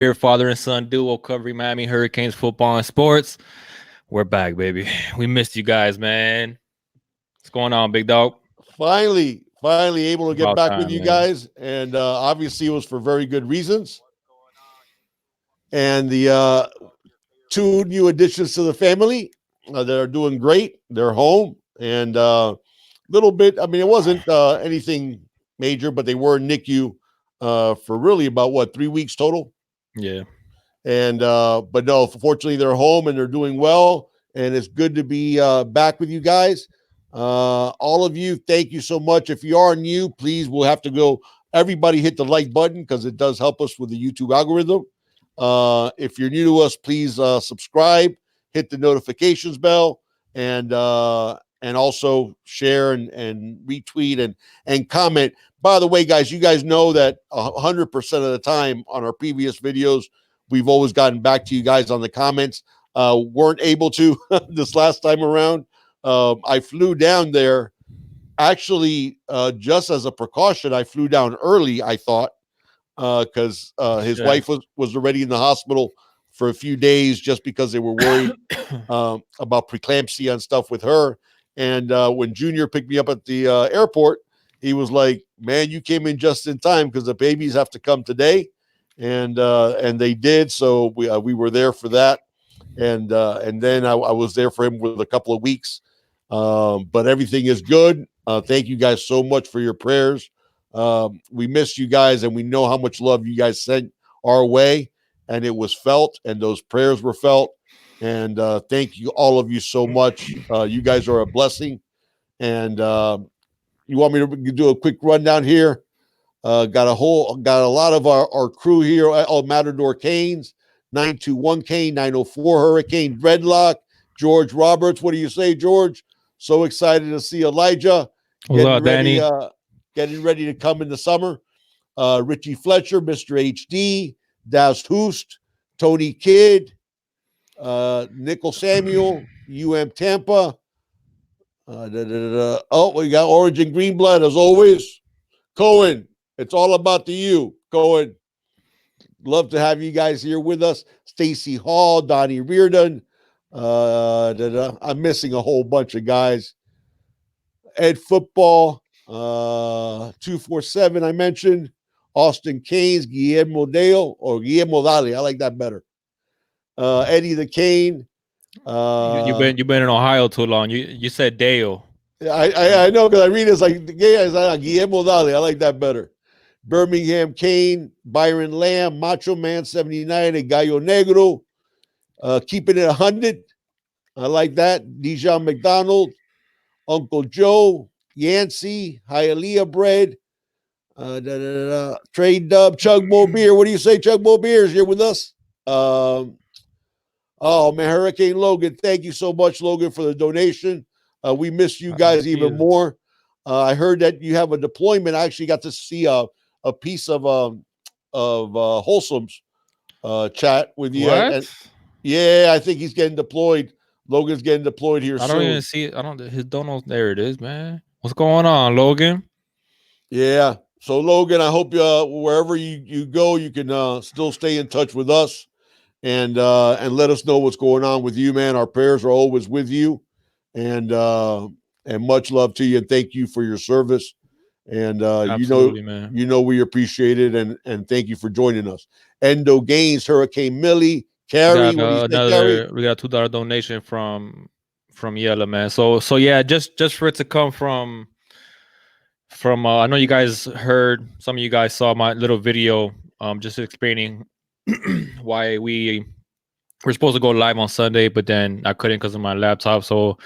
here, father and son duo covering Miami Hurricanes football and sports. We're back, baby. We missed you guys, man. What's going on, big dog? Finally able to get About back with time, you man. guys, and obviously it was for very good reasons. And the two new additions to the family that are doing great. They're home and little bit. I mean, it wasn't anything major, but they were in NICU for really about 3 weeks total. Yeah. And but no, fortunately they're home and they're doing well, and it's good to be back with you guys. All of you, thank you so much. If you are new, please, we'll have to go. Everybody hit the like button because it does help us with the YouTube algorithm. If you're new to us, please subscribe, hit the notifications bell, and also share and retweet and comment. By the way, guys, you guys know that 100% of the time on our previous videos, we've always gotten back to you guys on the comments. Weren't able to this last time around. I flew down there actually just as a precaution. I flew down early, I thought, because his Shit. wife was already in the hospital for a few days just because they were worried about preeclampsia and stuff with her. And when Junior picked me up at the airport, he was like, "Man, you came in just in time because the babies have to come today," and they did. So we were there for that, and then I was there for him with a couple of weeks. But everything is good. Thank you guys so much for your prayers. We miss you guys, and we know how much love you guys sent our way, and it was felt, and those prayers were felt. And thank you, all of you, so much. You guys are a blessing. And you want me to do a quick rundown here? Got a lot of our crew here. All Matador Canes, 921 Kane, 904 Hurricane, Dreadlock, George Roberts. What do you say, George? So excited to see Elijah What's getting up, ready, Danny? to come in the summer. Richie Fletcher, Mr. HD, Das Hoost, Tony Kidd, Nickel Samuel, Tampa. Oh, we got Orange and Greenblood as always. Cohen, it's all about the you, Cohen. Love to have you guys here with us. Stacy Hall, Donnie Reardon. I'm missing a whole bunch of guys. Ed Football, 247, I mentioned. Austin Canes, Guillermo Dale, or Guillermo Dale. I like that better. Eddie the Cane. You've been in Ohio too long. You said Dale. I know because I read it's like Guillermo Dale. I like that better. Birmingham Kane, Byron Lamb, Macho Man 79, and Gallo Negro. Keeping it 100. I like that. Dijon McDonald, Uncle Joe, Yancey, Hialeah Bread, Trade Dub, Chug Mo Beer. What do you say, Chug Mo Beer is here with us? Oh, man, Hurricane Logan. Thank you so much, Logan, for the donation. We miss you guys even Jesus. more. I heard that you have a deployment. I actually got to see a piece of Wholesome's chat with you. And What? yeah, I think he's getting deployed. Logan's getting deployed here I don't even soon. see it. I don't. His donos. There it is, man. What's going on, Logan? Yeah. So Logan, I hope wherever you go, you can still stay in touch with us and let us know what's going on with you, man. Our prayers are always with you, and much love to you, and thank you for your service. And Absolutely, man. we appreciate it, and thank you for joining us. Endo Gaines, Hurricane Millie, We Carrie. got What do you say, Carrie? another. We got $2 donation from Yella, man. So yeah, just for it to come from I know you guys heard, some of you guys saw my little video just explaining why we're supposed to go live on Sunday, but then I couldn't because of my laptop. So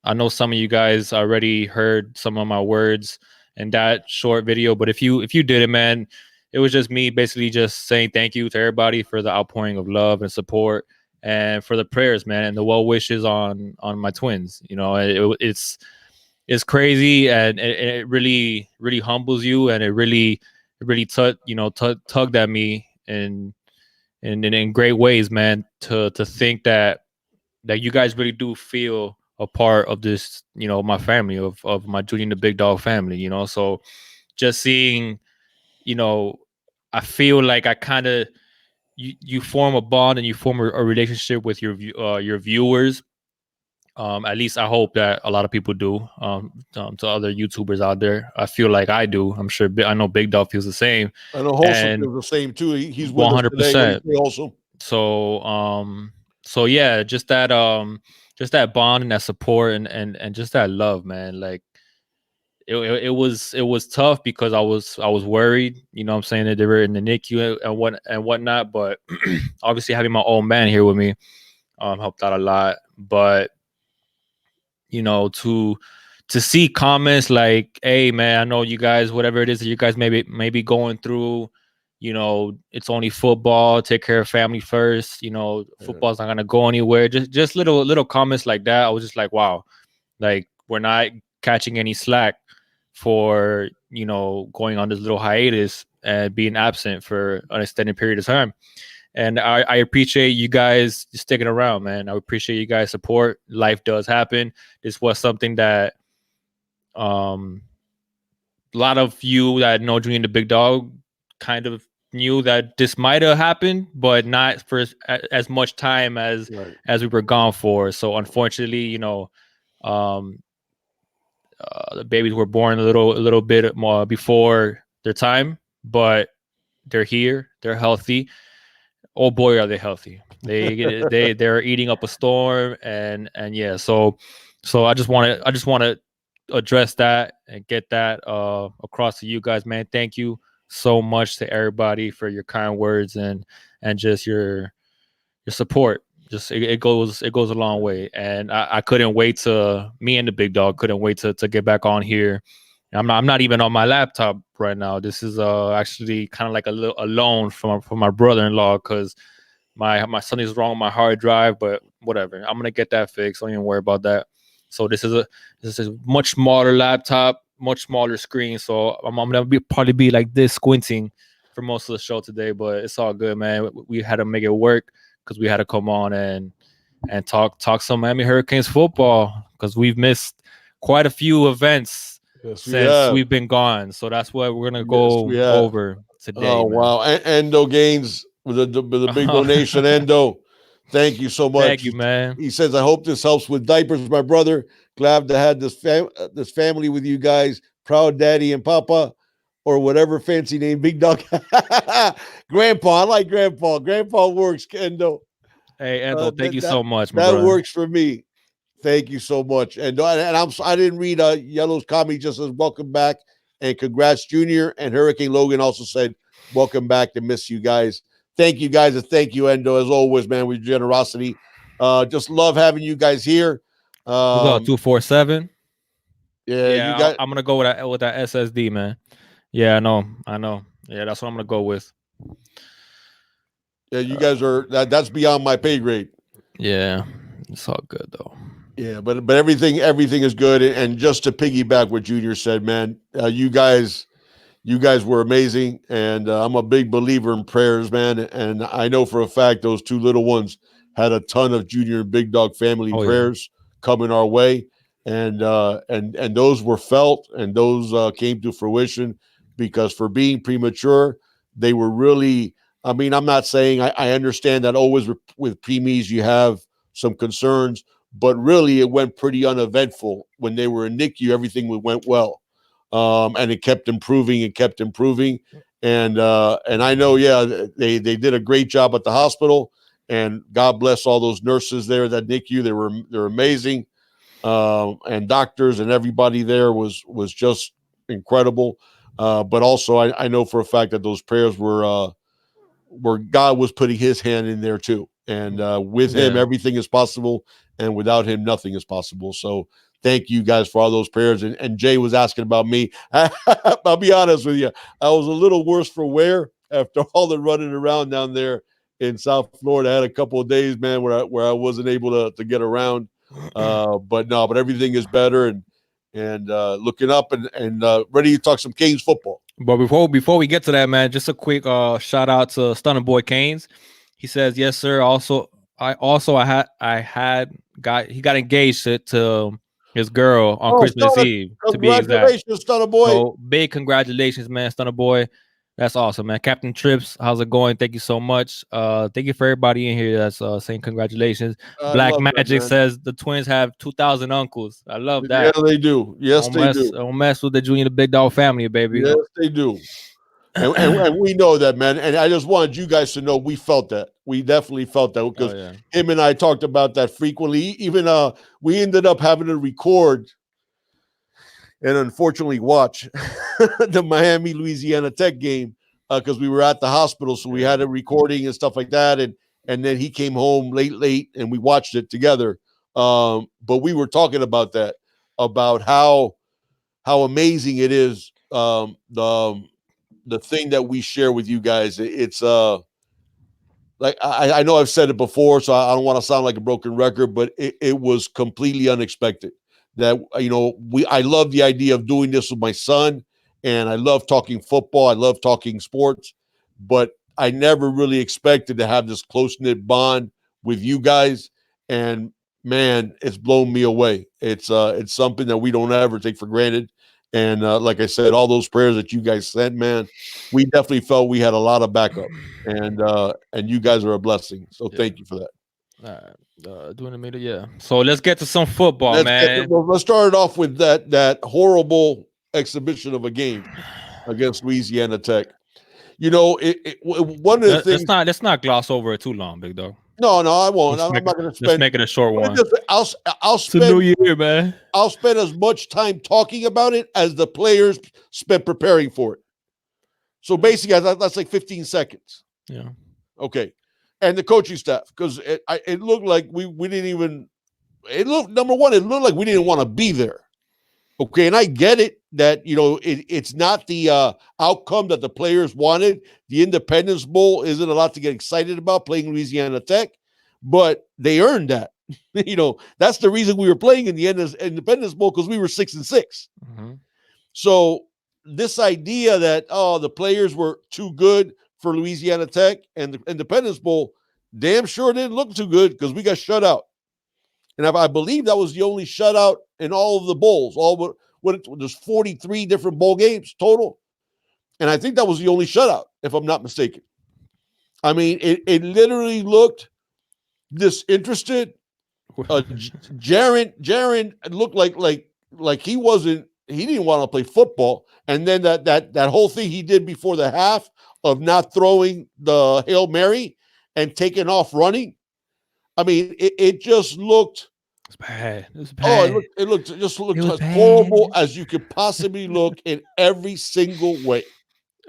I know some of you guys already heard some of my words in that short video, but if you did it, man, it was just me basically just saying thank you to everybody for the outpouring of love and support, and for the prayers, man, and the well wishes on my twins. It's crazy, and it really humbles you, and it really tugged at me in great ways, man, to think that you guys really do feel a part of this, my family, of my Julian the Big Dog family, so just seeing, you know I feel like I kind of you form a bond and you form a relationship with your viewers. At least I hope that a lot of people do. To other YouTubers out there, I feel like I do. I'm sure. I know Big Dog feels the same. I know Wholesome And feels the same too. He's with us today. What do 100%. you say, Wholesome? So yeah, just that bond and that support and just that love, man. Like it was tough because I was worried, you know what I'm saying, that they were in the NICU and whatnot. But obviously having my old man here with me helped out a lot. But you know, to see comments like, "Hey, man, I know you guys, whatever it is that you guys maybe going through, you know, it's only football. Take care of family first. You know, football's not gonna go anywhere." Just little comments like that. I was just like, wow, like we're not catching any slack for, you know, going on this little hiatus and being absent for an extended period of time. And I appreciate you guys sticking around, man. I appreciate you guys' support. Life does happen. This was something that a lot of you that know Junior the Big Dog kind of knew that this might have happened, but not for as much time as we were gone for. So unfortunately, you know, the babies were born a little bit more before their time, but they're here. They're healthy. Oh boy, are they healthy. They're eating up a storm. And yeah, so I just want to address that and get that across to you guys, man. Thank you so much to everybody for your kind words and just your support. Just it goes a long way. And I couldn't wait to me and the Big Dog couldn't wait to get back on here. I'm not even on my laptop right now. This is actually kind of like a loan from my brother-in-law, because my something's wrong with my hard drive, but whatever. I'm gonna get that fixed. Don't even worry about that. So this is a much smaller laptop, much smaller screen. So I'm gonna probably be like this, squinting for most of the show today, but it's all good, man. We had to make it work because we had to come on and talk some Miami Hurricanes football, because we've missed quite a few events since we've been gone. So that's what we're gonna go over today. Oh, man. Wow. Endo Gaines with the big donation. Endo, thank you so much. Thank you, man. He says, I hope this helps with diapers, my brother. Glad to have this family with you guys. Proud daddy and papa, or whatever fancy name, Big Dog. Grandpa. I like Grandpa. Grandpa works, Endo. Hey, Endo, thank you so much, my That brother. works for me. Thank you so much. And I didn't read Yellow's comment. He just says welcome back and congrats, Junior. And Hurricane Logan also said welcome back, to miss you guys. Thank you guys, and thank you, Endo, as always, man, with your generosity. Just love having you guys here. 247. Yeah, you got. I'm gonna go with that SSD, man. Yeah, I know. Yeah, that's what I'm gonna go with. Yeah, you guys are that's beyond my pay grade. Yeah, it's all good though. Yeah, but everything is good. And just to piggyback what Junior said, man, you guys were amazing, and I'm a big believer in prayers, man. And I know for a fact those two little ones had a ton of Junior and Big Dog family prayers coming our way, and those were felt, and those came to fruition, because for being premature, they were really. I mean, I'm not saying I understand that always with preemies you have some concerns, but really it went pretty uneventful. When they were in NICU, everything went well. And it kept improving and I know, they did a great job at the hospital, and God bless all those nurses there at that NICU. They're amazing, and doctors and everybody there was just incredible. But also I know for a fact that those prayers were God was putting His hand in there too, and with Him everything is possible, and without Him nothing is possible. So thank you guys for all those prayers. And Jay was asking about me. I'll be honest with you. I was a little worse for wear after all the running around down there in South Florida. I had a couple of days, man, where I wasn't able to get around. But everything is better, and looking up and ready to talk some Canes football. But before we get to that, man, just a quick shout out to Stunner Boy Canes. He says, "Yes, sir. I got engaged to his girl on Christmas Eve. Congratulations, Stunner Boy. So big congratulations, man, Stunner Boy. That's awesome, man. Captain Trips, how's it going? Thank you so much. Thank you for everybody in here that's saying congratulations. I Black love that, Magic man. says the twins have 2,000 uncles. I love Yeah, that. they do. Yes, they do. Don't mess with the Junior the Big Dog family, baby. Yes, they do. And we know that, man. And I just wanted you guys to know we felt that. We definitely felt that because him and I talked about that frequently. Even we ended up having to record and unfortunately watch the Miami Louisiana Tech game because we were at the hospital, so we had a recording and stuff like that. And then he came home late, and we watched it together. But we were talking about that, about how amazing it is. The thing that we share with you guys, it's like I know I've said it before, so I don't want to sound like a broken record, but it was completely unexpected. That I love the idea of doing this with my son, and I love talking football. I love talking sports, but I never really expected to have this close-knit bond with you guys. And man, it's blown me away. It's something that we don't ever take for granted. And like I said, all those prayers that you guys sent, man, we definitely felt we had a lot of backup, and you guys are a blessing. So thank you for that. Doing the middle, yeah. So let's get to some football, man. Let's start it off with that horrible exhibition of a game against Louisiana Tech. One of the things. Let's not gloss over it too long, big dog. No, I won't. I'm not going to spend. Let's make it a short one. I'll spend. It's a new year, man. I'll spend as much time talking about it as the players spent preparing for it. So basically, that's like 15 seconds. Yeah. Okay. And the coaching staff, because it looked like we didn't even. Number one, it looked like we didn't want to be there. Okay, and I get it that it's not the outcome that the players wanted. The Independence Bowl isn't a lot to get excited about, playing Louisiana Tech, but they earned that. That's the reason we were playing in the Independence Bowl, because we were 6-6. Mm-hmm. So this idea that the players were too good for Louisiana Tech and the Independence Bowl, damn sure didn't look too good because we got shut out. And I believe that was the only shutout in all of the bowls. There's 43 different bowl games total. And I think that was the only shutout, if I'm not mistaken. I mean, it literally looked disinterested. Jaron looked like he didn't want to play football. And then that whole thing he did before the half of not throwing the Hail Mary and taking off running. I mean, it just looked. It's bad. It was bad. Oh, it looked as horrible as you could possibly look in every single way.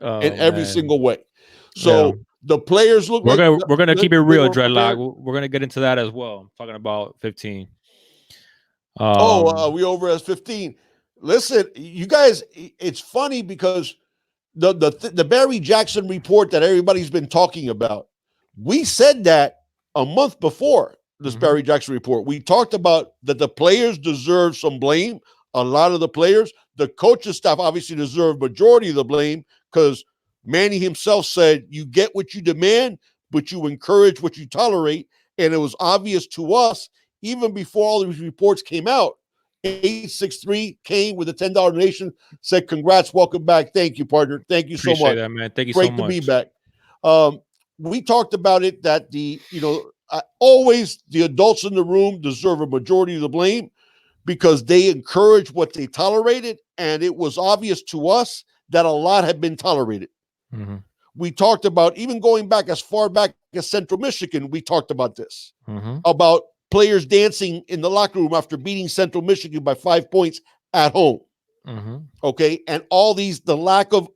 Single way. So the players look. We're gonna keep it real, Dreadlock. We're gonna get into that as well. I'm talking about 15. We over as 15. Listen, you guys. It's funny because the Barry Jackson report that everybody's been talking about. We said that a month before this Barry Jackson report. We talked about that the players deserve some blame. A lot of the players, the coaching staff obviously deserve majority of the blame because Manny himself said, you get what you demand, but you encourage what you tolerate. And it was obvious to us, even before all these reports came out. 863 came with a $10 donation, said, congrats, welcome back. Thank you, partner. Thank you Appreciate so much. That, man. Thank you Great so much. Great to be back. We talked about it that always the adults in the room deserve a majority of the blame because they encouraged what they tolerated, and it was obvious to us that a lot had been tolerated. Mm-hmm. We talked about, even going back as far back as Central Michigan, we talked about this, about players dancing in the locker room after beating Central Michigan by 5 points at home. Okay, and all these, the lack of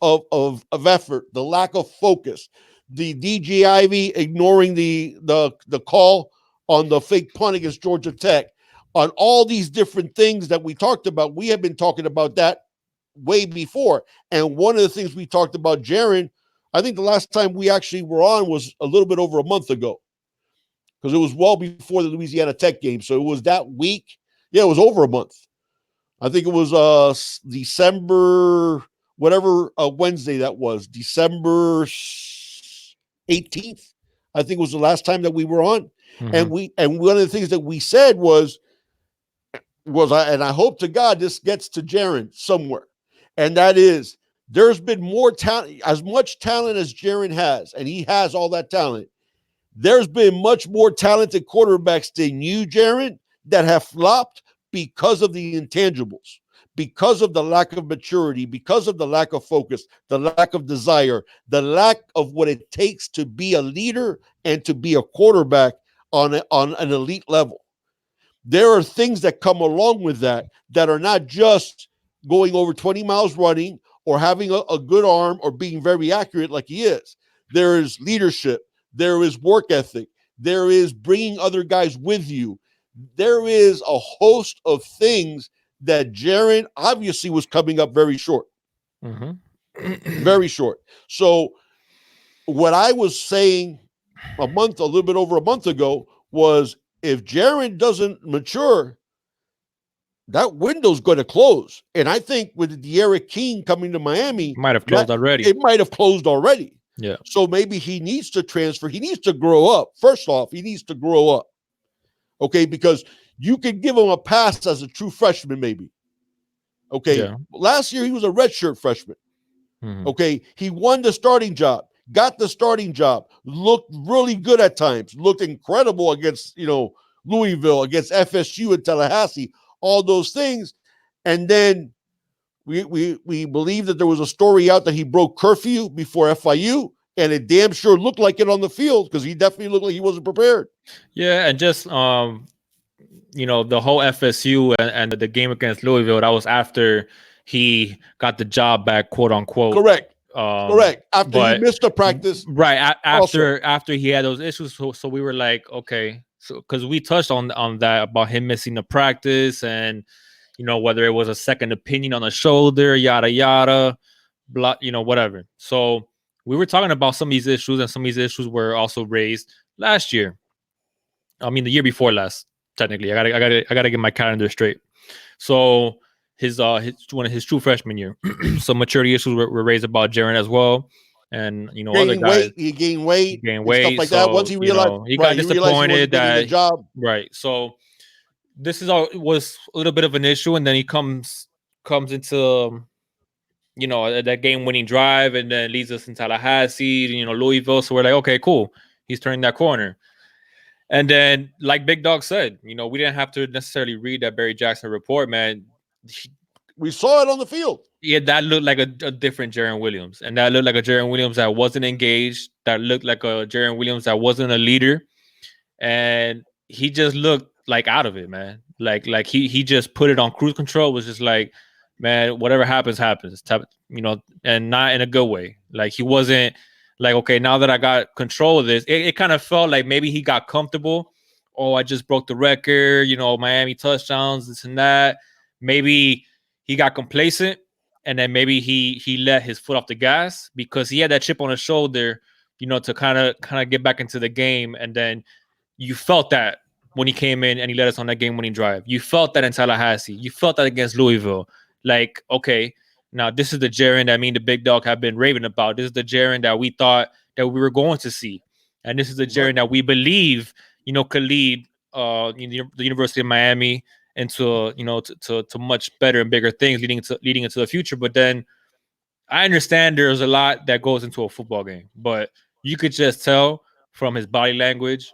effort, the lack of focus, the DJ Ivy ignoring the call on the fake punt against Georgia Tech, on all these different things that we talked about. We have been talking about that way before. And one of the things we talked about, Jaron, I think the last time we actually were on was a little bit over a month ago because it was well before the Louisiana Tech game. So it was that week. Yeah, it was over a month. I think it was December, whatever Wednesday that was, December 18th, I think was the last time that we were on. And one of the things that we said was and I hope to God this gets to Jaron somewhere. And that is there's been more talent, as much talent as Jaren has, and he has all that talent. There's been much more talented quarterbacks than you, Jaren, that have flopped because of the intangibles, because of the lack of maturity, because of the lack of focus, the lack of desire, the lack of what it takes to be a leader and to be a quarterback on an elite level. There are things that come along with that are not just going over 20 miles running or having a good arm or being very accurate like he is. There is leadership. There is work ethic. There is bringing other guys with you. There is a host of things that Jaren obviously was coming up very short. Very short. So what I was saying a little bit over a month ago was, if Jaren doesn't mature, that window's going to close. And I think with De'Ara King coming to Miami, might have closed already. It might have closed already. Yeah. So maybe he needs to transfer. He needs to grow up. First off, he needs to grow up. Okay, because you could give him a pass as a true freshman, maybe. Okay. Yeah. Last year he was a redshirt freshman. Okay. He won the starting job, got the starting job, looked really good at times, looked incredible against, Louisville, against FSU and Tallahassee, all those things. And then we believe that there was a story out that he broke curfew before FIU, and it damn sure looked like it on the field, because he definitely looked like he wasn't prepared. Yeah, and just the whole FSU and the game against Louisville, that was after he got the job back, quote unquote. Correct. Correct. After he missed a practice. Right. After he had those issues. So we were like, okay. So because we touched on that about him missing the practice, and whether it was a second opinion on the shoulder, yada yada, blah, whatever. So we were talking about some of these issues, and some of these issues were also raised last year. I mean, the year before last, technically. I gotta get my calendar straight. So his true freshman year, some maturity issues were raised about Jaren as well. And other guys, he gained weight, stuff like that. Once he realized, he got disappointed that the job. Right. So this was a little bit of an issue, and then he comes into that game-winning drive, and then leads us in Tallahassee, Louisville. So we're like, okay, cool, he's turning that corner. And then, like Big Dog said, we didn't have to necessarily read that Barry Jackson report, man. We saw it on the field. Yeah, that looked like a different Jaren Williams. And that looked like a Jaren Williams that wasn't engaged. That looked like a Jaren Williams that wasn't a leader. And he just looked like out of it, man. Like he just put it on cruise control. Was just like, man, whatever happens, and not in a good way. Like, he wasn't like, okay, now that I got control of this, it kind of felt like maybe he got comfortable. Oh, I just broke the record, Miami touchdowns, this and that. Maybe he got complacent, and then maybe he let his foot off the gas, because he had that chip on his shoulder, to kind of get back into the game. And then you felt that when he came in and he led us on that game-winning drive. You felt that in Tallahassee. You felt that against Louisville. Like, okay, now this is the Jaren that the Big Dog have been raving about. This is the Jaren that we thought that we were going to see. And this is the Jaren that we believe, could lead the University of Miami into to much better and bigger things leading into the future. But then I understand there's a lot that goes into a football game, but you could just tell from his body language,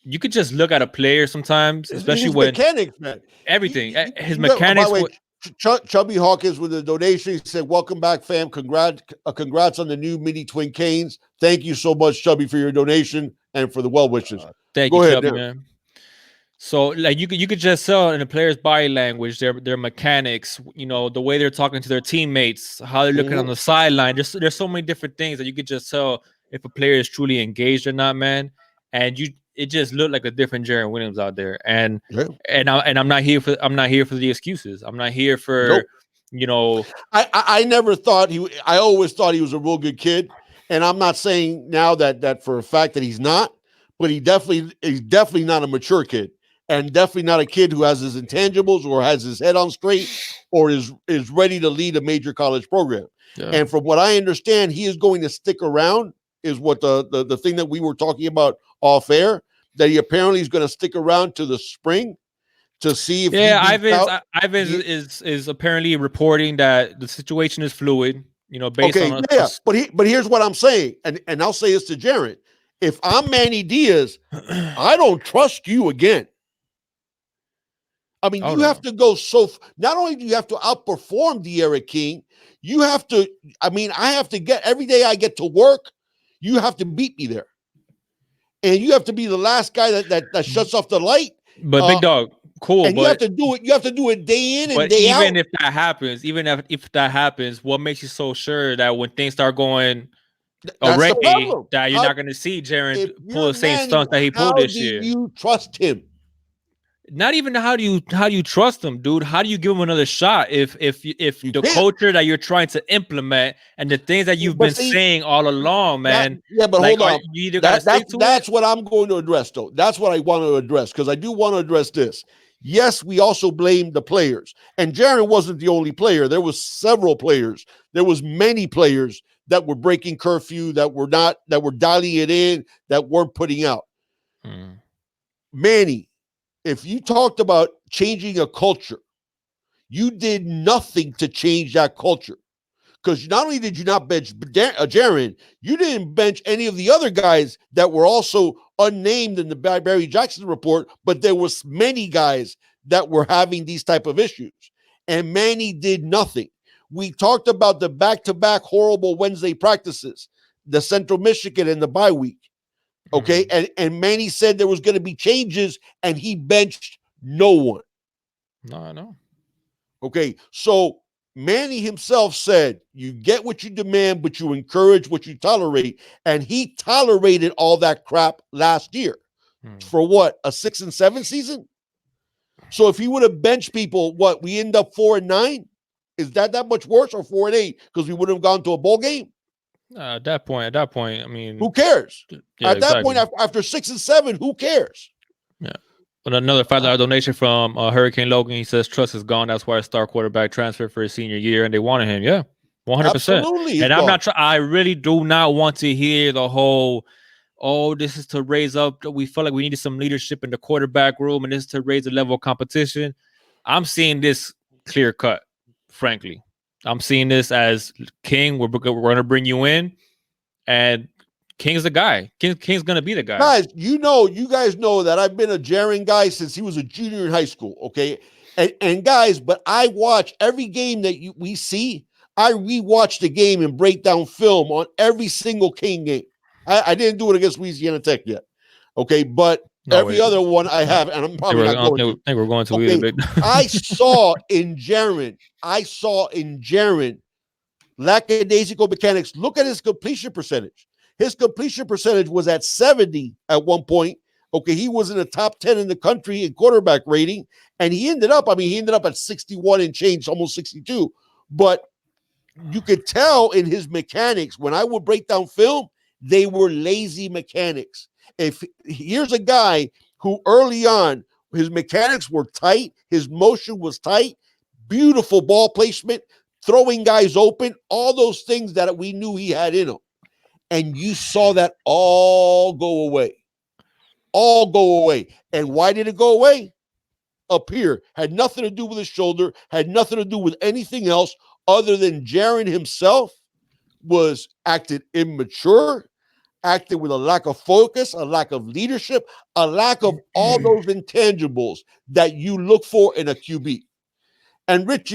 you could just look at a player sometimes, especially when mechanics, man. Everything. His mechanics. By the way, Chubby Hawkins with the donation, he said, "Welcome back, fam. Congrats on the new mini twin canes. Thank you so much, Chubby, for your donation and for the well wishes." Thank you, Chubby, man. So, like, you could just tell in the player's body language, their mechanics, the way they're talking to their teammates, how they're looking on the sideline. There's so many different things that you could just tell if a player is truly engaged or not, man. And it just looked like a different Jaren Williams out there. And I'm not here for the excuses. I'm not here for I never thought I always thought he was a real good kid. And I'm not saying now that for a fact that he's not, but he's definitely not a mature kid, and definitely not a kid who has his intangibles or has his head on straight or is ready to lead a major college program. Yeah. And from what I understand, he is going to stick around, is what the thing that we were talking about off air, that he apparently is going to stick around to the spring, to see if Ivins is apparently reporting that the situation is fluid. You know, based on but here's what I'm saying, and I'll say this to Jaron: if I'm Manny Diaz, I don't trust you again. I mean, you have to go not only do you have to outperform De'Ara King, you have to. I mean, I have to get every day I get to work. You have to beat me there, and you have to be the last guy that shuts off the light. But big dog. Cool, and but you have to do it. You have to do it day in and day out. Even if that happens, what makes you so sure that when things start going awry, that you're not going to see Jaren pull the same stunt that he pulled this year? How do you trust him? Not even how do you trust him, dude? How do you give him another shot if the culture that you're trying to implement and the things that you've been saying all along, man? But hold on. That's what I'm going to address, though. That's what I want to address, because I do want to address this. Yes, we also blame the players, and Jaren wasn't the only player. There was several players. There was many players that were breaking curfew, that were dialing it in, that weren't putting out. Manny, if you talked about changing a culture, you did nothing to change that culture. Because not only did you not bench Jaren, you didn't bench any of the other guys that were also unnamed in the Barry Jackson report, but there was many guys that were having these type of issues. And Manny did nothing. We talked about the back-to-back horrible Wednesday practices, the Central Michigan and the bye week. Okay, and Manny said there was going to be changes, and he benched no one. No, I know. Okay, so Manny himself said, you get what you demand, but you encourage what you tolerate. And he tolerated all that crap last year. For what, a 6-7 season? So if he would have benched people, what, we end up 4-9? Is that much worse, or 4-8? Because we would have gone to a bowl game? At that point, I mean, who cares? At that point, after 6-7, who cares? Yeah. But another $5 donation from Hurricane Logan. He says trust is gone. That's why a star quarterback transferred for his senior year, and they wanted him. Yeah, 100%. Absolutely. And I really do not want to hear the whole, oh, this is to raise up. We felt like we needed some leadership in the quarterback room, and this is to raise the level of competition. I'm seeing this clear cut, frankly. I'm seeing this as King. We're going to bring you in, and King's the guy. King's going to be the guy. Guys, you guys know that I've been a Jaren guy since he was a junior in high school, okay? And guys, but I watch every game that we see. I rewatch the game and break down film on every single King game. I didn't do it against Louisiana Tech yet, okay? But every other one I have, and I'm probably not going to. I think we're going to either. I saw in Jaren lackadaisical mechanics. Look at his completion percentage. His completion percentage was at 70 at one point. Okay, he was in the top 10 in the country in quarterback rating, and he ended up at 61 and change, almost 62. But you could tell in his mechanics, when I would break down film, they were lazy mechanics. If here's a guy who early on, his mechanics were tight, his motion was tight, beautiful ball placement, throwing guys open, all those things that we knew he had in him. And you saw that all go away. And why did it go away? Up here. Had nothing to do with his shoulder, had nothing to do with anything else other than Jaren himself was acted immature, acted with a lack of focus, a lack of leadership, a lack of all those intangibles that you look for in a QB. And Rich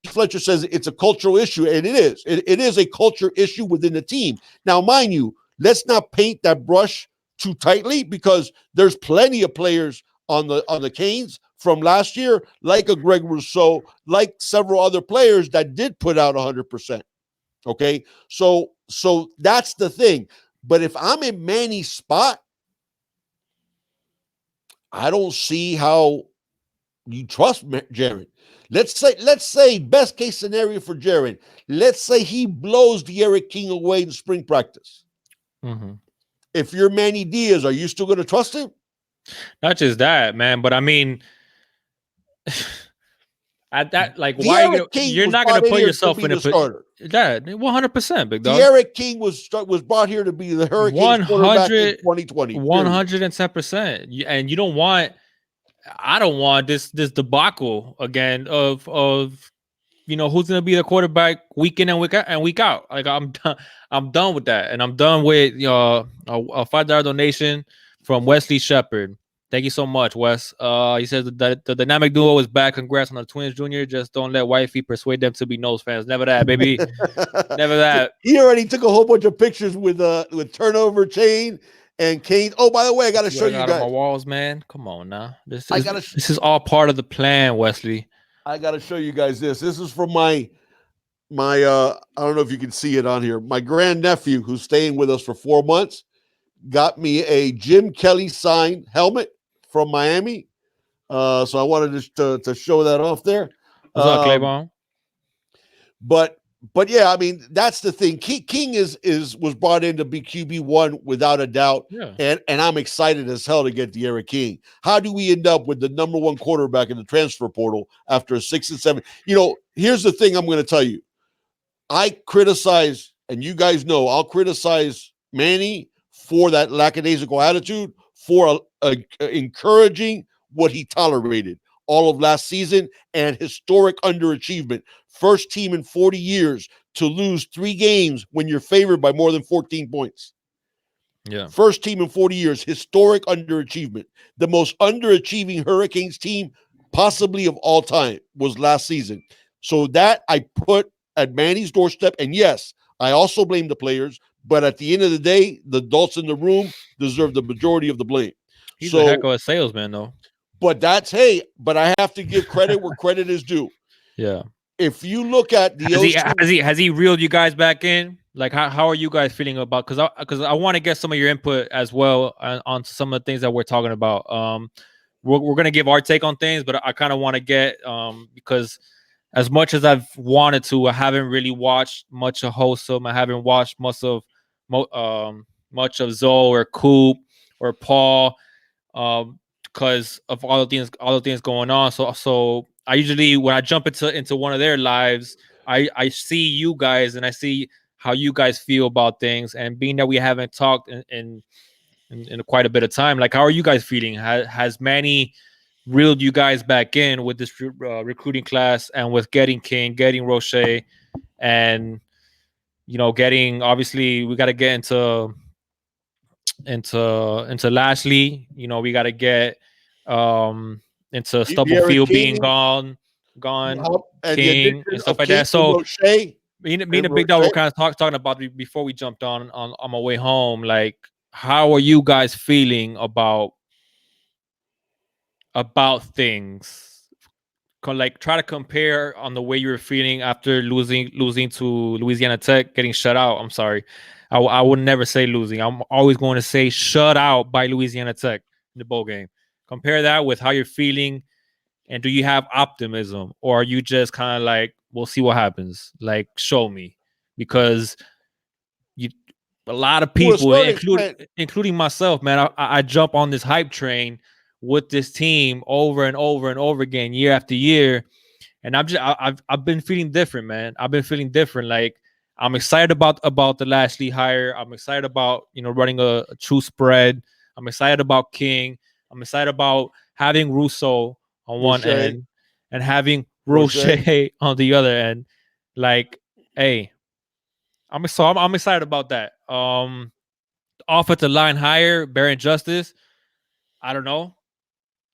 Fletcher says it's a cultural issue, and it is. It is a culture issue within the team. Now, mind you, let's not paint that brush too tightly, because there's plenty of players on the Canes from last year, like a Greg Rousseau, like several other players that did put out 100%. Okay, so that's the thing. But if I'm in Manny's spot, I don't see how you trust Jaren. Let's say best case scenario for Jaren. Let's say he blows De'Ara King away in spring practice. Mm-hmm. If you're Manny Diaz, are you still going to trust him? Not just that, man, but I mean, at that, like, why you're not going to put yourself in a starter? That 100%, big dog. De'Ara King was brought here to be the Hurricanes quarterback in 2020. 110%, and you don't want. I don't want this debacle again of who's gonna be the quarterback week in and week out. Like I'm done with that, and I'm done with a $5 donation from Wesley Shepard. Thank you so much, Wes. He says the dynamic duo is back. Congrats on the Twins, Junior. Just don't let wifey persuade them to be Nose fans. Never that, baby. Never that. He already took a whole bunch of pictures with turnover chain and Kane. Oh, by the way, I got to show you guys on my walls, man. Come on now. This is all part of the plan, Wesley. I got to show you guys this. This is from my I don't know if you can see it on here. My grandnephew, who's staying with us for 4 months, got me a Jim Kelly signed helmet from Miami. So I wanted to show that off there. What's up, Claybon? But yeah, I mean, that's the thing. King was brought in to be QB1 without a doubt. Yeah. And I'm excited as hell to get De'Ara King. How do we end up with the number one quarterback in the transfer portal after a 6 and 7? Here's the thing I'm going to tell you. I criticize, and you guys know, I'll criticize Manny for that lackadaisical attitude, for encouraging what he tolerated all of last season and historic underachievement. First team in 40 years to lose 3 games when you're favored by more than 14 points. Yeah. First team in 40 years, historic underachievement. The most underachieving Hurricanes team possibly of all time was last season. So that I put at Manny's doorstep. And yes, I also blame the players, but at the end of the day, the adults in the room deserve the majority of the blame. He's a heck of a salesman, though. But but I have to give credit where credit is due. Yeah. If you look at the has he reeled you guys back in? Like how are you guys feeling about? Because I want to get some of your input as well on some of the things that we're talking about. We're gonna give our take on things, but I kind of want to get because as much as I've wanted to, I haven't really watched much of Wholesome. I haven't watched much of Zoe or Coop or Paul. Because of all the things going on. So I usually, when I jump into one of their lives, I see you guys and I see how you guys feel about things. And being that we haven't talked in quite a bit of time, like, how are you guys feeling? Has Manny reeled you guys back in with this recruiting class and with getting King, getting Roche, and getting, obviously we got to get into Lashley, we got to get into Stubblefield being gone, King and stuff like that. So me and Big Dog were kind of talking about it before we jumped on my way home. Like, how are you guys feeling about things? Like, try to compare on the way you were feeling after losing to Louisiana Tech, getting shut out. I'm sorry. I would never say losing. I'm always going to say shut out by Louisiana Tech in the bowl game. Compare that with how you're feeling, and do you have optimism, or are you just kind of like, we'll see what happens? Like, show me, because a lot of people, including myself, man, I jump on this hype train with this team over and over and over again, year after year, and I've been feeling different, man. I've been feeling different. Like, I'm excited about the Lashley hire. I'm excited about running a true spread. I'm excited about King. I'm excited about having Russo on one end and having Roche on the other end. Like, hey, I'm excited about that. Offensive line hire, Baron Justice. I don't know.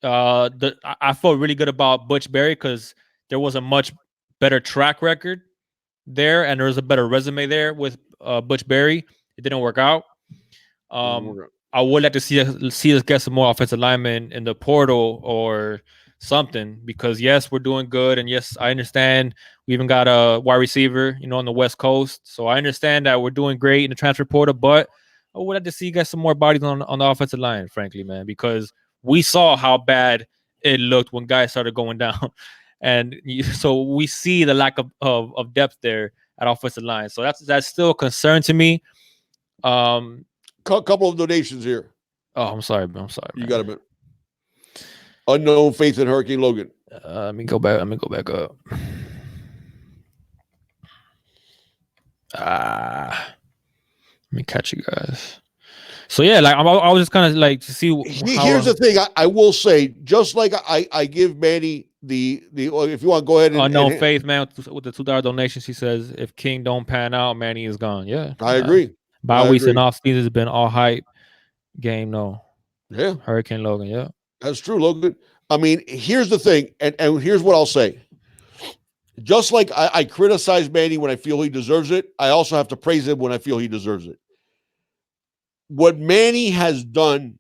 I felt really good about Butch Berry because there was a much better track record there, and there was a better resume there with Butch Berry. It didn't work out. I would like to see us get some more offensive linemen in the portal or something, because yes, we're doing good, and yes, I understand we even got a wide receiver, on the West Coast. So I understand that we're doing great in the transfer portal, but I would like to see you guys some more bodies on the offensive line, frankly, man, because we saw how bad it looked when guys started going down. And so we see the lack of depth there at offensive line. So that's still a concern to me. Couple of donations here. Oh, I'm sorry. You got a minute. Unknown Faith in Hurricane Logan. Let me go back up. Let me catch you guys. So yeah, like I was just kind of like to see how. Here's the thing. I will say, just like I give Manny the if you want to go ahead Unknown and Faith, man, with the $2 donation, she says if King don't pan out, Manny is gone. Yeah, I agree. Bye weeks and off season has been all hype. Game no. Yeah, Hurricane Logan. Yeah, that's true, Logan. I mean, here's the thing, and here's what I'll say. Just like I criticize Manny when I feel he deserves it, I also have to praise him when I feel he deserves it. What Manny has done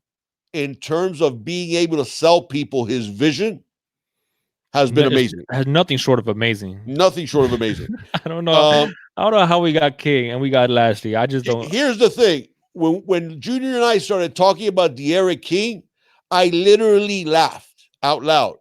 in terms of being able to sell people his vision has been amazing. Has nothing short of amazing. Nothing short of amazing. I don't know. I don't know how we got King and we got Lashley. I just don't. Here's the thing. When Junior and I started talking about De'Aaron King, I literally laughed out loud.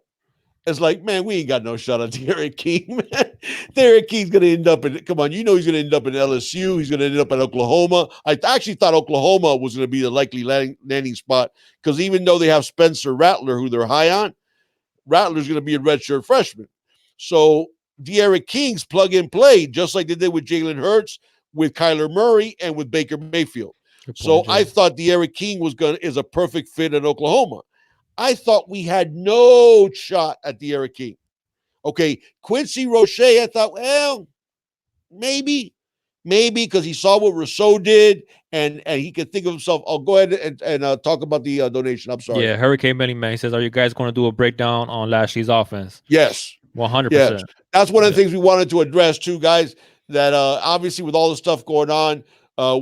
It's like, man, we ain't got no shot at De'Aaron King, man. De'Aaron King's going to end up in, come on, you know he's going to end up in LSU. He's going to end up at Oklahoma. I actually thought Oklahoma was going to be the likely landing spot because even though they have Spencer Rattler, who they're high on, Rattler's going to be a redshirt freshman. So De'Aaron King's plug and play, just like they did with Jalen Hurts, with Kyler Murray, and with Baker Mayfield. So I thought De'Aaron King is a perfect fit at Oklahoma. I thought we had no shot at De'Aaron King. Okay, Quincy Roche, I thought, well, maybe because he saw what Rousseau did and he could think of himself. I'll go ahead and talk about the donation. I'm sorry. Yeah, Hurricane Benny Man says, are you guys going to do a breakdown on Lashley's offense? Yes. 100%. Yes. That's one of the things we wanted to address too, guys, that obviously with all the stuff going on,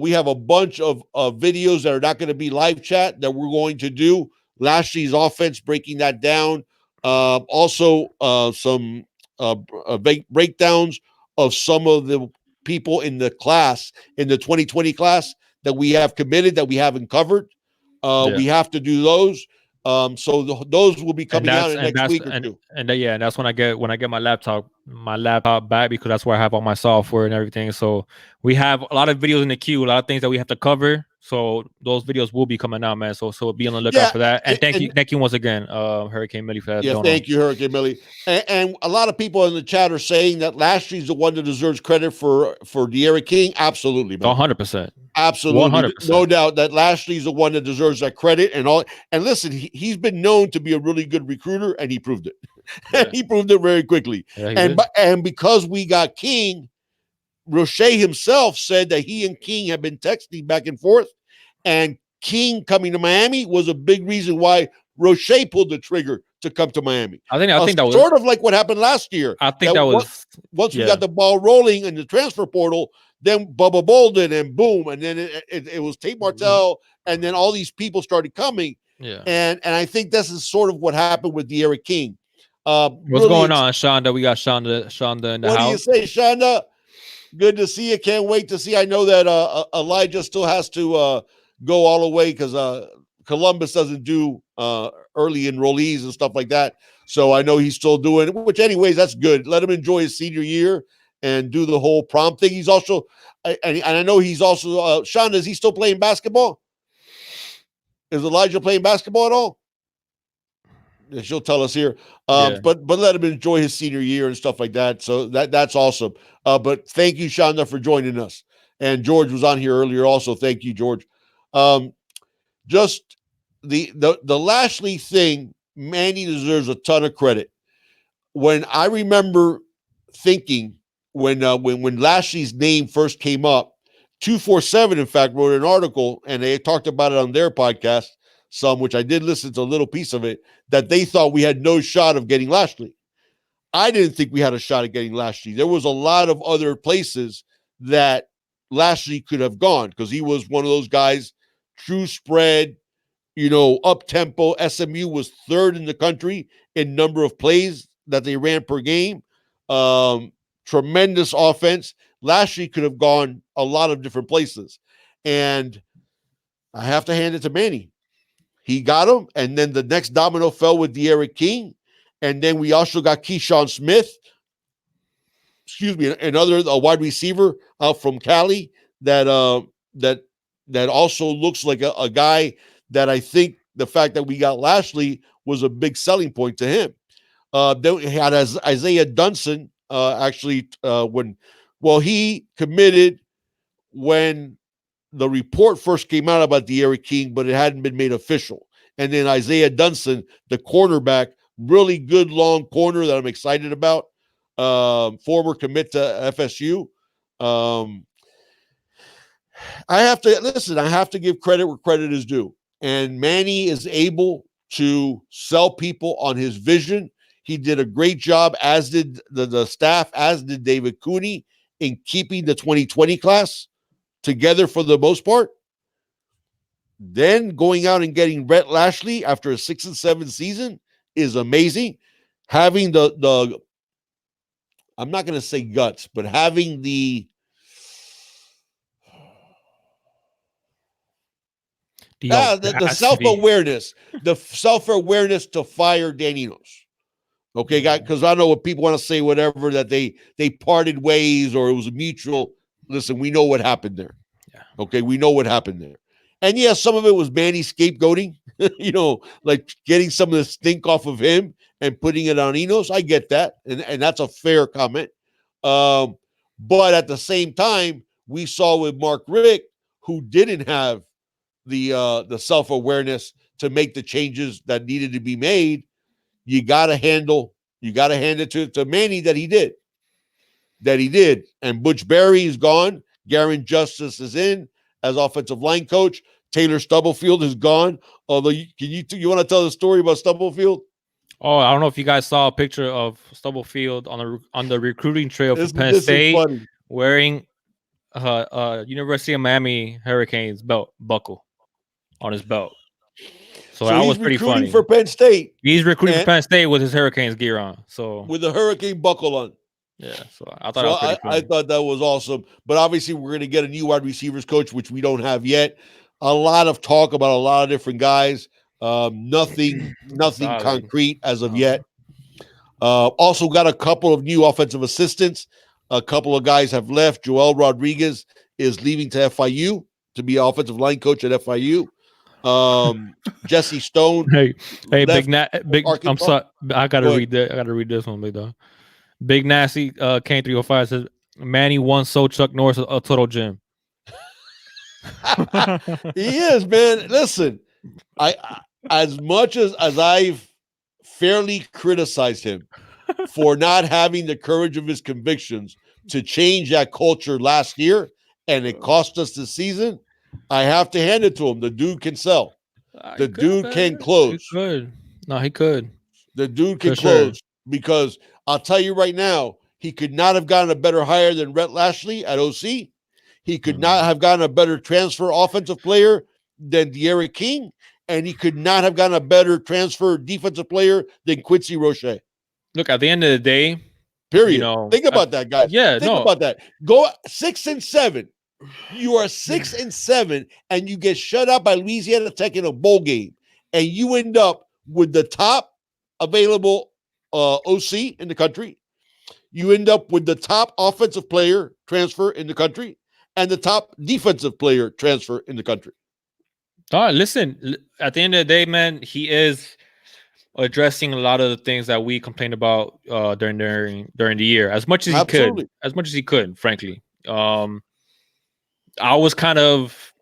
we have a bunch of videos that are not going to be live chat that we're going to do. Lashley's offense, breaking that down. Also, some breakdowns of some of the people in the class, in the 2020 class that we have committed that we haven't covered. We have to do those. So those will be coming out in next week or two. And that's when I get my laptop back, because that's where I have all my software and everything. So we have a lot of videos in the queue, a lot of things that we have to cover. So those videos will be coming out, man. So be on the lookout for that. And thank you once again, Hurricane Millie, for that. Yeah, thank you, Hurricane Millie. And a lot of people in the chat are saying that Lashley's the one that deserves credit for De'Aaron King. Absolutely, man. 100%. Absolutely. 100%. No doubt that Lashley's the one that deserves that credit and all. And listen, he's been known to be a really good recruiter, and he proved it. Yeah. He proved it very quickly. Yeah, and because we got King, Roche himself said that he and King have been texting back and forth, and King coming to Miami was a big reason why Roche pulled the trigger to come to Miami. I think that was sort of like what happened last year. I think that was once we got the ball rolling in the transfer portal, then Bubba Bolden, and boom, and then it was Tate Martell, and then all these people started coming. Yeah, and I think this is sort of what happened with De'Aaron King. What's really going on, Shonda? We got Shonda in the house. What do you say, Shonda? Good to see you. Can't wait to see. I know that Elijah still has to go all the way because Columbus doesn't do early enrollees and stuff like that. So I know he's still doing it, which anyways, that's good. Let him enjoy his senior year and do the whole prom thing. He's also, and I know he's also, Shonda, is he still playing basketball? Is Elijah playing basketball at all? She'll tell us here. But let him enjoy his senior year and stuff like that. So that's awesome. But thank you, Shonda, for joining us. And George was on here earlier also. Thank you, George. Just the Lashley thing, Manny deserves a ton of credit. When I remember thinking when Lashley's name first came up, 247, in fact, wrote an article, and they talked about it on their podcast, some, which I did listen to a little piece of it, that they thought we had no shot of getting Lashley. I didn't think we had a shot at getting Lashley. There was a lot of other places that Lashley could have gone because he was one of those guys, true spread, up tempo. SMU was third in the country in number of plays that they ran per game. Tremendous offense. Lashley could have gone a lot of different places. And I have to hand it to Manny. He got him, and then the next domino fell with De'Aaron King. And then we also got Keyshawn Smith, another wide receiver out from Cali that also looks like a guy that I think the fact that we got Lashley was a big selling point to him. Then we had Isaiah Dunson, he committed when the report first came out about De'Aaron King, but it hadn't been made official. And then Isaiah Dunson, the cornerback, really good long corner that I'm excited about, former commit to FSU. I have to give credit where credit is due. And Manny is able to sell people on his vision. He did a great job, as did the staff, as did David Cooney, in keeping the 2020 class together for the most part. Then going out and getting Rhett Lashley after a 6-7 season is amazing. Having the I'm not going to say guts, but having the self-awareness, to fire Dan Enos. Okay, guys, because I know what people want to say, whatever, that they parted ways or it was mutual. Listen, we know what happened there. Yeah. Okay, we know what happened there. And yeah, some of it was Manny scapegoating, like getting some of the stink off of him and putting it on Enos. I get that, and that's a fair comment. But at the same time, we saw with Mark Richt, who didn't have the self-awareness to make the changes that needed to be made. You got to hand it to Manny that he did. And Butch Berry is gone. Garen Justice is in as offensive line coach. Taylor Stubblefield is gone. Although you want to tell the story about Stubblefield? Oh, I don't know if you guys saw a picture of Stubblefield on the recruiting trail for Penn State wearing University of Miami Hurricanes belt buckle on his belt. So that was pretty funny. For Penn State. He's recruiting for Penn State with his Hurricanes gear on. So with the Hurricane buckle on. Yeah, so I thought that was pretty funny. I thought that was awesome. But obviously, we're going to get a new wide receivers coach, which we don't have yet. A lot of talk about a lot of different guys. Nothing concrete as of yet. Also got a couple of new offensive assistants. A couple of guys have left. Joel Rodriguez is leaving to FIU to be offensive line coach at FIU. Jesse Stone. Hey, big. I'm sorry. I gotta read that. I gotta read this one, big dog. Big Nasty K305 says Manny once sold Chuck Norris a total gym. He is, man. Listen, I as much as I've fairly criticized him for not having the courage of his convictions to change that culture last year, and it cost us the season, I have to hand it to him. The dude can sell. The dude can close. He could. No, he could. The dude can close because I'll tell you right now, he could not have gotten a better hire than Rhett Lashley at OC. He could not have gotten a better transfer offensive player than De'Aaron King, and he could not have gotten a better transfer defensive player than Quincy Roche. Look, at the end of the day, period. Think about that, guys. Yeah, think about that. Go 6-7. You are 6-7, and you get shut out by Louisiana Tech in a bowl game, and you end up with the top available OC in the country. You end up with the top offensive player transfer in the country and the top defensive player transfer in the country. All right, listen, at the end of the day, man, he is addressing a lot of the things that we complained about during the year as much as he could, frankly. I was kind of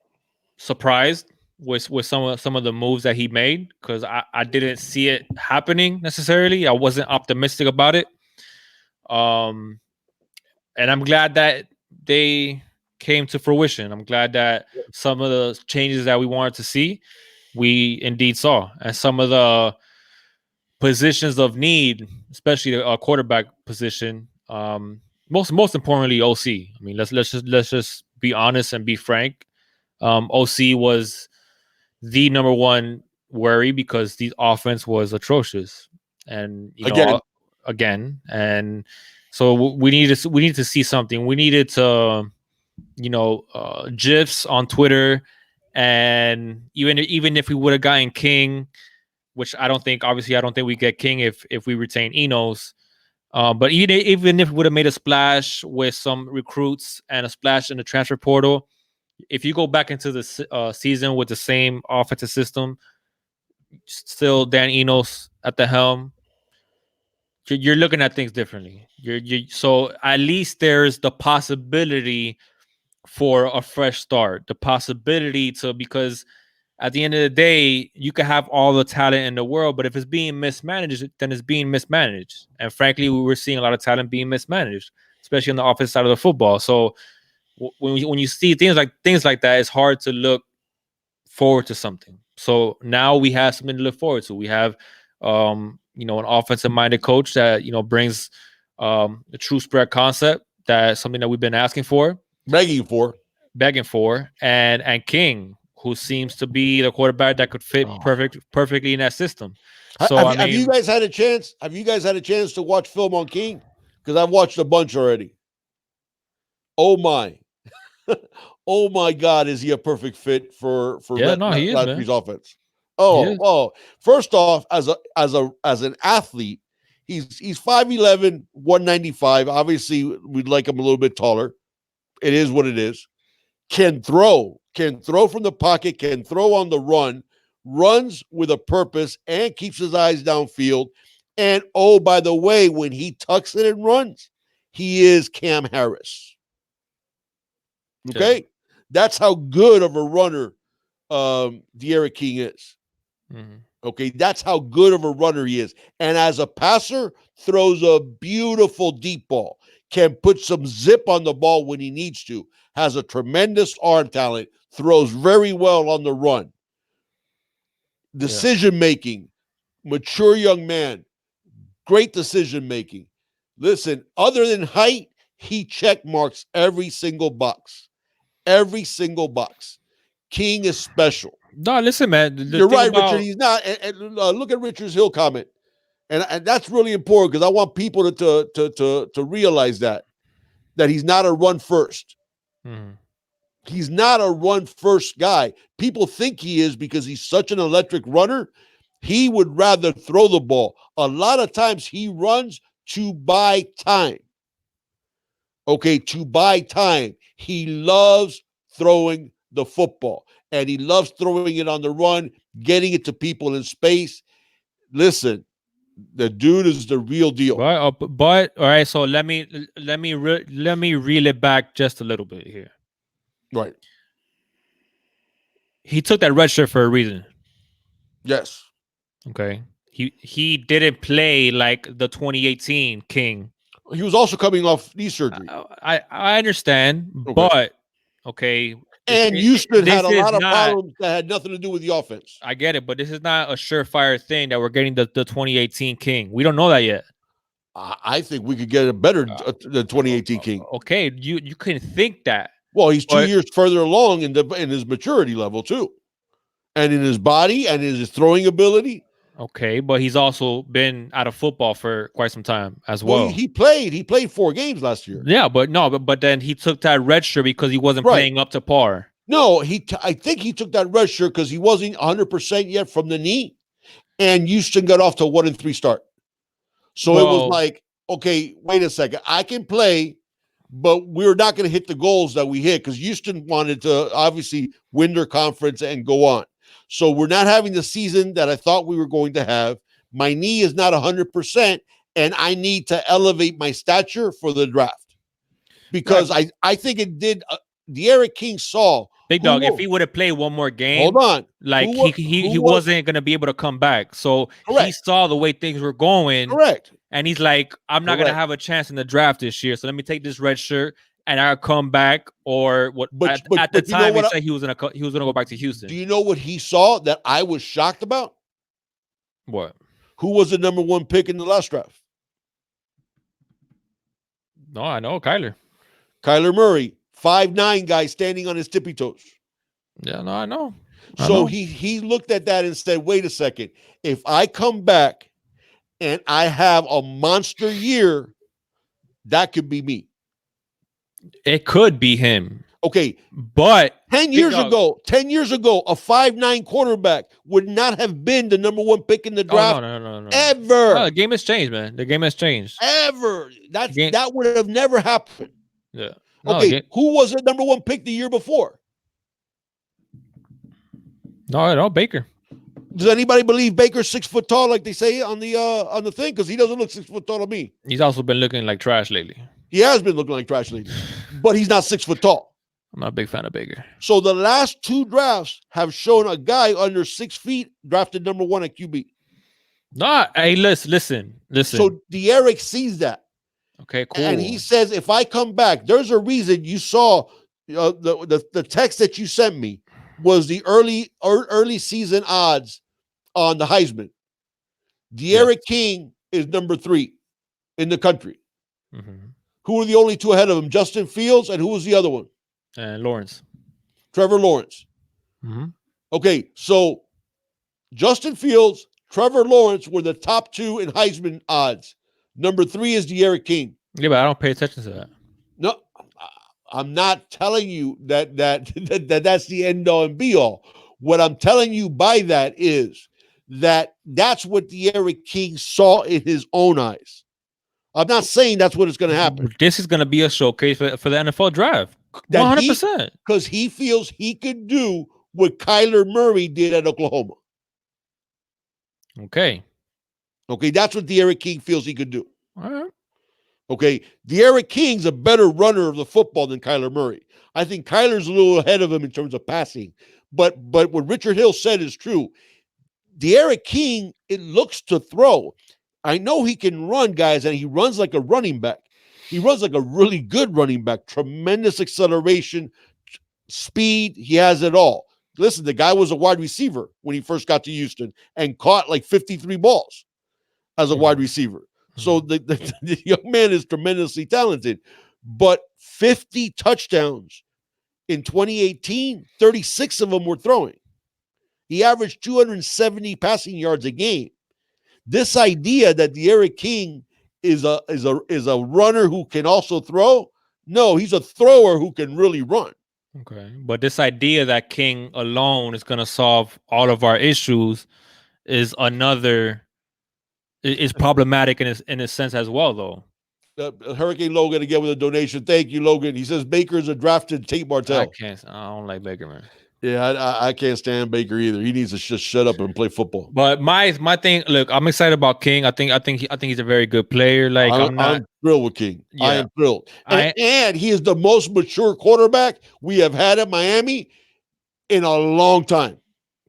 surprised with some of the moves that he made because I didn't see it happening necessarily. I wasn't optimistic about it. And I'm glad that they came to fruition. I'm glad that some of the changes that we wanted to see, we indeed saw. And some of the positions of need, especially the quarterback position, most importantly, OC. I mean, let's just be honest and be frank. OC was the number one worry because the offense was atrocious, and again, and so we needed to see something. We needed to, GIFs on Twitter, and even if we would have gotten King, which I don't think we get King if we retain Enos. But even if we would have made a splash with some recruits and a splash in the transfer portal, if you go back into the season with the same offensive system, still Dan Enos at the helm, you're looking at things differently. So at least there's the possibility for a fresh start. The possibility to, because at the end of the day, you can have all the talent in the world, but if it's being mismanaged, then it's being mismanaged. And frankly, we were seeing a lot of talent being mismanaged, especially on the offensive side of the football. So when you see things like that, it's hard to look forward to something. So now we have something to look forward to. We have an offensive minded coach that brings the true spread concept. That's something that we've been asking for, begging for, and King, who seems to be the quarterback that could fit perfectly in that system. So have you guys had a chance? Have you guys had a chance to watch film on King? Because I've watched a bunch already. Oh my. Oh my God, is he a perfect fit for Landry's offense? First off, as an athlete, he's 5'11", 195. Obviously, we'd like him a little bit taller. It is what it is. Can throw from the pocket, can throw on the run, runs with a purpose, and keeps his eyes downfield. And oh, by the way, when he tucks it and runs, he is Cam Harris. Okay? Yeah. That's how good of a runner De'Aaron King is. Mm-hmm. Okay, that's how good of a runner he is. And as a passer, throws a beautiful deep ball. Can put some zip on the ball when he needs to. Has a tremendous arm talent. Throws very well on the run. Decision-making. Mature young man. Great decision-making. Listen, other than height, he check marks every single box. Every single box. King is special. No, listen, man. You're right, Richard. He's not. And look at Richard's Hill comment, and that's really important because I want people to realize that he's not a run first. Mm-hmm. He's not a run first guy. People think he is because he's such an electric runner. He would rather throw the ball. A lot of times he runs to buy time. Okay, to buy time. He loves throwing the football, and he loves throwing it on the run, getting it to people in space. Listen, the dude is the real deal. But all right, so let me reel it back just a little bit here. Right. He took that red shirt for a reason. Yes. Okay. He didn't play like the 2018 King. He was also coming off knee surgery. I understand, okay. But okay. And Houston had a lot of problems that had nothing to do with the offense. I get it, but this is not a surefire thing that we're getting the 2018 King. We don't know that yet. I think we could get a better the 2018 King. Okay, you can think that. Well, he's 2 years further along in his maturity level too, and in his body and in his throwing ability. Okay, but he's also been out of football for quite some time as well. He played 4 games last year. Yeah, but then he took that red shirt because he wasn't playing up to par. No, I think he took that red shirt because he wasn't 100% yet from the knee, and Houston got off to a 1-3 start. So it was like, okay, wait a second, I can play, but we're not going to hit the goals that we hit because Houston wanted to obviously win their conference and go on. So we're not having the season that I thought we were going to have. My knee is not 100%, and I need to elevate my stature for the draft. Because I think it did De'Aaron King saw. Big dog, if he would have played one more game, hold on. Like he wasn't going to be able to come back. So he saw the way things were going. Correct. And he's like, I'm not going to have a chance in the draft this year. So let me take this red shirt and I'll come back, or what? But at the time, he said he was gonna go back to Houston. Do you know what he saw that I was shocked about? What? Who was the number 1 pick in the last draft? No, I know Kyler Murray, 5'9" guy standing on his tippy toes. Yeah, no, I know. So he looked at that and said, "Wait a second. If I come back and I have a monster year, that could be me." It could be him. Okay. But 10 years ago, a 5'9" quarterback would not have been the number 1 pick in the draft. No. Ever. No, the game has changed, man. The game has changed. Ever. That would have never happened. Yeah. No, okay. Who was the number 1 pick the year before? No, Baker. Does anybody believe Baker's 6 foot tall, like they say on the thing? Because he doesn't look 6 foot tall to me. He's also been looking like trash lately. He has been looking like trash lately, but he's not 6 foot tall. I'm not a big fan of Baker. So the last 2 drafts have shown a guy under 6 feet drafted number 1 at QB. No, hey, listen. So De'Eric sees that. Okay, cool. And he says, if I come back, there's a reason you saw the text that you sent me was the early season odds on the Heisman. De'Eric King is number 3 in the country. Mm-hmm. Who are the only 2 ahead of him? Justin Fields, and who was the other one? And Lawrence. Trevor Lawrence. Mm-hmm. Okay, so Justin Fields, Trevor Lawrence were the top 2 in Heisman odds. Number 3 is De'Eric King. Yeah, but I don't pay attention to that. No, I'm not telling you that that's the end all and be all. What I'm telling you by that is that's what De'Eric King saw in his own eyes. I'm not saying that's what is going to happen. This is going to be a showcase for the NFL draft. 100%. Because he feels he could do what Kyler Murray did at Oklahoma. Okay, that's what De'Eric King feels he could do. All right. Okay, De'Eric King's a better runner of the football than Kyler Murray. I think Kyler's a little ahead of him in terms of passing. But what Richard Hill said is true. De'Eric King, it looks to throw. I know he can run, guys, and he runs like a running back. He runs like a really good running back. Tremendous acceleration, speed. He has it all. Listen, the guy was a wide receiver when he first got to Houston and caught like 53 balls as a wide receiver. So the young man is tremendously talented. But 50 touchdowns in 2018, 36 of them were throwing. He averaged 270 passing yards a game. This idea that De'Eric King is a runner who can also throw, no, he's a thrower who can really run. Okay, but this idea that King alone is going to solve all of our issues is problematic in a sense as well, though. Hurricane Logan again with a donation. Thank you, Logan. He says Baker's a drafted Tate Martell. I don't like Baker, man. Yeah, I can't stand Baker either. He needs to just shut up and play football. But my thing, look, I'm excited about King. I think he's a very good player. Like I'm thrilled with King. Yeah. I am thrilled, and he is the most mature quarterback we have had at Miami in a long time.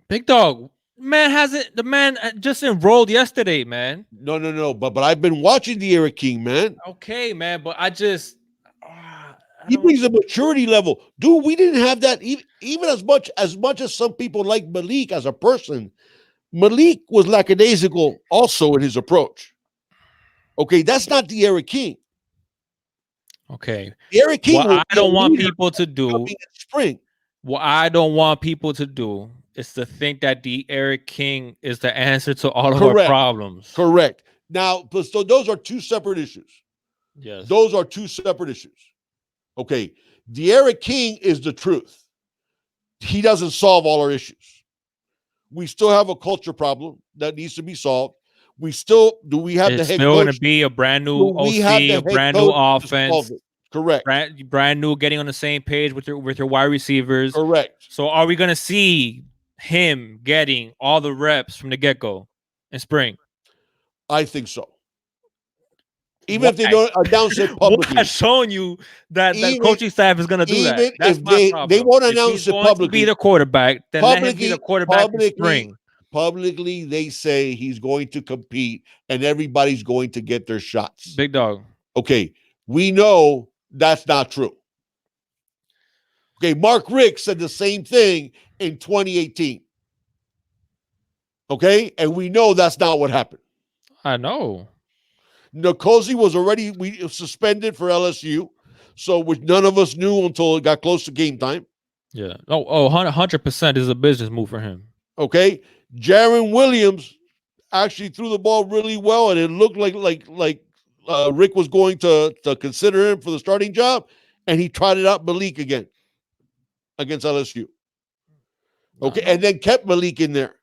Big dog, man, the man just enrolled yesterday, man. No. But I've been watching De'Eric King, man. Okay, man, but I just. He brings a maturity level. Dude, we didn't have that even as much as some people like Malik as a person. Malik was lackadaisical also in his approach. Okay, that's not De'Eric King. Okay. De'Eric King. What I don't want people to do. Spring. What I don't want people to do is to think that De'Eric King is the answer to all of our problems. Correct. Now, so those are 2 separate issues. Yes. Those are 2 separate issues. Okay, De'Eric King is the truth. He doesn't solve all our issues. We still have a culture problem that needs to be solved. We have the head coach. It's still going to be a brand new OC, a brand new offense. Correct. Brand new, getting on the same page with your wide receivers. Correct. So are we going to see him getting all the reps from the get-go in spring? I think so. Even if they don't announce it publicly. What has shown you that the coaching staff is going to do that? That's my problem. They won't announce it publicly. To be the quarterback, then let him be the quarterback in spring. Publicly, they say he's going to compete and everybody's going to get their shots. Big dog. Okay, we know that's not true. Okay, Mark Richt said the same thing in 2018. Okay, and we know that's not what happened. I know. Nkosi was already suspended for LSU, so which none of us knew until it got close to game time. Yeah. 100% is a business move for him. Okay, Jaron Williams actually threw the ball really well, and it looked like Rick was going to consider him for the starting job, and he trotted out Malik again against LSU. Okay, and then kept Malik in there.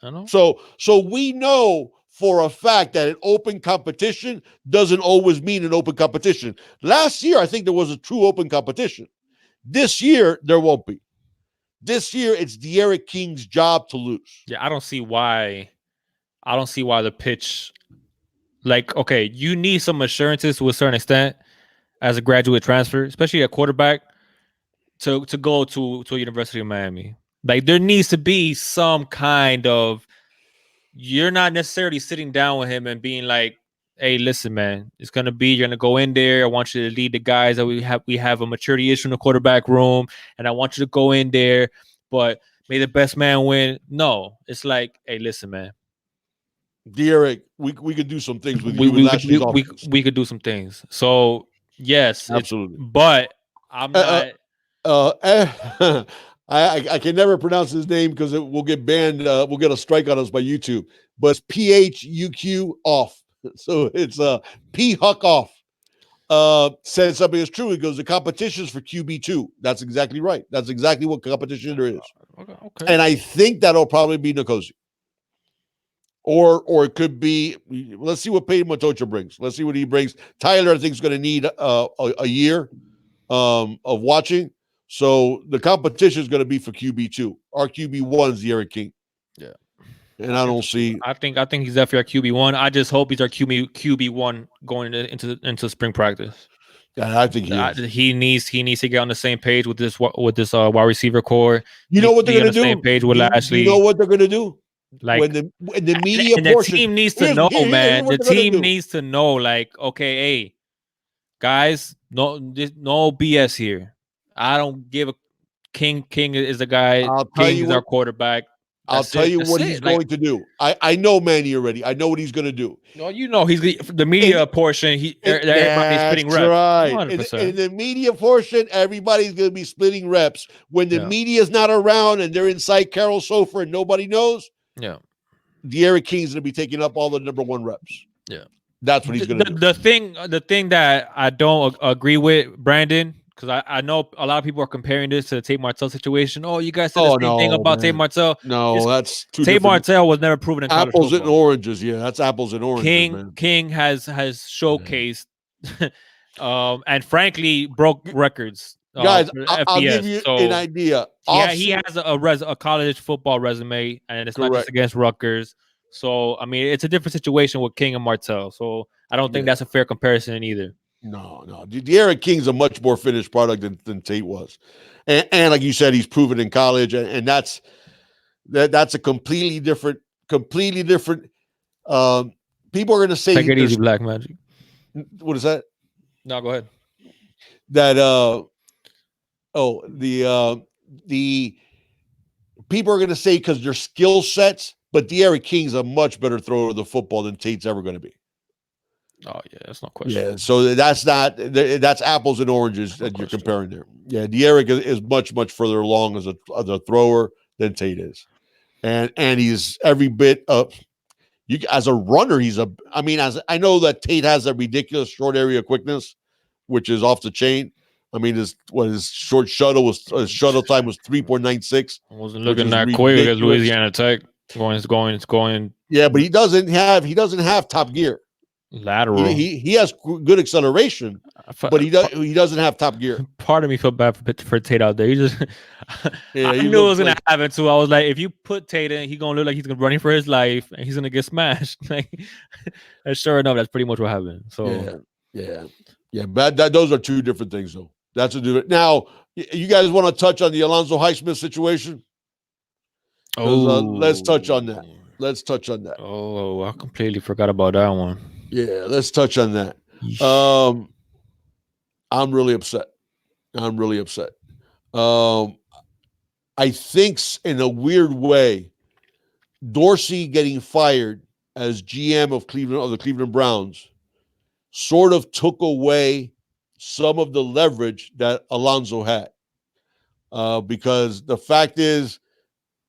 I know. So we know for a fact that an open competition doesn't always mean an open competition. Last year, I think there was a true open competition. This year, there won't be. This year, it's De'Eric King's job to lose. Yeah, I don't see why the pitch, like, okay, you need some assurances to a certain extent as a graduate transfer, especially at quarterback. to go to University of Miami. Like there needs to be some kind of, you're not necessarily sitting down with him and being like, hey, listen, man, it's gonna be, you're gonna go in there. I want you to lead the guys that we have a maturity issue in the quarterback room, and I want you to go in there, but may the best man win. No, it's like, hey, listen, man. Derek, we could do some things with you in last year's offense. We could do some things. So yes, Absolutely. but I'm not. I can never pronounce his name because we'll get banned. We'll get a strike on us by YouTube. But it's PHUQ off. So it's P Huck off. Said something is true. He goes, the competition's for QB2. That's exactly right. That's exactly what competition there is. Okay. And I think that'll probably be Nkosi. Or it could be, let's see what Peyton Matocha brings. Let's see what he brings. Tyler, I think, is going to need a year of watching. So the competition is going to be for QB2. Our QB1 is the Eric King. Yeah. And I don't see. I think he's definitely our QB1. I just hope he's our QB1 going into spring practice. Yeah, I think he needs to get on the same page with this wide receiver core. You know what they're going to do? Same page with Lashley. You know what they're going to do? Like when the media portion, the team needs to know, man. The team needs to know, like, okay, hey, guys, no BS here. I don't give a King. King is the guy. King is our quarterback. I'll tell you what he's going to do. I know Manny already. I know what he's going to do. No, you know he's the media portion. Everybody's splitting reps. Right. In the media portion, everybody's going to be splitting reps. When the media's not around and they're inside Carol's sofa and nobody knows. Yeah, De'Aaron King's going to be taking up all the number one reps. Yeah, that's what he's going to do. The thing that I don't agree with, Brandon, because I know a lot of people are comparing this to the Tate Martell situation. Oh, you guys said the same thing about Tate Martell. No, that's too Tate Martell was never proven in college apples football. And oranges. Yeah, that's apples and oranges. King has showcased, and frankly broke records. Guys, I'll give you an idea. Yeah, he has a college football resume, and it's not just against Rutgers. So, I mean, it's a different situation with King and Martell. So, I don't think that's a fair comparison either. No. De'Aaron King's a much more finished product than Tate was. And like you said, he's proven in college, and that's a completely different people are going to say, take it easy, Black Magic. What is that? No, go ahead. That the people are going to say because their skill sets, but De'Aaron King's a much better thrower of the football than Tate's ever going to be. Oh yeah, that's no question. Yeah, so that's apples and oranges that you're comparing there. Yeah, De'Aaron is much further along as a thrower than Tate is, and he's every bit of as a runner. I know that Tate has a ridiculous short area quickness, which is off the chain. I mean, his short shuttle time was 3.96. I wasn't looking that quick against Louisiana Tech. It's going. Yeah, but he doesn't have top gear. Lateral. He has good acceleration, but he doesn't have top gear. Part of me felt bad for Tate out there. He just I knew it was gonna happen too. I was like, if you put Tate in, he's gonna look like he's running for his life and he's gonna get smashed. And sure enough, that's pretty much what happened. So yeah. But those are two different things, though. That's a different. Now, you guys want to touch on the Alonzo Highsmith situation? Let's touch on that. Oh, I completely forgot about that one. Yeah, let's touch on that. I'm really upset. I think in a weird way, Dorsey getting fired as GM of the Cleveland Browns sort of took away some of the leverage that Alonzo had. Because the fact is,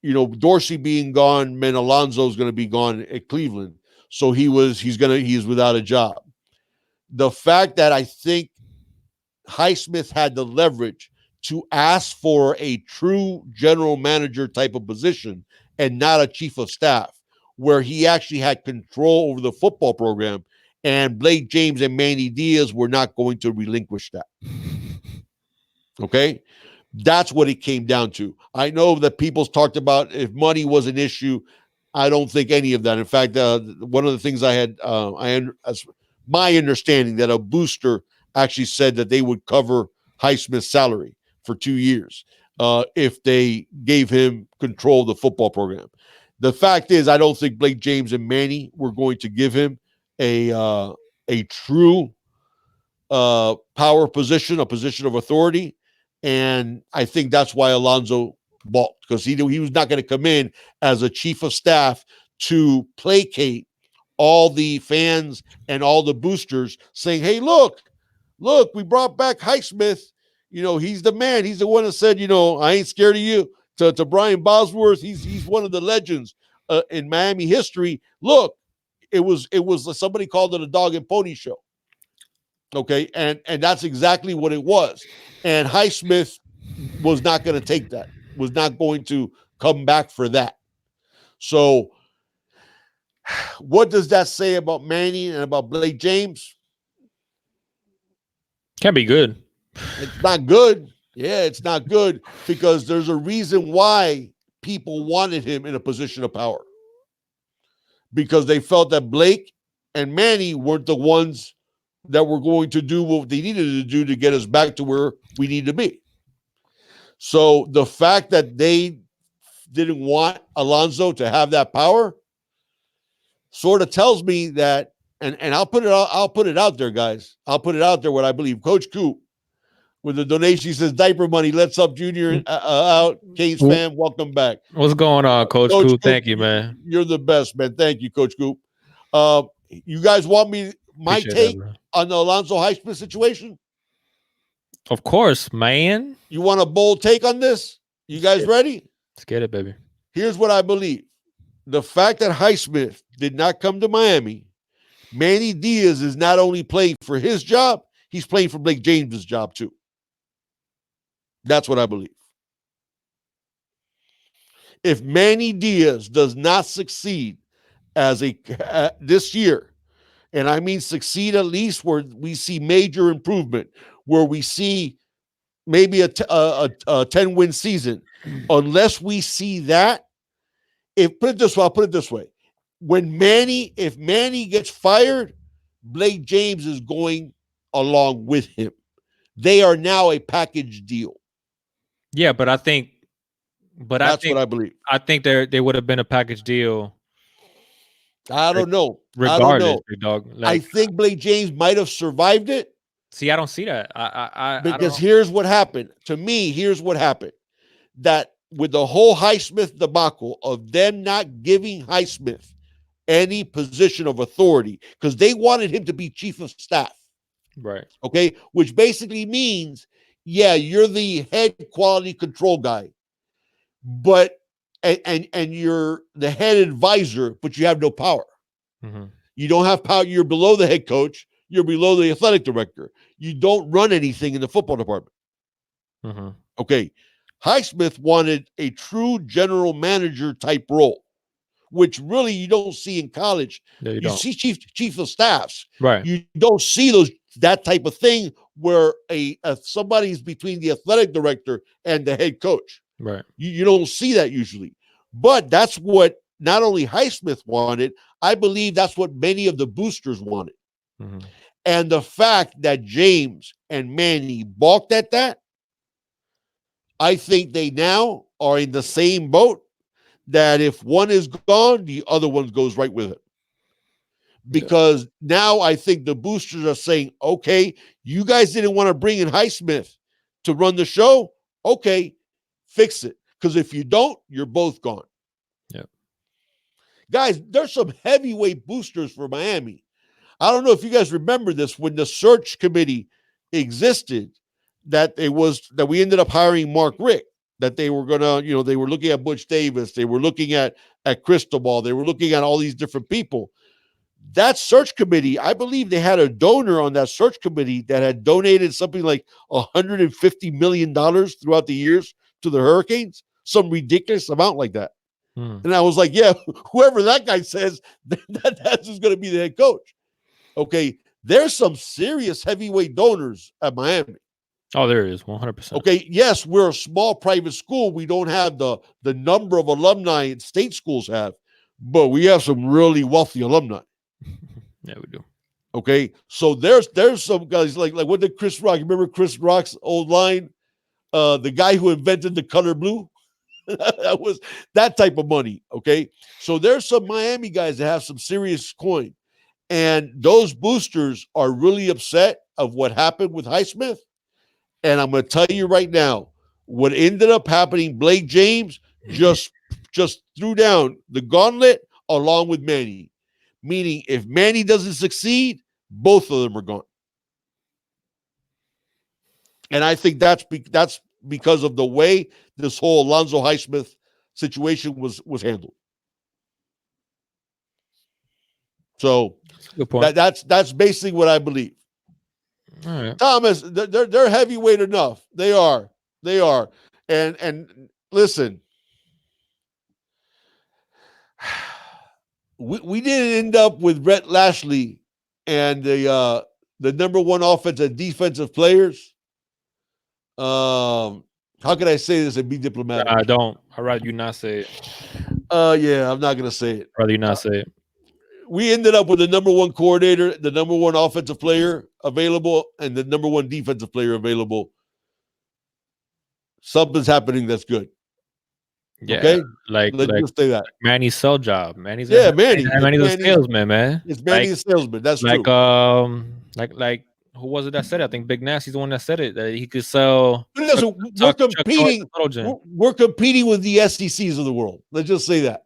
Dorsey being gone meant Alonzo's going to be gone at Cleveland. So he's without a job. The fact that I think Highsmith had the leverage to ask for a true general manager type of position and not a chief of staff, where he actually had control over the football program, and Blake James and Manny Diaz were not going to relinquish that. Okay? That's what it came down to. I know that people's talked about if money was an issue. I don't think any of that. In fact, one of the things I had, as my understanding, that a booster actually said that they would cover Highsmith's salary for 2 years if they gave him control of the football program. The fact is, I don't think Blake James and Manny were going to give him a true power position, a position of authority. And I think that's why Alonzo balked, because he was not going to come in as a chief of staff to placate all the fans and all the boosters saying, hey, look, we brought back Highsmith. He's the man. He's the one that said, I ain't scared of you. To Brian Bosworth, he's one of the legends in Miami history. Look, it was somebody called it a dog and pony show. Okay, and that's exactly what it was. And Highsmith was not going to take that, was not going to come back for that. So what does that say about Manny and about Blake James? Can't be good. It's not good. Yeah, it's not good, because there's a reason why people wanted him in a position of power, because they felt that Blake and Manny weren't the ones that were going to do what they needed to do to get us back to where we need to be. So the fact that they didn't want Alonzo to have that power sort of tells me that, and I'll put it out there, guys. I'll put it out there what I believe. Coach Coop, with the donation, he says, diaper money, let's up Junior out. Canes fam, welcome back. What's going on, Coach Coop? Thank you, man. You're the best, man. Thank you, Coach Coop. You guys want my take on the Alonzo Highsmith situation? Of course, man. You want a bold take on this? You guys ready? Let's get it, baby. Here's what I believe. The fact that Highsmith did not come to Miami, Manny Diaz is not only playing for his job, he's playing for Blake James's job too. That's what I believe. If Manny Diaz does not succeed as this year, and I mean succeed at least where we see major improvement, where we see maybe a 10-win season, unless we see that, I'll put it this way. If Manny gets fired, Blake James is going along with him. They are now a package deal. Yeah, but I think that's what I believe. I think they would have been a package deal. I don't know. Regardless, big dog. I think Blake James might have survived it. See, I don't see that. Because here's what happened. To me, here's what happened. That with the whole Highsmith debacle of them not giving Highsmith any position of authority, because they wanted him to be chief of staff. Right. Okay. Which basically means, yeah, you're the head quality control guy, but and you're the head advisor, but you have no power. Mm-hmm. You don't have power. You're below the head coach. You're below the athletic director. You don't run anything in the football department. Mm-hmm. Okay. Highsmith wanted a true general manager type role, which really you don't see in college. You see chief of staffs. Right. You don't see that type of thing where somebody's between the athletic director and the head coach. Right. You don't see that usually. But that's what not only Highsmith wanted, I believe that's what many of the boosters wanted. Mm-hmm. And the fact that James and Manny balked at that, I think they now are in the same boat, that if one is gone, the other one goes right with it. Because now I think the boosters are saying, okay, you guys didn't want to bring in Highsmith to run the show. Okay, fix it. Because if you don't, you're both gone. Yeah. Guys, there's some heavyweight boosters for Miami. I don't know if you guys remember this, when the search committee existed, that we ended up hiring Mark Rick, that they were gonna, they were looking at Butch Davis, they were looking at Cristobal, they were looking at all these different people. That search committee, I believe they had a donor on that search committee that had donated something like $150 million throughout the years to the Hurricanes, some ridiculous amount like that. And I was like, yeah, whoever that guy says, that's who's going to be the head coach. Okay, there's some serious heavyweight donors at Miami. Oh, there is, 100%. Okay, yes, we're a small private school. We don't have the number of alumni state schools have, but we have some really wealthy alumni. Yeah, we do. Okay, so there's some guys like what did Chris Rock? Remember Chris Rock's old line? the guy who invented the color blue. That was that type of money. Okay. So there's some Miami guys that have some serious coin. And those boosters are really upset of what happened with Highsmith. And I'm going to tell you right now, what ended up happening, Blake James just threw down the gauntlet along with Manny. Meaning, if Manny doesn't succeed, both of them are gone. And I think that's because of the way this whole Alonzo Highsmith situation was handled. So that's basically what I believe. All right. Thomas, they're heavyweight enough. They are. And listen, we didn't end up with Brett Lashley and the number one offensive and defensive players. How can I say this and be diplomatic? I don't. I'd rather you not say it. Yeah, I'm not gonna say it. I'd rather you not say it. We ended up with the number one coordinator, the number one offensive player available, and the number one defensive player available. Something's happening that's good. Yeah, okay, let's just say that. Manny's sell job. Manny's Manny's a salesman, man. It's Manny's a salesman. That's like true. Like who was it that said it? I think Big Nasty's the one that said it, that he could sell. Listen, we're competing. We're competing with the SECs of the world. Let's just say that.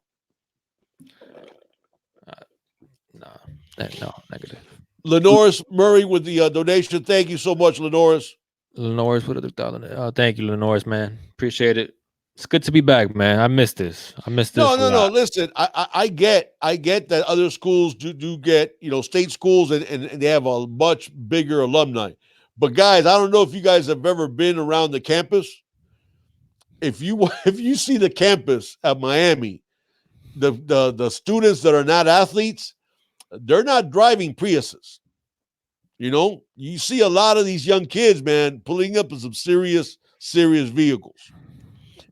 No, negative. Lenoris Murray with the donation. Thank you so much, Lenoris. Lenoris with $1,000. Thank you, Lenoris, man. Appreciate it. It's good to be back, man. I missed this. No. Listen, I get that other schools do get, state schools and they have a much bigger alumni. But guys, I don't know if you guys have ever been around the campus. If you see the campus at Miami, the students that are not athletes, they're not driving Priuses. You see a lot of these young kids, man, pulling up in some serious vehicles.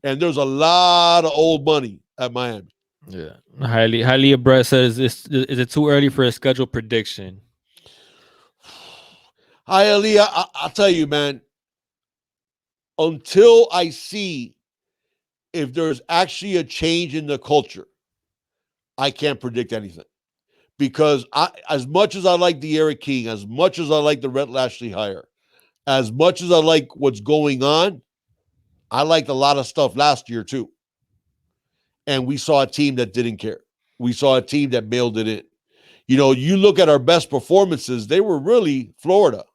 And there's a lot of old money at Miami. Yeah. Highly abreast says, is it too early for a schedule prediction? Hi, Aaliyah. I'll tell you, man, until I see if there's actually a change in the culture, I can't predict anything. Because as much as I like the Eric King, as much as I like the Rhett Lashley hire, as much as I like what's going on, I liked a lot of stuff last year too. And we saw a team that didn't care. We saw a team that mailed it in. You look at our best performances, they were really Florida.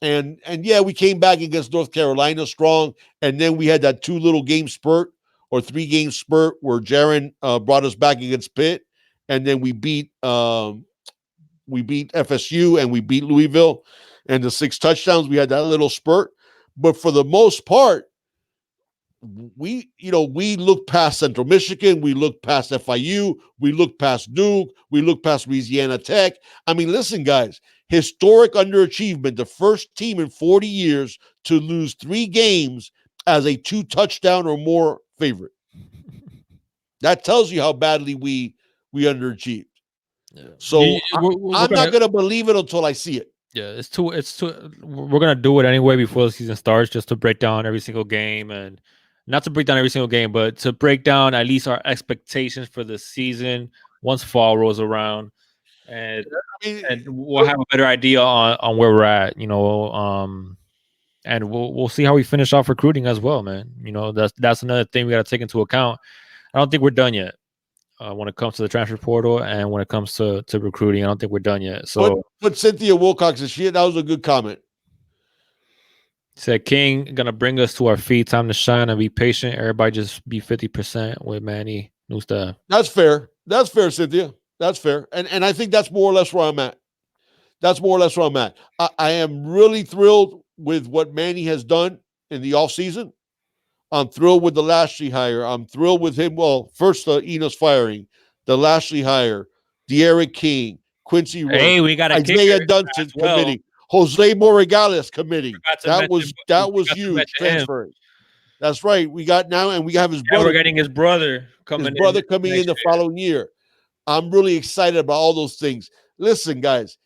And yeah, we came back against North Carolina strong. And then we had that 2-game spurt or 3-game spurt where Jaron brought us back against Pitt. And then we beat FSU and we beat Louisville, and the 6 touchdowns. We had that little spurt, but for the most part, we looked past Central Michigan, we looked past FIU, we looked past Duke, we looked past Louisiana Tech. I mean, listen, guys, historic underachievement. The first team in 40 years to lose 3 games as a 2-touchdown or more favorite. That tells you how badly we underachieved. Yeah. So I'm not going to believe it until I see it. Yeah, it's too. We're going to do it anyway before the season starts, just to break down every single game, and not to break down every single game, but to break down at least our expectations for the season once fall rolls around, and we'll have a better idea on where we're at, and we'll see how we finish off recruiting as well, man. That's another thing we got to take into account. I don't think we're done yet. When it comes to the transfer portal and when it comes to recruiting, I don't think we're done yet. So, but Cynthia Wilcox and that was a good comment. Said King gonna bring us to our feet. Time to shine and be patient. Everybody just be 50% with Manny. New stuff. That's fair, Cynthia. That's fair, and I think that's more or less where I'm at. I am really thrilled with what Manny has done in the offseason. I'm thrilled with the Lashley hire. I'm thrilled with him. Well, first the Enos firing, the Lashley hire, the Eric King, Quincy Rowe. Hey, we got a Isaiah Dunson committing, Jose Morregales committing. That was huge. Transferring. That's right. We got now, and we have his brother. We're getting his brother coming. His brother coming in the following year. I'm really excited about all those things. Listen, guys,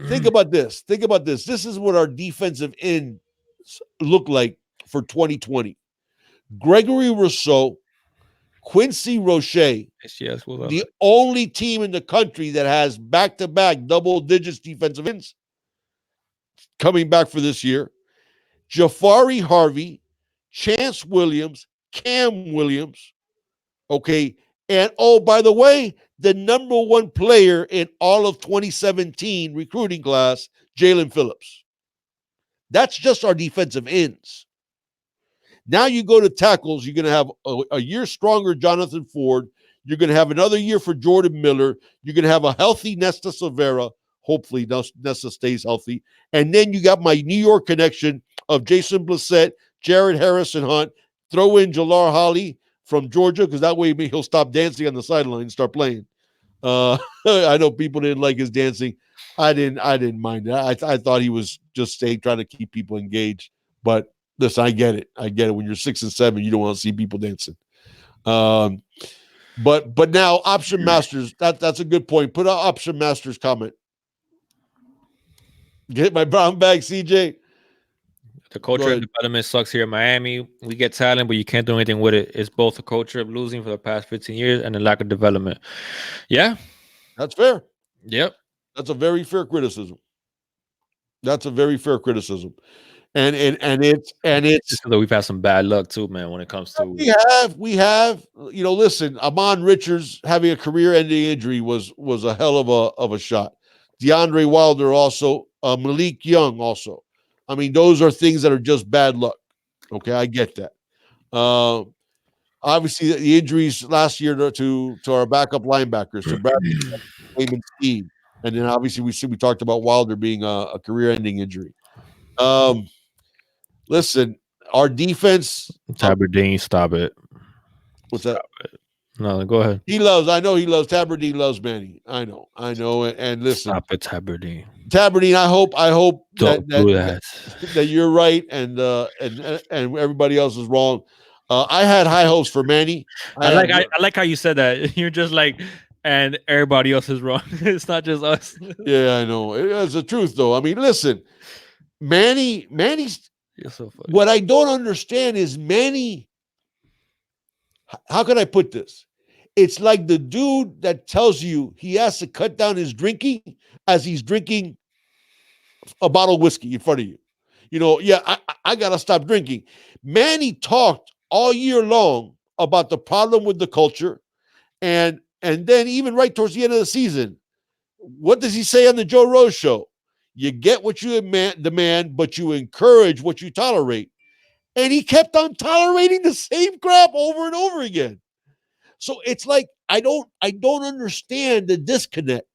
think about this. This is what our defensive end look like for 2020. Gregory Rousseau, Quincy Roche, Yes, the only team in the country that has back-to-back double digits defensive ends coming back for this year. Jafari Harvey, Chance Williams, Cam Williams. Okay. And oh, by the way, the number one player in all of 2017 recruiting class, Jalen Phillips. That's just our defensive ends. Now you go to tackles, you're going to have a year stronger Jonathan Ford. You're going to have another year for Jordan Miller. You're going to have a healthy Nesta Silvera. Hopefully Nesta stays healthy. And then you got my New York connection of Jason Blissett, Jared Harrison Hunt. Throw in Jalar Holly from Georgia, because that way he'll stop dancing on the sideline and start playing. I know people didn't like his dancing. I didn't mind that. I thought he was just trying to keep people engaged. But listen, I get it. When you're 6 and 7, you don't want to see people dancing. But now option masters. That's a good point. Put out option masters comment. Get my brown bag, CJ. The culture of development sucks here in Miami. We get talent, but you can't do anything with it. It's both a culture of losing for the past 15 years and a lack of development. Yeah. That's fair. Yep. That's a very fair criticism. And it's so we've had some bad luck too, man, when it comes to we have listen, Amon Richards having a career-ending injury was a hell of a shot. DeAndre Wilder also, Malik Young also. I mean, those are things that are just bad luck. Okay, I get that. Obviously, the injuries last year to our backup linebackers, to Bradley and Steve, and then obviously we talked about Wilder being a career-ending injury. Listen, our defense. Tabardine, stop it. What's that? No, go ahead. I know he loves Tabardine, loves Manny. I know. And listen, stop it, Tabardine. I hope Don't do that. That you're right and everybody else is wrong. I had high hopes for Manny. I like how you said that. You're just like, and everybody else is wrong. It's not just us. Yeah, I know. It's the truth, though. I mean, listen, Manny's. You're so funny. What I don't understand is Manny. How can I put this? It's like the dude that tells you he has to cut down his drinking as he's drinking a bottle of whiskey in front of you. I got to stop drinking. Manny talked all year long about the problem with the culture. And then even right towards the end of the season, what does he say on the Joe Rose show? You get what you demand, but you encourage what you tolerate. And he kept on tolerating the same crap over and over again. So it's like I don't understand the disconnect.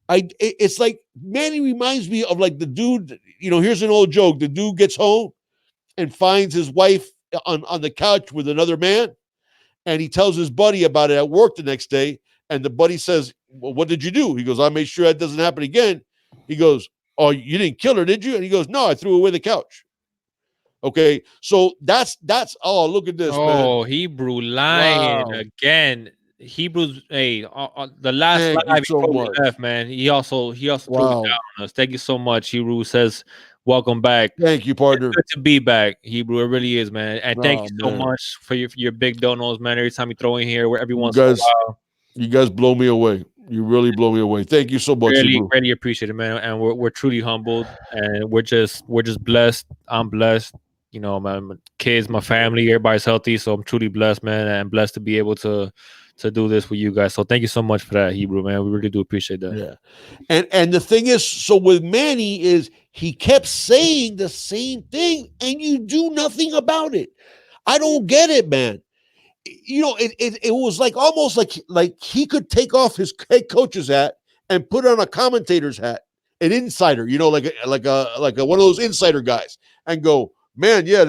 It's like Manny reminds me of like the dude. Here's an old joke: the dude gets home and finds his wife on the couch with another man, and he tells his buddy about it at work the next day. And the buddy says, "Well, what did you do?" He goes, "I made sure that doesn't happen again." He goes, "Oh, you didn't kill her, did you?" And he goes, "No, I threw away the couch." Okay, so that's look at this. Oh, man. Hebrew lying again. Hebrews, the last live so left, man. He also threw it down on us. Thank you so much. Hebrew says, "Welcome back." Thank you, partner. It's good to be back, Hebrew. It really is, man. And thank you so much for your big donos, man. Every time you throw in here, where everyone's you guys blow me away. You really blow me away. Thank you so much. Really appreciate it, man. And we're truly humbled, and we're just blessed. I'm blessed. My kids, my family, everybody's healthy, so I'm truly blessed, man, and blessed to be able to do this with you guys. So thank you so much for that, Hebrew, man. We really do appreciate that. Yeah. And the thing is, so with Manny is he kept saying the same thing, and you do nothing about it. I don't get it, man. It was like almost like he could take off his head coach's hat and put on a commentator's hat, an insider, like a one of those insider guys, and go, "Man, yeah,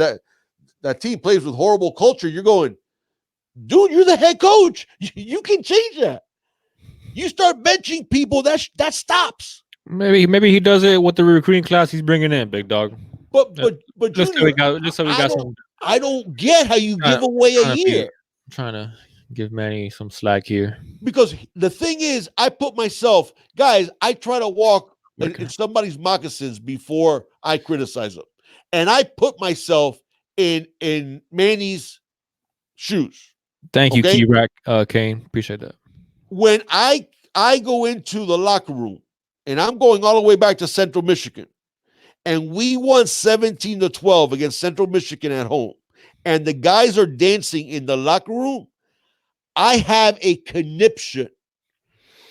that team plays with horrible culture." You're going, dude, you're the head coach. You can change that. You start benching people, that stops. Maybe he does it with the recruiting class he's bringing in, big dog. But just so we got some. I don't get how you give away a year. I'm trying to give Manny some slack here. Because the thing is, I put myself, guys, I try to walk in somebody's moccasins before I criticize them. And I put myself in Manny's shoes. Thank you, Okay? Key-Rack, Kane. Appreciate that. When I go into the locker room, and I'm going all the way back to Central Michigan, and we won 17-12 against Central Michigan at home, and the guys are dancing in the locker room, I have a conniption.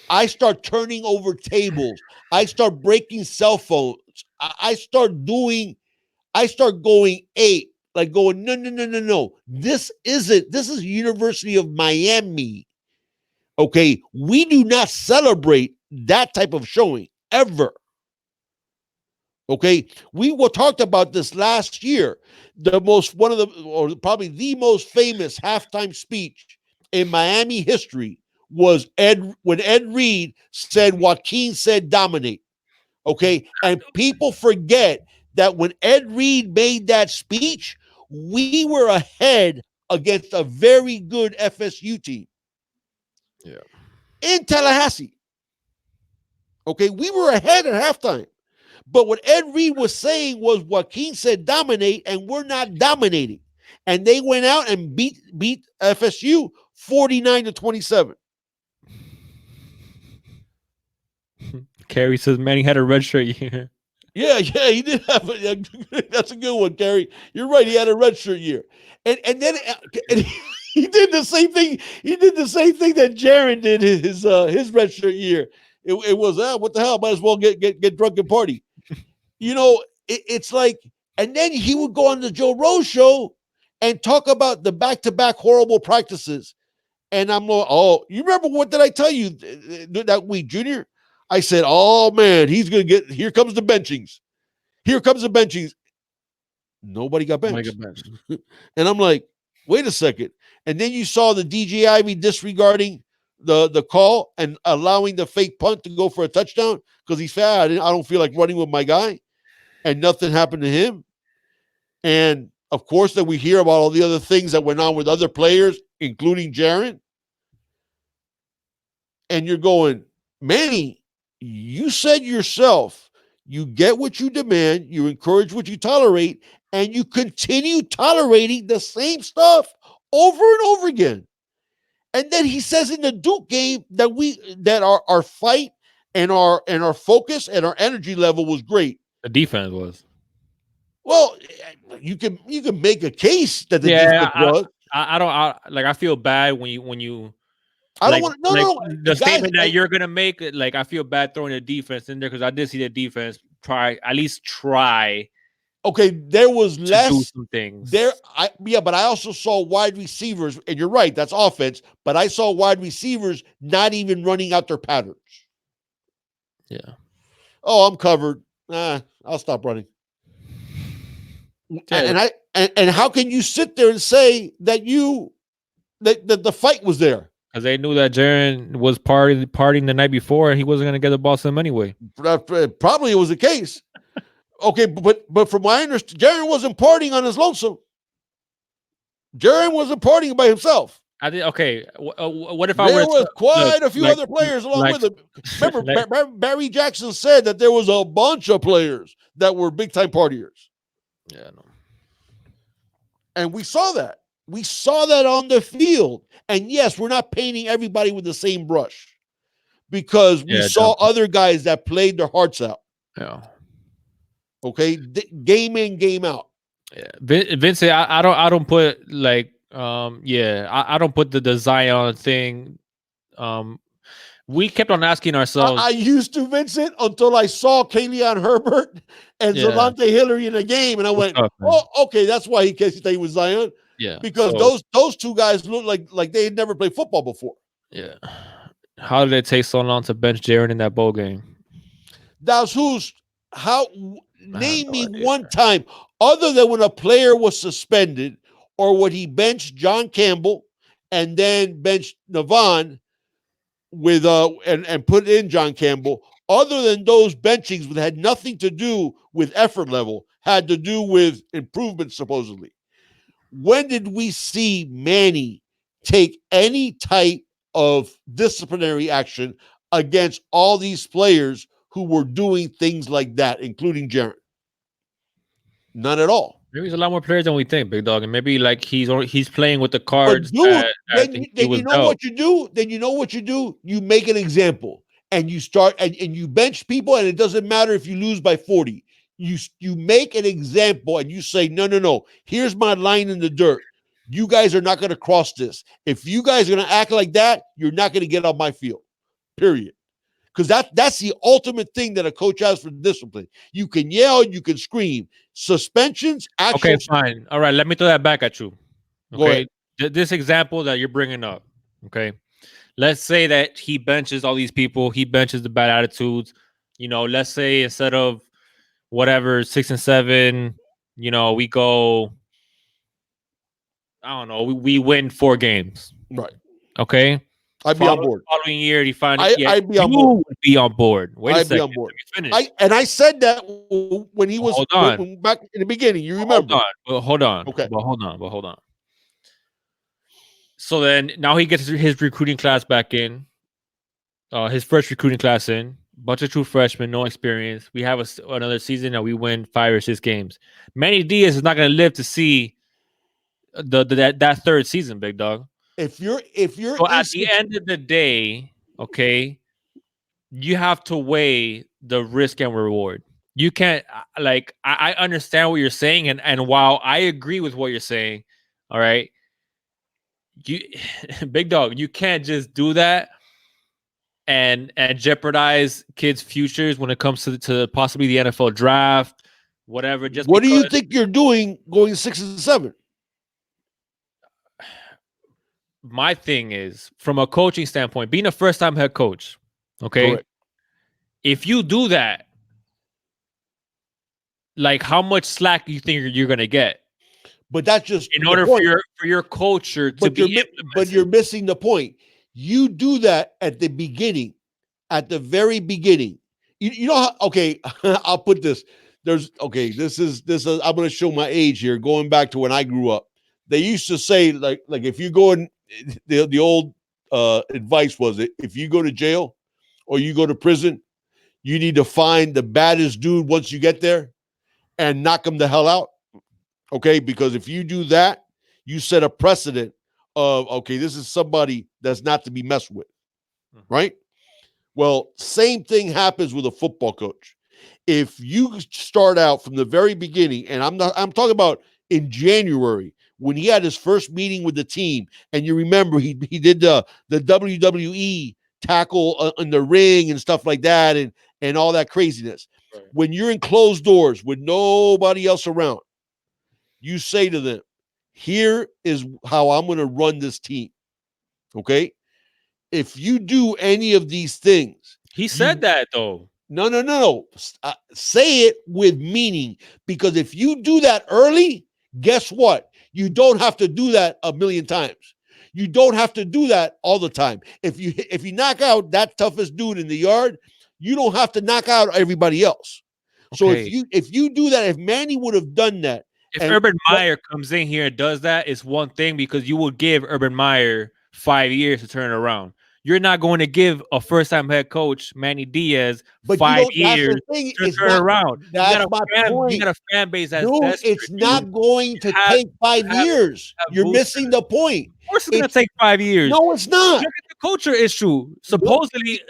I start turning over tables. I start breaking cell phones. I start going ape, like going, no. This is University of Miami. Okay. We do not celebrate that type of showing ever. Okay. We talked about this last year. Probably the most famous halftime speech in Miami history was when Ed Reed said Joaquin said dominate. Okay. And people forget that when Ed Reed made that speech, we were ahead against a very good FSU team. Yeah. In Tallahassee. Okay. We were ahead at halftime. But what Ed Reed was saying was Joaquin said dominate, and we're not dominating. And they went out and beat FSU 49-27. Kerry says Manny had a red shirt year. Yeah, he did have that's a good one, Kerry. You're right. He had a red shirt year. And then he did the same thing. He did the same thing that Jaron did his red shirt year. It was what the hell? Might as well get drunk and party. It's like, and then he would go on the Joe Rose show and talk about the back-to-back horrible practices. And I'm like, oh, you remember what did I tell you that week, Junior? I said, oh man, he's gonna here comes the benchings. Here comes the benchings. Nobody got benched. And I'm like, wait a second. And then you saw the DJ Ivy disregarding the call and allowing the fake punt to go for a touchdown because he's fat. I don't feel like running with my guy. And nothing happened to him. And of course, that we hear about all the other things that went on with other players, including Jaron. And you're going, Manny, you said yourself, you get what you demand, you encourage what you tolerate, and you continue tolerating the same stuff over and over again. And then he says in the Duke game that our fight and our focus and our energy level was great. The defense was. Well, you can make a case that the defense was. I feel bad when you. I don't want to. No. The statement that you're gonna make, like I feel bad throwing the defense in there because I did see the defense at least try. Okay, there was less do some things there. But I also saw wide receivers, and you're right, that's offense. But I saw wide receivers not even running out their patterns. Yeah. Oh, I'm covered. I'll stop running. Yeah. And how can you sit there and say that that the fight was there? Because they knew that Jaron was partying the night before and he wasn't going to get the ball to him anyway. Probably it was the case. Okay, but from my understanding, Jaron wasn't partying on his lonesome. Jaron wasn't partying by himself. I did. Okay, what if there was quite a few other players along with him? Remember, Barry Jackson said that there was a bunch of players that were big-time partiers. Yeah, no. And we saw that. We saw that on the field. And yes, we're not painting everybody with the same brush because we saw other guys that played their hearts out. Yeah. Okay, game in, game out. Yeah, Vince, I don't put like I don't put the Zion thing. We kept on asking ourselves. I used to, Vincent, until I saw Kalian Herbert and Zelante Hillary in a game, and I went, "Oh, okay, that's why he can't stay with Zion." Yeah, because those two guys look like they had never played football before. Yeah. How did it take so long to bench Jaron in that bowl game? Name me one time other than when a player was suspended or when he benched John Campbell and then benched Navon with and put in John Campbell. Other than those benchings that had nothing to do with effort level, had to do with improvement supposedly. When did we see Manny take any type of disciplinary action against all these players who were doing things like that, including Jaron? None at all. Maybe he's a lot more players than we think, big dog, and maybe like he's playing with the But cards dude, that then he you was know dealt. what you do? Then you know what you do? You make an example and you start and you bench people, and it doesn't matter if you lose by 40. You make an example and you say, no. Here's my line in the dirt. You guys are not going to cross this. If you guys are going to act like that, you're not going to get on my field. Period. Because that's the ultimate thing that a coach has for discipline. You can yell, you can scream. Suspensions, Okay, actual. fine. All right, let me throw that back at you. Go ahead. Okay, this example that you're bringing up. Okay, let's say that he benches all these people. He benches the bad attitudes. Let's say instead of whatever 6-7, we go. I don't know. We win 4 games. Right. Okay. I'd be on board. Following year, he finally I'd be on you board. would be on board. Wait a I'd be second. on board. Let me finish. I said that when he was Hold on. when back in the beginning. You remember? Hold on. Okay. But hold on. So then now he gets his recruiting class back in. His first recruiting class in. Bunch of true freshmen, no experience. We have another season and we win 5 or 6 games. Manny Diaz is not going to live to see that third season, big dog. If you're so at the end of the day, okay, you have to weigh the risk and reward. You can't I understand what you're saying, and while I agree with what you're saying, all right, you big dog, you can't just do that and jeopardize kids' futures when it comes to possibly the NFL draft, whatever. Just what do you think you're doing going 6-7? My thing is, from a coaching standpoint, being a first-time head coach, okay, correct. If you do that, like how much slack do you think you're going to get? But that's just in order for your culture to be but you're missing the point. You do that at the beginning, at the very beginning. You know how, okay, I'll put this. This is I'm going to show my age here, going back to when I grew up. They used to say like if you go in the old advice was it if you go to jail or you go to prison, you need to find the baddest dude once you get there and knock him the hell out. Okay, because if you do that, you set a precedent of, okay, this is somebody that's not to be messed with, right? Well, same thing happens with a football coach. If you start out from the very beginning, and I'm talking about in January when he had his first meeting with the team, and you remember he did the WWE tackle in the ring and stuff like that, and all that craziness. Right. When you're in closed doors with nobody else around, you say to them, here is how I'm going to run this team. Okay? If you do any of these things. He said that, though. No. Say it with meaning. Because if you do that early, guess what? You don't have to do that a million times. You don't have to do that all the time. If you knock out that toughest dude in the yard, you don't have to knock out everybody else. Okay. So if you do that, if Manny would have done that, if Urban Meyer comes in here and does that, it's one thing because you will give Urban Meyer 5 years to turn it around. You're not going to give a first-time head coach, Manny Diaz, 5 years to turn around. That's my point. You got a fan base that's dude, it's not going to take 5 years. You're missing the point. Of course, it's going to take 5 years. No, it's not. Look at the culture issue. Supposedly,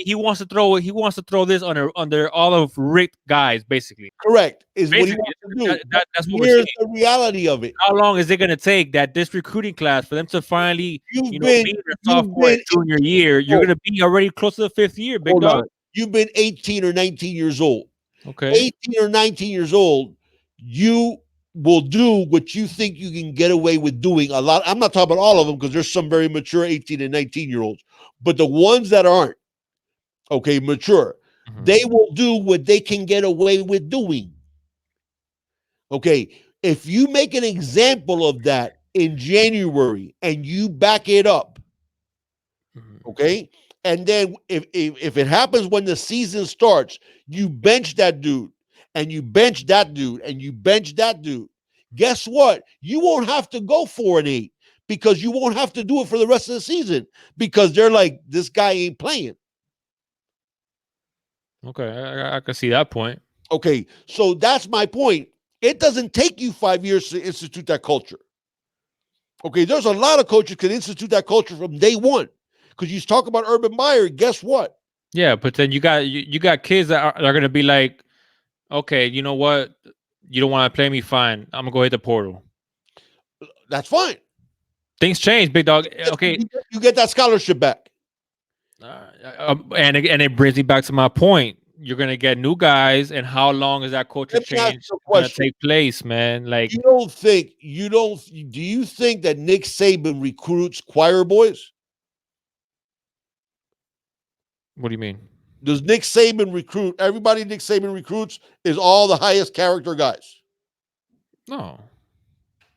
he wants to throw this under all of Rick guys, basically. Correct. Is basically, what he wants to do. That's what we're seeing. The reality of it. How long is it going to take that this recruiting class for them to finally, be their sophomore and junior year? You're going to be already close to the 5th year, big dog. You've been 18 or 19 years old. Okay. 18 or 19 years old, you will do what you think you can get away with doing a lot. I'm not talking about all of them because there's some very mature 18 and 19-year-olds. But the ones that aren't, okay, mature, they will do what they can get away with doing. Okay, if you make an example of that in January and you back it up, okay, and then if it happens when the season starts, you bench that dude, and you bench that dude, and you bench that dude, guess what? You won't have to go 4-8 because you won't have to do it for the rest of the season because they're like, this guy ain't playing. Okay, I can see that point. Okay, so that's my point. It doesn't take you 5 years to institute that culture. Okay, there's a lot of coaches can institute that culture from day one. Because you talk about Urban Meyer, guess what? Yeah, but then you got kids that are going to be like, okay, you know what? You don't want to play me, fine. I'm gonna go hit the portal. That's fine. Things change, big dog. Okay, you get that scholarship back. And it brings me back to my point. You're gonna get new guys, and how long is that culture change gonna take place, man? Like, do you think that Nick Saban recruits choir boys? What do you mean? Does Nick Saban recruit? Everybody Nick Saban recruits is all the highest character guys. No,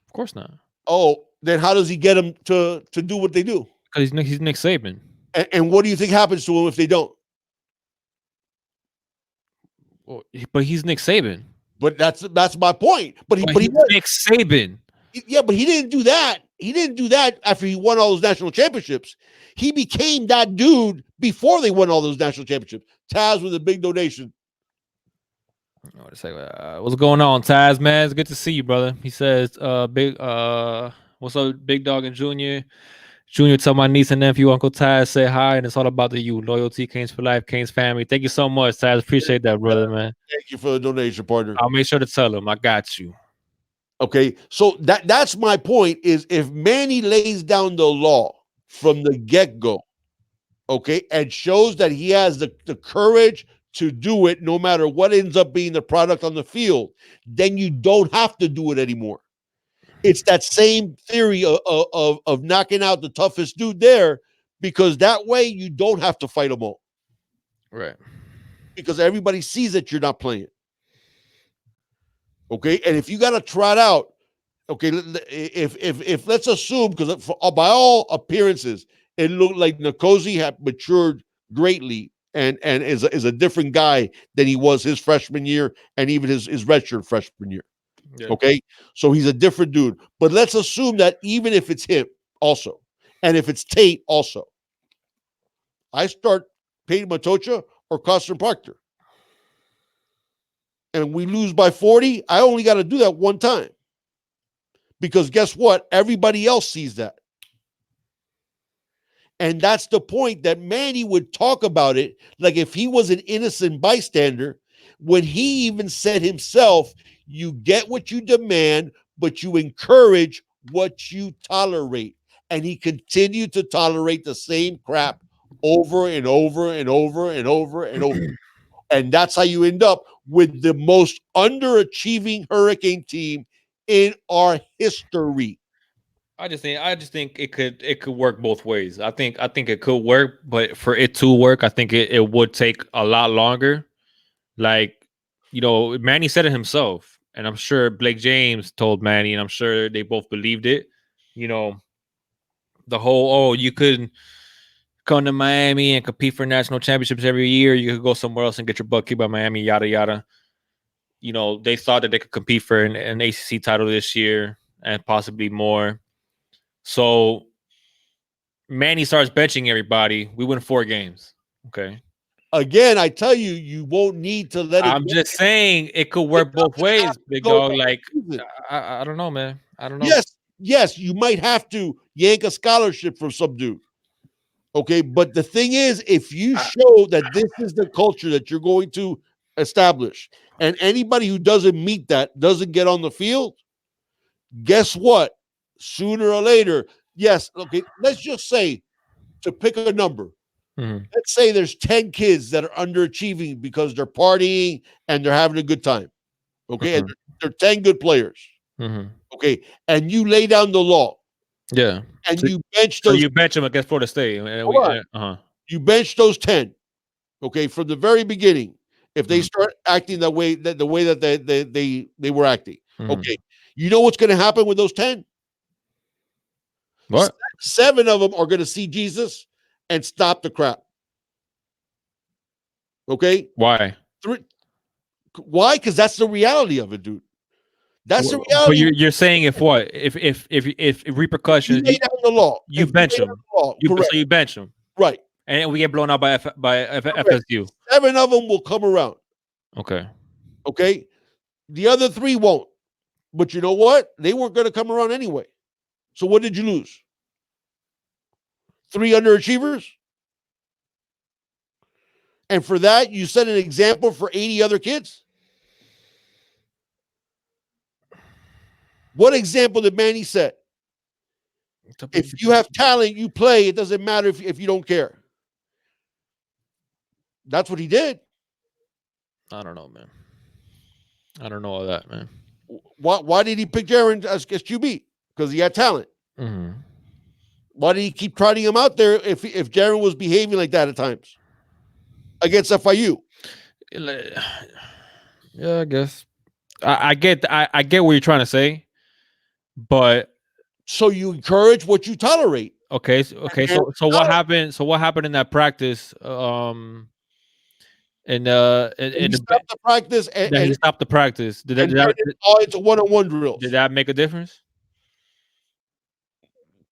of course not. Oh, then how does he get them to do what they do? Because he's Nick Saban. And what do you think happens to him if they don't? Well, but he's Nick Saban. But that's my point. But he's Nick Saban. Yeah, but he didn't do that. He didn't do that after he won all those national championships. He became that dude before they won all those national championships. Taz with a big donation. What's going on, Taz, man? It's good to see you, brother. He says, what's up, Big Dog and Junior? Junior, tell my niece and nephew, Uncle Taz, say hi, and it's all about the you. Loyalty, Canes for life, Canes family. Thank you so much, Taz. Appreciate that, brother, man. Thank you for the donation, partner. I'll make sure to tell him. I got you. Okay, so that's my point, is if Manny lays down the law from the get-go, okay, and shows that he has the courage to do it no matter what ends up being the product on the field, then you don't have to do it anymore. It's that same theory of knocking out the toughest dude there, because that way you don't have to fight them all. Right. Because everybody sees that you're not playing. Okay, and if you got to trot out, okay, if let's assume, because by all appearances, it looked like Nkosi had matured greatly and is a different guy than he was his freshman year and even his redshirt freshman year. Yeah. Okay, so he's a different dude. But let's assume that even if it's him also, and if it's Tate also, I start Peyton Matocha or Costin Proctor, and we lose by 40, I only got to do that one time. Because guess what? Everybody else sees that. And that's the point that Manny would talk about it like if he was an innocent bystander, when he even said himself, you get what you demand, but you encourage what you tolerate. And he continued to tolerate the same crap over and over and over and over and over. And that's how you end up with the most underachieving Hurricane team in our history. I just think it could work both ways. I think it could work, but for it to work, I think it would take a lot longer. Like, Manny said it himself, and I'm sure Blake James told Manny, and I'm sure they both believed it. The whole, you could come to Miami and compete for national championships every year. You could go somewhere else and get your butt kicked by Miami, yada, yada. They thought that they could compete for an ACC title this year and possibly more. So Manny starts benching everybody. We win 4 games. Okay. Again, I tell you, you won't need to let it. I'm just saying it could work both ways, big dog. Like, I don't know, man. I don't know. Yes, you might have to yank a scholarship from some dude. Okay, but the thing is, if you show that this is the culture that you're going to establish, and anybody who doesn't meet that, doesn't get on the field, guess what? Sooner or later, yes, okay, let's just say, to pick a number, let's say there's 10 kids that are underachieving because they're partying and they're having a good time. Okay, and they're 10 good players. Okay, and you lay down the law. Yeah. And you bench those. So you bench them against Florida State. You bench those 10. Okay, from the very beginning. If they start acting the way that they were acting. Okay. You know what's going to happen with those 10? What? 7 of them are going to see Jesus and stop the crap. Okay? Why? Why? Because that's the reality of it, dude. That's the reality. But you're saying if what? If repercussions, you lay down the law. You bench them. So you bench them. Right. And we get blown out by FSU. 7 of them will come around. Okay. Okay. The other 3 won't. But you know what? They weren't going to come around anyway. So what did you lose? 3 underachievers? And for that, you set an example for 80 other kids? What example did Manny set? If you have talent, you play. It doesn't matter if you don't care. That's what he did. I don't know, man. I don't know all that, man. Why did he pick Jaron as QB? Because he had talent. Mm-hmm. Why did he keep trotting him out there if Jaron was behaving like that at times against FIU? Yeah, I guess I get what you're trying to say, but so you encourage what you tolerate. Okay, so what happened? So what happened in that practice? He stopped the practice, and he stopped the practice. Did it's a one-on-one drills. Did that make a difference?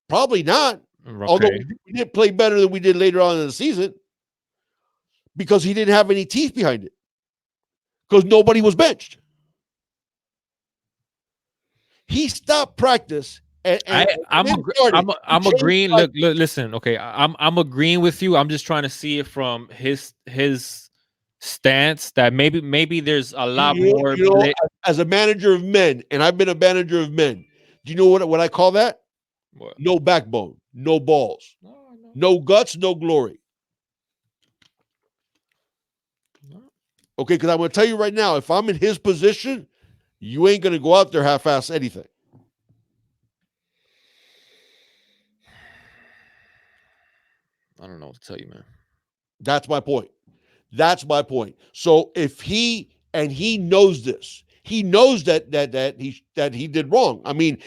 Probably not. Okay. Although we did play better than we did later on in the season because he didn't have any teeth behind it. Because nobody was benched. He stopped practice. I'm agreeing. Look, listen. Okay, I'm agreeing with you. I'm just trying to see it from his stance that maybe there's a lot more. As a manager of men, and I've been a manager of men. Do you know what I call that? What? No backbone, no balls, no guts, no glory. Okay, because I'm going to tell you right now, if I'm in his position, you ain't going to go out there half-ass anything. I don't know what to tell you, man. That's my point. So if he knows this, he knows that he did wrong. I mean,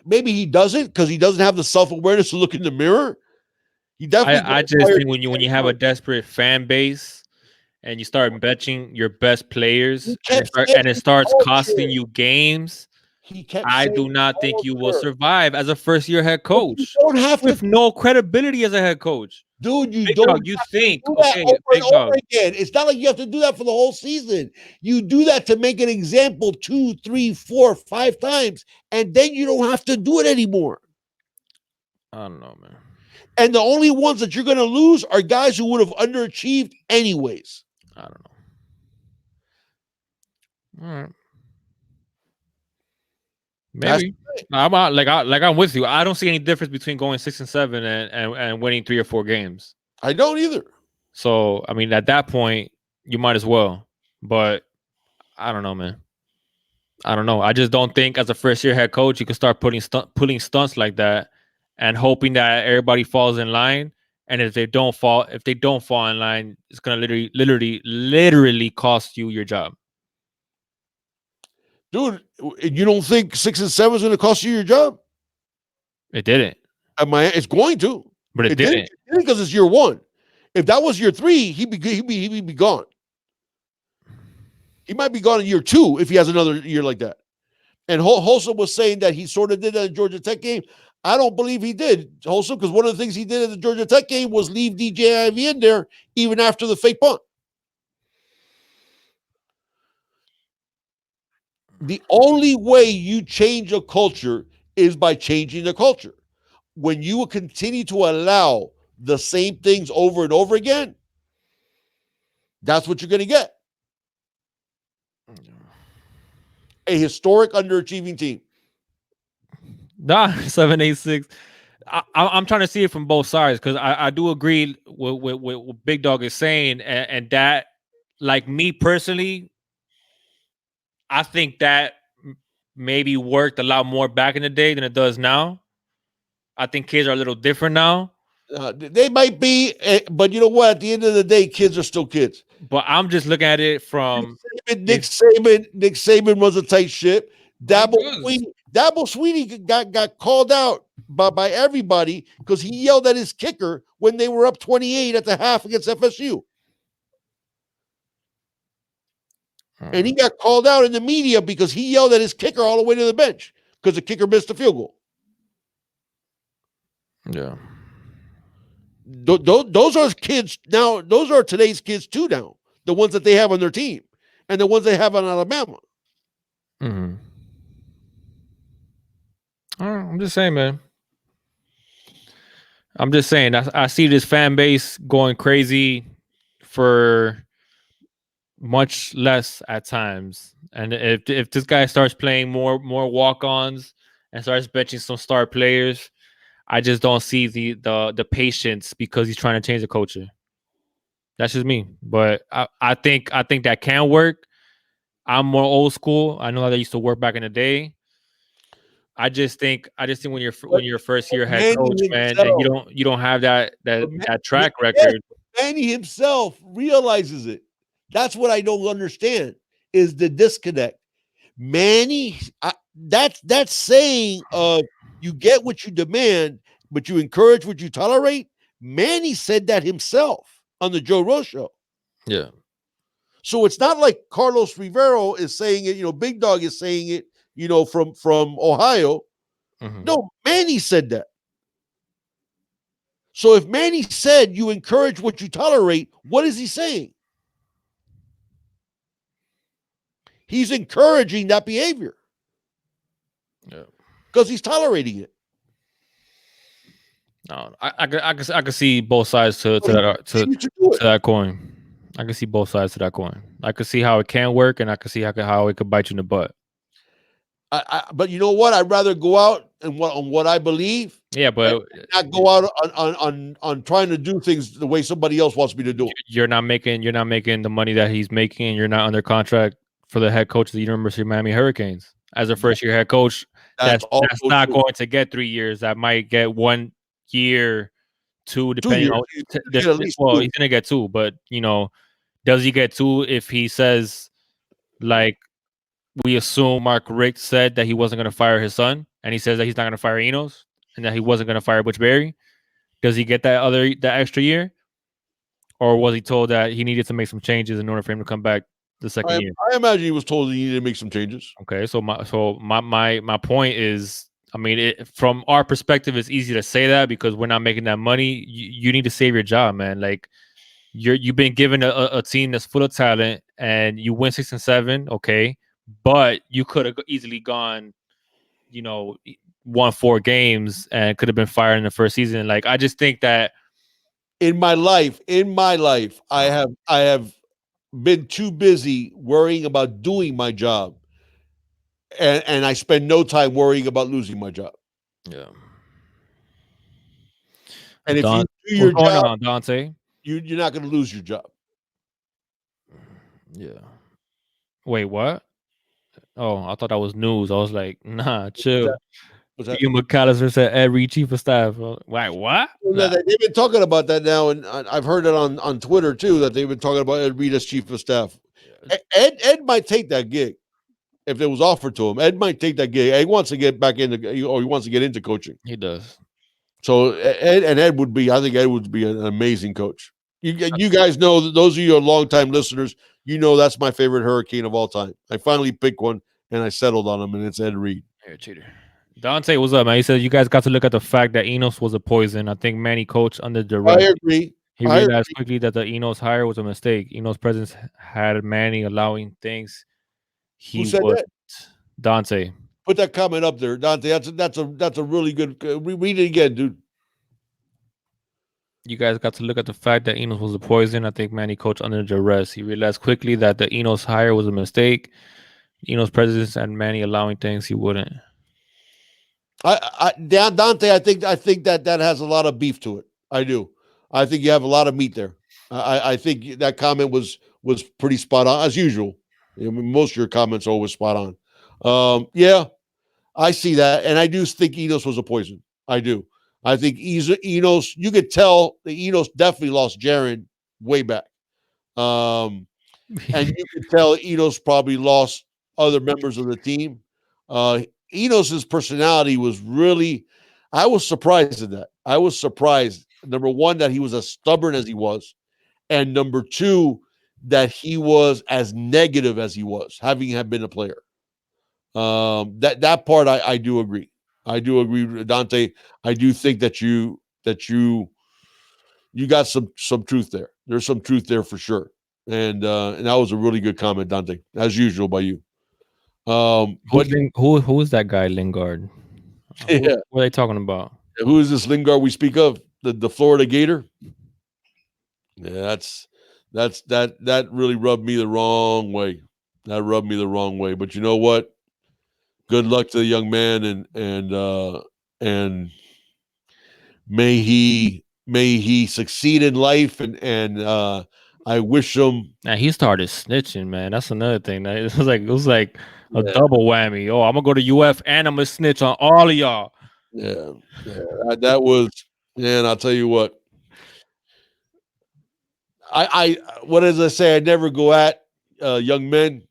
maybe he doesn't because he doesn't have the self-awareness to look in the mirror. He definitely. I just think when you have a desperate fan base and you start benching your best players and it starts costing you games, I do not think you will survive as a first-year head coach. You don't have with no credibility as a head coach. Dude, you Big don't dog, you think do that over and over again. It's not like you have to do that for the whole season. You do that to make an example 2, 3, 4, 5 times, and then you don't have to do it anymore. I don't know, man. And the only ones that you're going to lose are guys who would have underachieved anyways. I don't know. All right. Maybe I'm with you. I don't see any difference between going 6 and 7 and winning 3 or 4 games. I don't either. So I mean, at that point, you might as well. But I don't know, man. I don't know. I just don't think as a first-year head coach you can start putting stunts like that and hoping that everybody falls in line. And if they don't fall in line, it's gonna literally cost you your job. Dude, you don't think 6 and 7 is going to cost you your job? It didn't. It's going to, but it didn't because it's year 1. If that was year 3, he'd be gone. He might be gone in year 2 if he has another year like that. And Holsom was saying that he sort of did that in the Georgia Tech game. I don't believe he did, Holsom, because one of the things he did in the Georgia Tech game was leave DJ IV in there even after the fake punt. The only way you change a culture is by changing the culture. When you will continue to allow the same things over and over again, that's what you're going to get. A historic underachieving team. 786. I'm trying to see it from both sides because I do agree with what Big Dog is saying, and that, like me personally, I think that maybe worked a lot more back in the day than it does now. I think kids are a little different now. They might be, but you know what? At the end of the day, kids are still kids. But I'm just looking at it from Nick Saban runs a tight ship. Dabo Swinney got called out by everybody because he yelled at his kicker when they were up 28 at the half against FSU. And he got called out in the media because he yelled at his kicker all the way to the bench because the kicker missed the field goal. Yeah. Those are kids now. Those are today's kids too now. The ones that they have on their team and the ones they have on Alabama. Mm-hmm. I'm just saying, man. I'm just saying. I see this fan base going crazy for much less at times. And if this guy starts playing more walk-ons and starts benching some star players, I just don't see the patience because he's trying to change the culture. That's just me. But I think that can work. I'm more old school. I know that I used to work back in the day. I just think But when you're first year head Manny coach, man, and himself, you don't have that but Ma- track yes, record. Manny himself realizes it. That's what I don't understand is the disconnect. Manny, that's saying you get what you demand, but you encourage what you tolerate. Manny said that himself on the Joe Rogan show. Yeah. So it's not like Carlos Rivero is saying it, Big Dog is saying it, from Ohio. Mm-hmm. No, Manny said that. So if Manny said you encourage what you tolerate, what is he saying? He's encouraging that behavior. Yeah. Because he's tolerating it. No, I can see both sides to that coin. I can see both sides to that coin. I can see how it can work, and I can see how it could bite you in the butt. But you know what? I'd rather go out and on what I believe. Yeah, but not go out on trying to do things the way somebody else wants me to do it. You're not making the money that he's making. You're not under contract for the head coach of the University of Miami Hurricanes as a first year head coach. That's not true. going to get 3 years. That might get 1 year, 2, depending 2 years. on. At least well, 2. he's gonna get 2, but does he get 2 if he says, like, we assume Mark Richt said that he wasn't gonna fire his son, and he says that he's not gonna fire Enos, and that he wasn't gonna fire Butch Berry? Does he get that extra year? Or was he told that he needed to make some changes in order for him to come back the second year? I imagine he was told he needed to make some changes. Okay, so my point is, I mean, from our perspective, it's easy to say that because we're not making that money. You need to save your job, man. Like you've been given a team that's full of talent, and you win 6 and 7, okay, but you could have easily gone, won 4 games and could have been fired in the first season. Like I just think that in my life, I have been too busy worrying about doing my job, and I spend no time worrying about losing my job. Yeah. And if you do your job, on, Dante? You're not going to lose your job. Yeah. Wait, what? Oh, I thought that was news. I was like, nah, chill. Hugh McAllister said Ed Reed, chief of staff. Wait, what? Nah. They've been talking about that now, and I've heard it on Twitter too, that they've been talking about Ed Reed as chief of staff. Ed might take that gig if it was offered to him. Ed might take that gig. He wants to get back into, or he wants to get into coaching. He does. So Ed would be, I think Ed would be an amazing coach. You guys know, those of you are longtime listeners, that's my favorite Hurricane of all time. I finally picked one, and I settled on him, and it's Ed Reed. Here, cheater. Dante, what's up, man? He said you guys got to look at the fact that Enos was a poison. I think Manny coached under duress. I agree. He realized quickly that the Enos hire was a mistake. Enos' presence had Manny allowing things. Who said that? Dante. Put that comment up there, Dante. That's a really good. Read it again, dude. You guys got to look at the fact that Enos was a poison. I think Manny coached under duress. He realized quickly that the Enos hire was a mistake. Enos' presence and Manny allowing things he wouldn't. Dante, I think that has a lot of beef to it. I do. I think you have a lot of meat there. I think that comment was pretty spot on as usual. Most of your comments are always spot on. Yeah, I see that, and I do think Enos was a poison. I do. I think Enos. You could tell the Enos definitely lost Jaron way back, and you could tell Enos probably lost other members of the team. Enos's personality was really, I was surprised at that. I was surprised, number one, that he was as stubborn as he was, and number two, that he was as negative as he was, having been a player. That part I do agree. I do agree with Dante. I do think that you got some truth there. There's some truth there for sure. And that was a really good comment, Dante, as usual by you. Who is that guy, Lingard? Yeah. What are they talking about? Who is this Lingard we speak of? The Florida Gator? Yeah, that really rubbed me the wrong way. That rubbed me the wrong way. But you know what? Good luck to the young man, and may he succeed in life, and I wish him. Now he started snitching, man. That's another thing. It was like a Yeah. double whammy. Oh, I'm gonna go to UF and I'm gonna snitch on all of y'all. Yeah, that was, and I'll tell you what. What does I say? I never go at young men.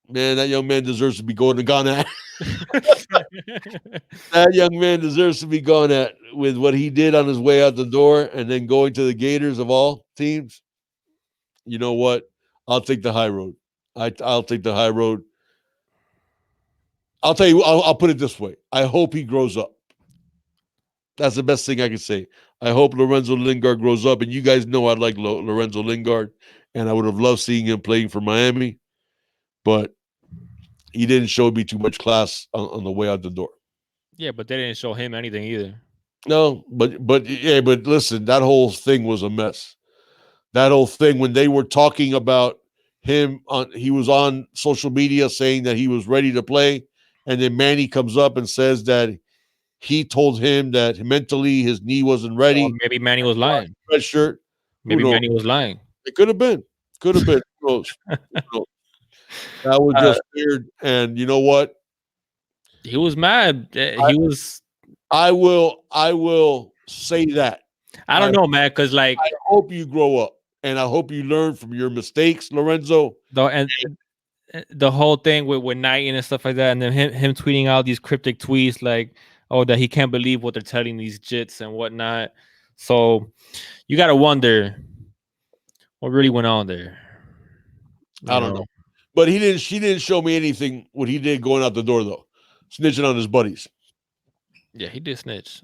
Man, that young man deserves to be gone at. That young man deserves to be gone at with what he did on his way out the door, and then going to the Gators of all teams. You know what? I'll take the high road. I'll take the high road. I'll tell you. I'll put it this way. I hope he grows up. That's the best thing I can say. I hope Lorenzo Lingard grows up, and you guys know I like Lorenzo Lingard, and I would have loved seeing him playing for Miami, but he didn't show me too much class on the way out the door. Yeah, but they didn't show him anything either. No, but listen, that whole thing was a mess. That whole thing when they were talking about him he was on social media saying that he was ready to play, and then Manny comes up and says that he told him that mentally his knee wasn't ready. Maybe Manny was lying. Red shirt. Maybe Manny was lying. It could have been. Could have been. Who knows? That was just weird. And you know what? He was mad. I will say that. I don't know, man, because like I hope you grow up, and I hope you learn from your mistakes, Lorenzo. The whole thing with Knight and stuff like that, and then him tweeting out these cryptic tweets like, oh, that he can't believe what they're telling these jits and whatnot. So you got to wonder what really went on there. I don't know. But she didn't show me anything what he did going out the door, though. Snitching on his buddies. Yeah, he did snitch.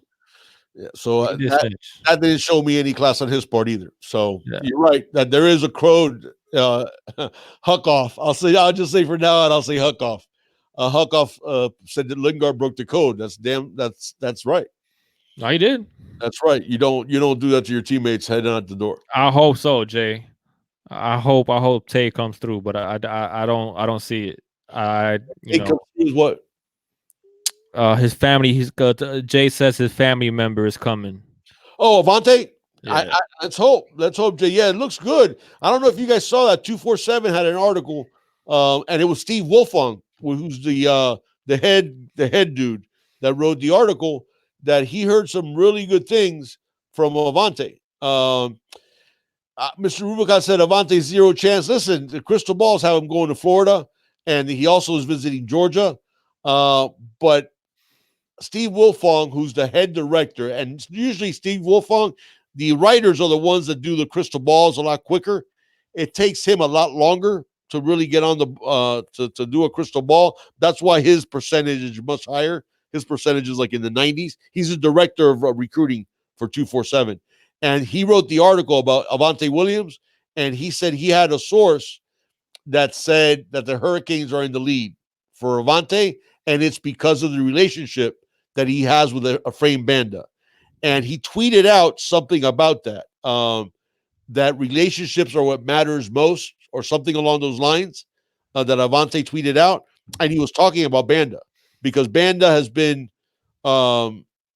Yeah, so that didn't show me any class on his part either. So you're right that there is a code, huck off. I'll just say for now, and I'll say huck off. Huck off said that Lingard broke the code. That's right. No, he did. That's right. You don't do that to your teammates heading out the door. I hope so, Jay. I hope Tate comes through, but I don't see it. What? His family. Jay says his family member is coming. Oh, Avante. Yeah. Let's hope. Let's hope, Jay. Yeah, it looks good. I don't know if you guys saw that. 247 had an article, and it was Steve Wilfong, who's the head dude that wrote the article, that he heard some really good things from Avante. Mr. Rubicon said Avante zero chance. Listen, the crystal balls have him going to Florida, and he also is visiting Georgia. But Steve Wilfong, who's the head director, and usually Steve Wilfong, the writers are the ones that do the crystal balls a lot quicker. It takes him a lot longer to really get on the to do a crystal ball. That's why his percentage is much higher. His percentage is like in the 90s. He's a director of recruiting for 247. And he wrote the article about Avante Williams, and he said he had a source that said that the Hurricanes are in the lead for Avante, and it's because of the relationship that he has with Efrain Banda. And he tweeted out something about that, that relationships are what matters most, or something along those lines, that Avante tweeted out. And he was talking about Banda, because Banda has been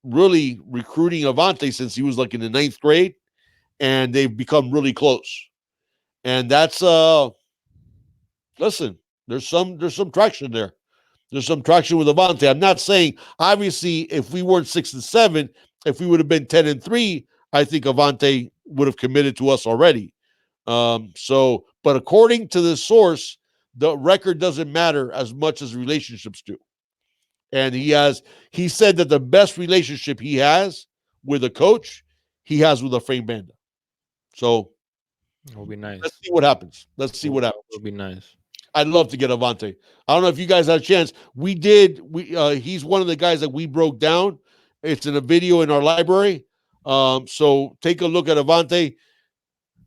really recruiting Avante since he was like in the 9th grade, and they've become really close. And that's listen, there's some traction there. There's some traction with Avante. I'm not saying, obviously, if we weren't 6-7, if we would have been 10-3, I think Avante would have committed to us already. But according to this source, the record doesn't matter as much as relationships do. And he said that the best relationship he has with a coach, he has with Efrain Banda. So it would be nice. Let's see what happens. It would be nice. I'd love to get Avante. I don't know if you guys had a chance. We did. He's one of the guys that we broke down. It's in a video in our library. So take a look at Avante.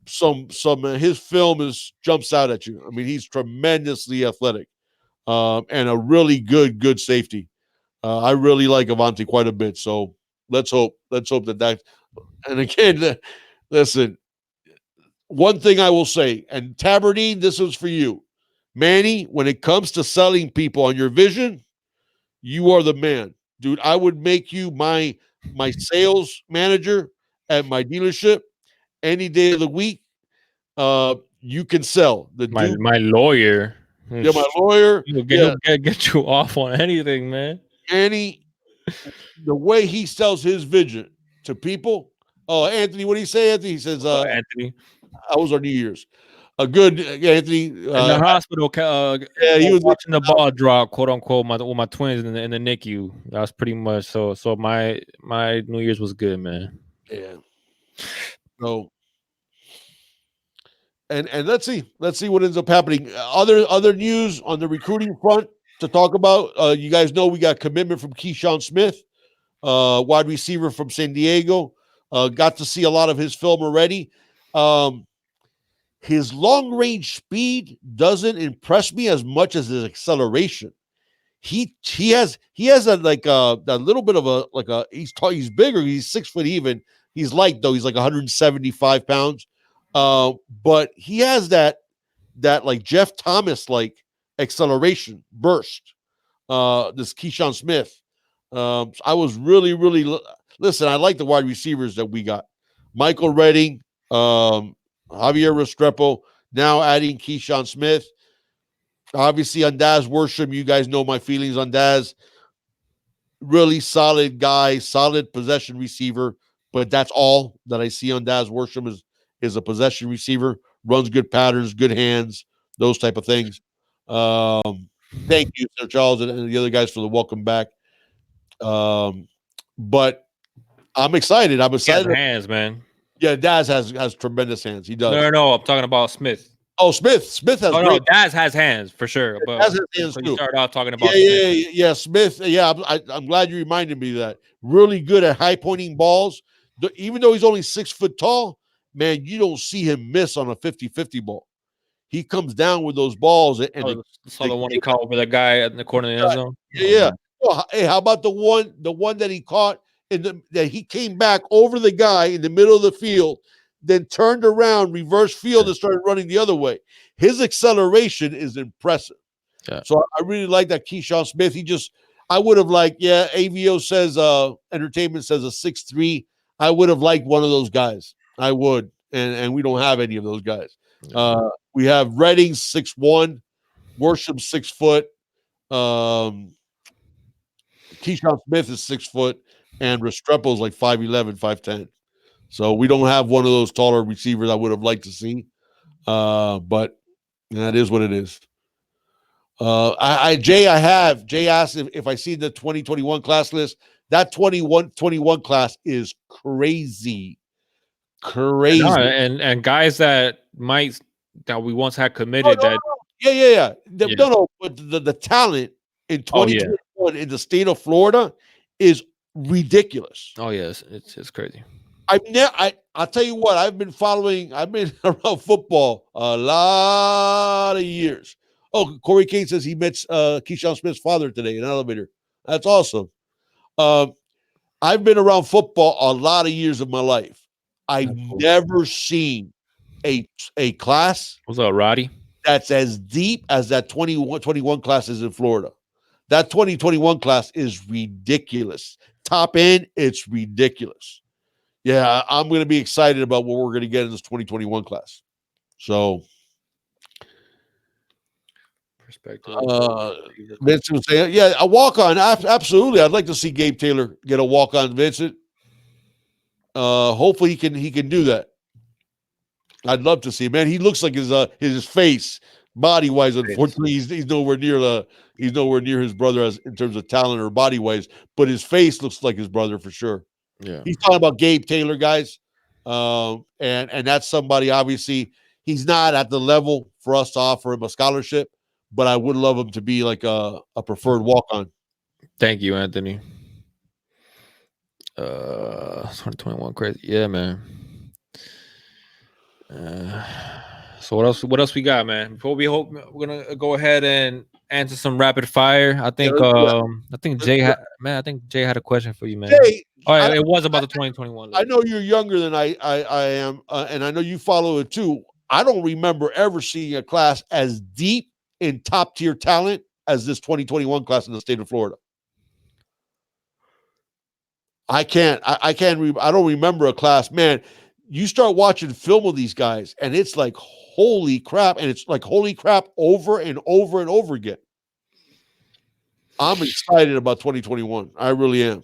Some his film jumps out at you. I mean, he's tremendously athletic, and a really good safety. I really like Avante quite a bit. So let's hope that. And again, listen. One thing I will say, and Tabardine, this is for you, Manny. When it comes to selling people on your vision, you are the man, dude. I would make you my sales manager at my dealership any day of the week. You can sell the dude. My lawyer. Yeah, my lawyer. He'll get you off on anything, man. Manny, the way he sells his vision to people. Oh, Anthony, what do you say, Anthony? He says, Anthony. How was our New Year's? A good Anthony. In the hospital, he was watching the ball drop, quote unquote, with my twins in the NICU. That was pretty much so. So my New Year's was good, man. Yeah. So, and let's see what ends up happening. Other news on the recruiting front to talk about. You guys know we got commitment from Keyshawn Smith, wide receiver from San Diego. Got to see a lot of his film already. His long range speed doesn't impress me as much as his acceleration. He has a little bit of a he's tall, he's bigger, he's 6 foot even. He's light though, he's like 175 pounds. But he has that like Jeff Thomas like acceleration burst. This Keyshawn Smith. I was really listen. I like the wide receivers that we got. Michael Redding, Javier Restrepo, now adding Keyshawn Smith. Obviously, on Daz Worsham, you guys know my feelings on Daz. Really solid guy, solid possession receiver, but that's all that I see on Daz Worsham is a possession receiver, runs good patterns, good hands, those type of things. Thank you, Sir Charles, and the other guys for the welcome back. But I'm excited. I'm excited. He has hands, man. Yeah, Daz has tremendous hands. He does. No. I'm talking about Smith. Oh, Smith has. Oh no, Daz has hands for sure. But Daz has hands too. You started out talking about Smith. Yeah, I'm glad you reminded me of that. Really good at high pointing balls. Even though he's only 6 foot tall, man, you don't see him miss on a 50-50 ball. He comes down with those balls. And saw the one he caught over the guy in the corner of the end zone. Yeah. Oh, hey, how about the one that he caught that he came back over the guy in the middle of the field, then turned around, reverse field, and started running the other way. His acceleration is impressive. Yeah. So I really like that Keyshawn Smith. I would have liked, AVO says, Entertainment says a 6'3". I would have liked one of those guys. I would. And we don't have any of those guys. We have Redding 6'1", Worsham 6 foot. Keyshawn Smith is 6 foot, and Restrepo is like 5'11", 5'10". So we don't have one of those taller receivers I would have liked to see. But that is what it is. Jay asked if I see the 2021 class list. That 21 class is crazy. And guys that we once had committed Yeah. No, but the talent in 2021 in the state of Florida is ridiculous. Oh yes, it's crazy. I'll tell you what, I've been around football a lot of years. Oh, Corey Kane says he met Keyshawn Smith's father today in an elevator. That's awesome. I've been around football a lot of years of my life. I've never seen a class. What's up, Roddy? That's as deep as that 21 class is in Florida. That 2021 class is ridiculous. Top end, it's ridiculous. Yeah, I'm going to be excited about what we're going to get in this 2021 class. So, perspective. Vincent was saying, yeah, a walk-on. Absolutely. I'd like to see Gabe Taylor get a walk-on, Vincent. Hopefully he can do that. I'd love to see him. Man, he looks like his face, body-wise, unfortunately, he's nowhere near his brother as in terms of talent or body-wise, but his face looks like his brother for sure. Yeah. He's talking about Gabe Taylor, guys. And that's somebody, obviously, he's not at the level for us to offer him a scholarship, but I would love him to be like a preferred walk-on. Thank you, Anthony. 2021 crazy. Yeah, man. So what else we got, man? Before we're gonna go ahead and answer some rapid fire. I think Jay had I think Jay had a question for you, man. Jay, Oh, it was about the 2021 I list. know you're younger than I am, and I know you follow it too. I don't remember ever seeing a class as deep in top tier talent as this 2021 class in the state of Florida. I don't remember a class, man. You start watching film of these guys, and it's like, holy crap. And it's like, holy crap, over and over and over again. I'm excited about 2021. I really am.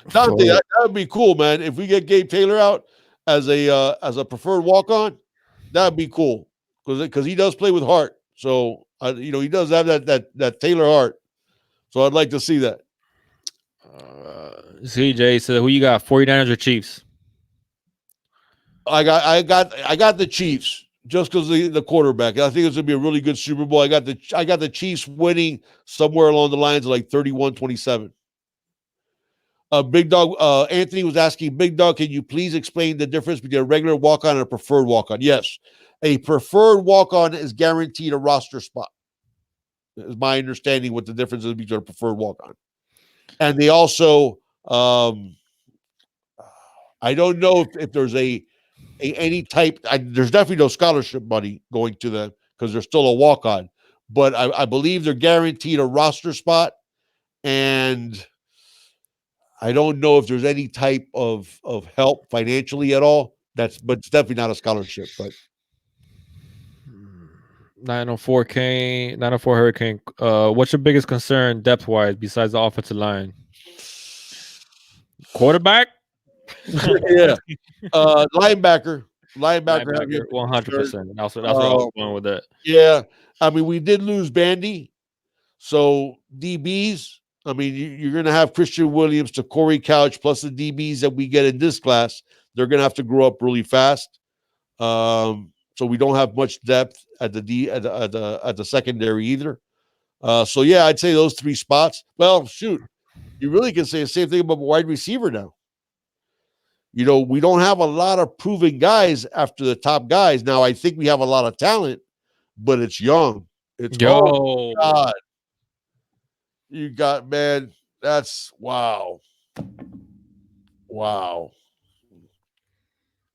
Dante, that would be cool, man. If we get Gabe Taylor out as a preferred walk-on, that'd be cool. Because he does play with heart. So he does have that Taylor heart. So I'd like to see that. CJ said, who you got? 49ers or Chiefs? I got the Chiefs just because the quarterback. I think it's gonna be a really good Super Bowl. I got the Chiefs winning somewhere along the lines of like 31-27. Big Dog Anthony was asking, Big Dog, can you please explain the difference between a regular walk-on and a preferred walk-on? Yes, a preferred walk-on is guaranteed a roster spot. Is my understanding what the difference is between a preferred walk-on. And they also, I don't know if there's any type. There's definitely no scholarship money going to them because they're still a walk-on. But I believe they're guaranteed a roster spot, and I don't know if there's any type of help financially at all. But it's definitely not a scholarship. But 904 Hurricane. What's your biggest concern depth wise besides the offensive line? Quarterback? Yeah. Linebacker. 100%. That's what I was going with that. Yeah. I mean, we did lose Bandy. So DBs, I mean, you're going to have Christian Williams to Corey Couch plus the DBs that we get in this class. They're going to have to grow up really fast. So we don't have much depth at the secondary either. So yeah, I'd say those three spots. Well, shoot, you really can say the same thing about wide receiver now. We don't have a lot of proven guys after the top guys. Now, I think we have a lot of talent, but it's young. It's oh God. You got, man, that's wow. Wow.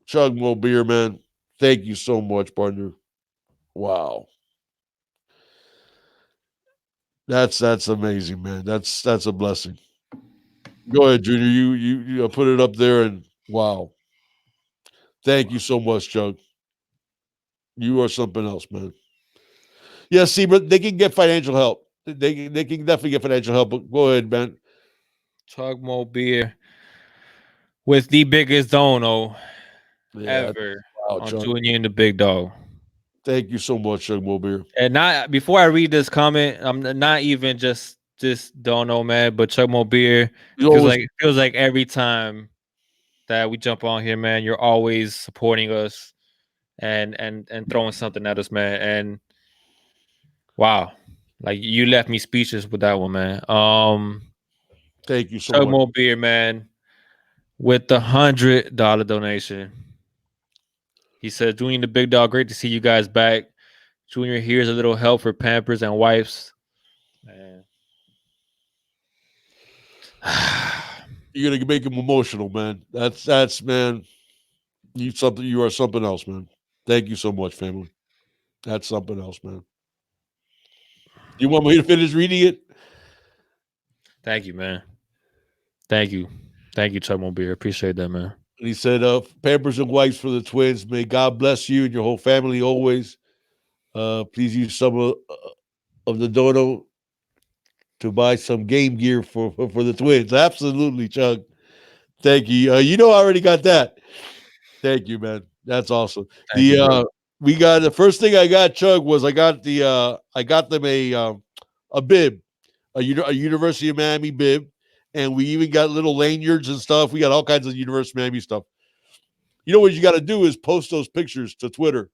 Chug Mo Beer, man. Thank you so much, partner. Wow. That's amazing, man. That's a blessing. Go ahead, Junior. You put it up there, and wow. Thank you so much, Chug. You are something else, man. Yeah, see, but they can get financial help. They can definitely get financial help. But go ahead, man. Chug Mo Beer with the biggest dono ever on Junior and the Big Dog. Thank you so much, Chug Mo Beer. And not before I read this comment, I'm not even just dono, man, but Chug Mo Beer feels like every time that we jump on here, man, you're always supporting us and throwing something at us, man. And wow, like you left me speechless with that one, man. Thank you so Chug much. Mo Beer, man, with the $100 donation. He said, Junior the Big Dog, great to see you guys back. Junior, here's a little help for Pampers and wipes. Man. You're gonna make him emotional, man. That's man. You are something else, man. Thank you so much, family. That's something else, man. You want me to finish reading it? Thank you, man. Thank you, Chug Mo Beer. Appreciate that, man. And he said, Pampers and wipes for the twins. May God bless you and your whole family always. Please use some of the dono to buy some game gear for the twins. Absolutely, Chug. Thank you. I already got that. Thank you, man. That's awesome. We got the first thing I got, Chug, was I got them a bib, a University of Miami bib, and we even got little lanyards and stuff. We got all kinds of University of Miami stuff. You know what you got to do is post those pictures to Twitter.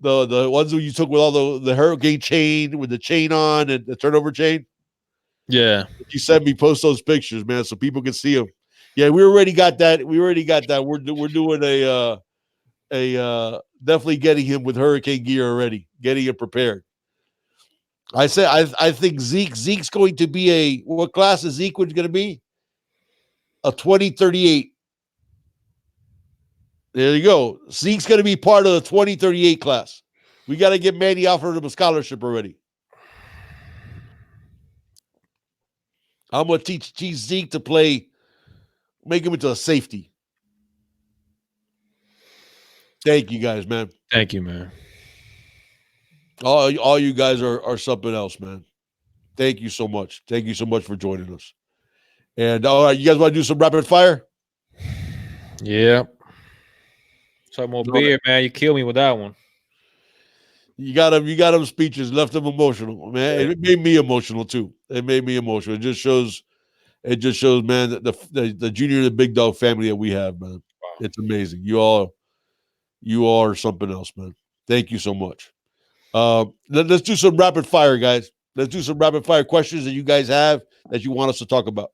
The ones that you took with all the hurricane chain with the chain on and the turnover chain. Yeah. You sent me, post those pictures, man, so people can see them. Yeah, we already got that. We're doing a definitely getting him with hurricane gear already, getting him prepared. I say I think Zeke's going to be what class is Zeke going to be? A 2038. There you go. Zeke's going to be part of the 2038 class. We got to get Manny offered him a scholarship already. I'm going to teach Zeke to play, make him into a safety. Thank you guys, man. Thank you, man. All you guys are something else, man. Thank you so much. Thank you so much for joining us. And all right, you guys want to do some rapid fire? Yeah. Some more beer, man. You killed me with that one. You got him speeches, left him emotional, man. Yeah. It made me emotional too. It made me emotional. It just shows, man, that the junior and the big dog family that we have, man. Wow. It's amazing. You are something else, man. Thank you so much. Let's do some rapid fire, guys. Let's do some rapid fire questions that you guys have that you want us to talk about.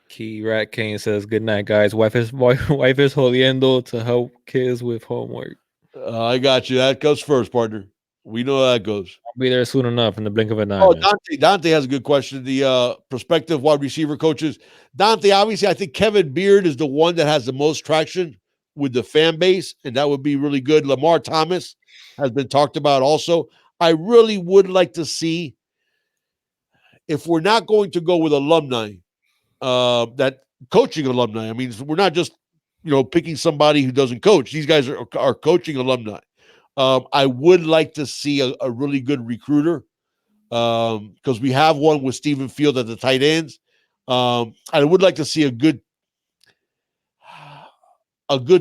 Key Rat King says, "Good night, guys. Wife is jodiendo to help kids with homework." I got you. That goes first, partner. We know how that goes. I'll be there soon enough in the blink of an eye. Oh, Dante has a good question. The prospective wide receiver coaches. Dante, obviously, I think Kevin Beard is the one that has the most traction with the fan base, and that would be really good. Lamar Thomas has been talked about also. I really would like to see, if we're not going to go with alumni, that coaching alumni. I mean, we're not just, picking somebody who doesn't coach. These guys are coaching alumni. I would like to see a really good recruiter, because we have one with Stephen Field at the tight ends. I would like to see a good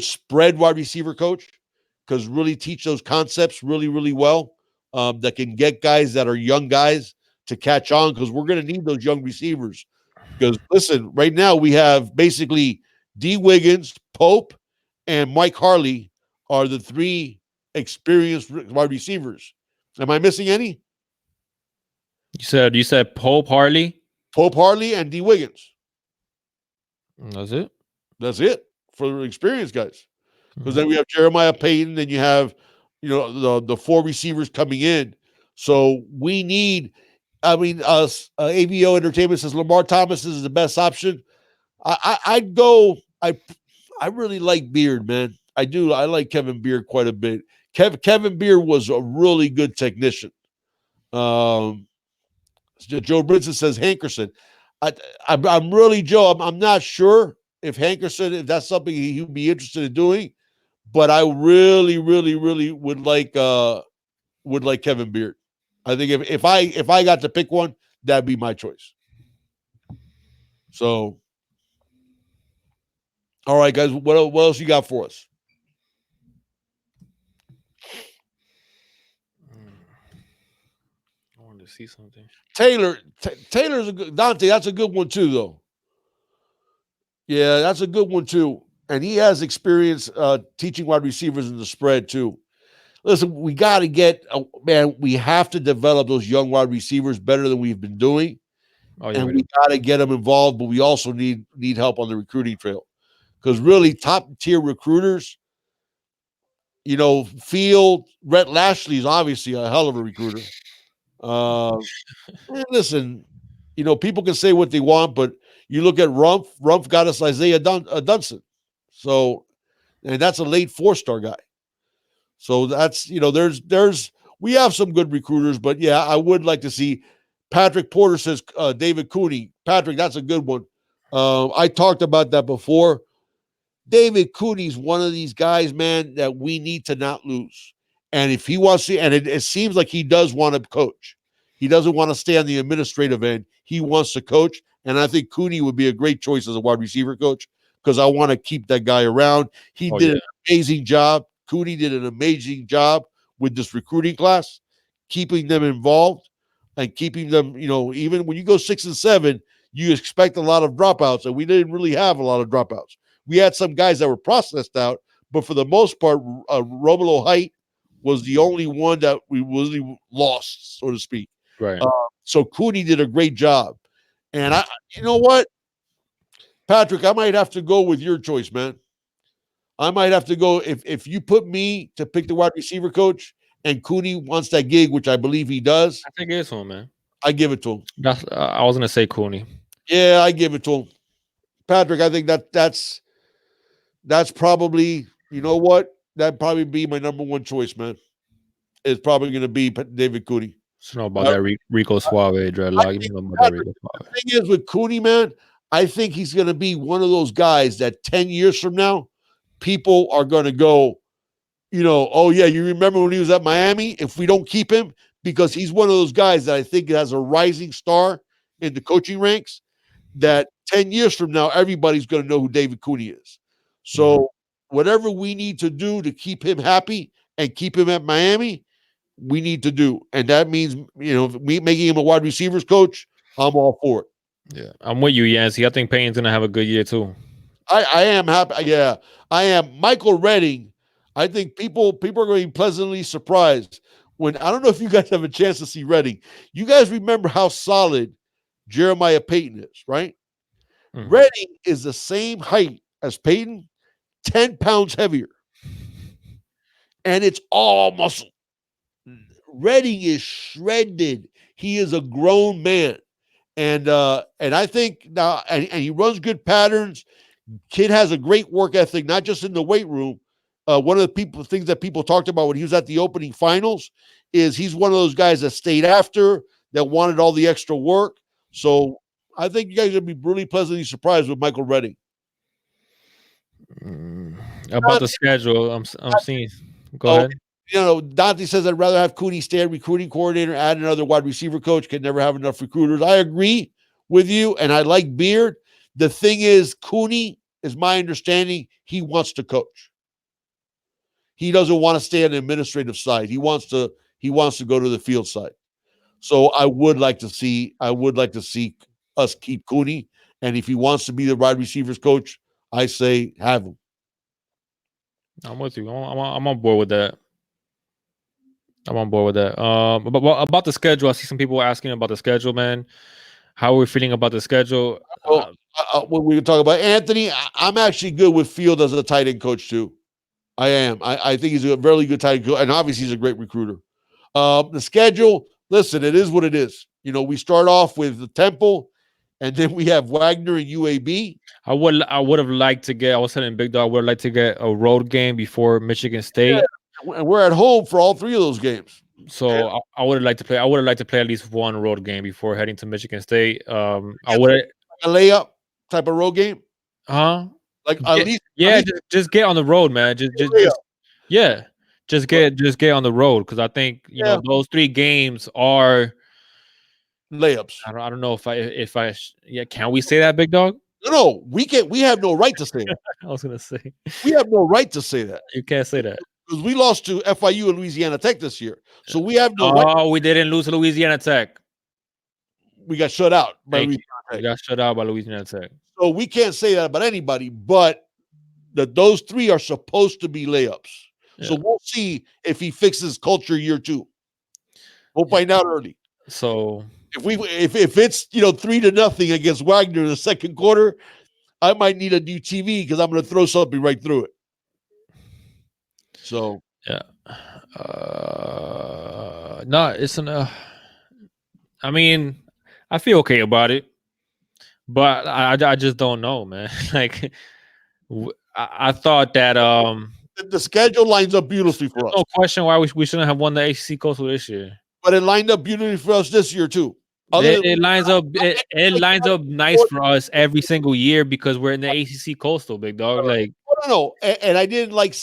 spread wide receiver coach, because really teach those concepts really, really well, that can get guys that are young guys to catch on, because we're going to need those young receivers. Because listen, right now we have basically D. Wiggins, Pope, and Mike Harley are the three experienced wide receivers. Am I missing any? You said Pope Harley, and D. Wiggins. That's it. That's it for the experienced guys. Because then we have Jeremiah Payton, then you have, the four receivers coming in. So we need. AVO Entertainment says Lamar Thomas is the best option. I'd go. I really like Beard, man. I do. I like Kevin Beard quite a bit. Kevin Beard was a really good technician. Joe Brinson says Hankerson. I'm really, Joe. I'm not sure if Hankerson, if that's something he would be interested in doing, but I really, really, really would like Kevin Beard. I think if I got to pick one, that'd be my choice. So, all right, guys, what else you got for us? I wanted to see something. Taylor's a good Dante. That's a good one too, though. Yeah, that's a good one too, and he has experience teaching wide receivers in the spread too. Listen, we got to get, man, we have to develop those young wide receivers better than we've been doing. And we got to get them involved, but we also need help on the recruiting trail. Because really, top-tier recruiters, Field, Rhett Lashley is obviously a hell of a recruiter. Listen, people can say what they want, but you look at Rumpf. Rumpf got us Isaiah Dunson. So, and that's a late 4-star guy. So that's, we have some good recruiters, but yeah, I would like to see. Patrick Porter says David Cooney. Patrick, that's a good one. I talked about that before. David Cooney's one of these guys, man, that we need to not lose. And if he wants to, and it seems like he does want to coach. He doesn't want to stay on the administrative end. He wants to coach. And I think Cooney would be a great choice as a wide receiver coach, because I want to keep that guy around. He did an amazing job. Cooney did an amazing job with this recruiting class, keeping them involved and keeping them, even when you go 6 and 7, you expect a lot of dropouts, and we didn't really have a lot of dropouts. We had some guys that were processed out, but for the most part, Romulo Height was the only one that we really lost, so to speak. Right. So Cooney did a great job. And you know what, Patrick, I might have to go with your choice, man. I might have to go if you put me to pick the wide receiver coach and Cooney wants that gig, which I believe he does. I think it's him, man. I give it to him. That's I was gonna say Cooney. Yeah, I give it to him. Patrick, I think that's probably, you know what? That'd probably be my number one choice, man. It's probably going to be David Cooney. I don't know about that Rico Suave dreadlock. You know about that Rico Suave. The thing is with Cooney, man, I think he's going to be one of those guys that 10 years from now, people are going to go, oh yeah, you remember when he was at Miami? If we don't keep him, because he's one of those guys that I think has a rising star in the coaching ranks, that 10 years from now, everybody's going to know who David Cooney is. So whatever we need to do to keep him happy and keep him at Miami, we need to do. And that means, me making him a wide receivers coach, I'm all for it. Yeah, I'm with you, Yancey. I think Payne's going to have a good year too. I am happy. Yeah, I am. Michael Redding, I think people are going to be pleasantly surprised when, I don't know if you guys have a chance to see Redding. You guys remember how solid Jeremiah Payton is, right? Mm-hmm. Redding is the same height as Payton, 10 pounds heavier. And it's all muscle. Redding is shredded. He is a grown man. And I think now, and he runs good patterns. Kid has a great work ethic, not just in the weight room. One of the things that people talked about when he was at the opening finals is he's one of those guys that stayed after, that wanted all the extra work. So I think you guys are going to be really pleasantly surprised with Michael Redding. About the schedule, I'm seeing. Go ahead. Dante says, I'd rather have Cooney stay at recruiting coordinator, add another wide receiver coach, can never have enough recruiters. I agree with you, and I like Beard. The thing is, Cooney, is my understanding, he wants to coach. He doesn't want to stay on the administrative side. He wants to go to the field side. So I would like to see us keep Cooney. And if he wants to be the wide receivers coach, I say have him. I'm with you. I'm on board with that. About the schedule, I see some people asking about the schedule, man. How are we feeling about the schedule? When we talk about Anthony, I'm actually good with Field as a tight end coach too. I am. I think he's a very good tight end coach, and obviously he's a great recruiter. The schedule, listen, it is what it is. We start off with the Temple, and then we have Wagner and UAB. I would have liked to get. I was telling Big Dog, I would like to get a road game before Michigan State. Yeah. And we're at home for all three of those games. So I would have liked to play. I would have liked to play at least one road game before heading to Michigan State. I would like a layup type of road game. Like at least just get on the road, man. Just get on the road, because I think those 3 games are layups. I don't know if I can we say that, Big Dog? No, we can't. We have no right to say that. I was gonna say we have no right to say that. You can't say that. Because we lost to FIU and Louisiana Tech this year. So we have no right. Oh, we didn't lose to Louisiana Tech. We got shut out by Louisiana Tech. We got shut out by Louisiana Tech. So we can't say that about anybody, but those 3 are supposed to be layups. Yeah. So we'll see if he fixes culture year 2. We'll find out early. So if it's 3-0 against Wagner in the second quarter, I might need a new TV because I'm going to throw something right through it. So yeah, no, it's I mean, I feel okay about it, but I just don't know, man. Like, I thought that the schedule lines up beautifully for us. No question why we shouldn't have won the ACC Coastal this year, but it lined up beautifully for us this year too. It lines up. It lines up nice for us every single year because we're in the ACC Coastal, Big Dog. Like. No, and I didn't like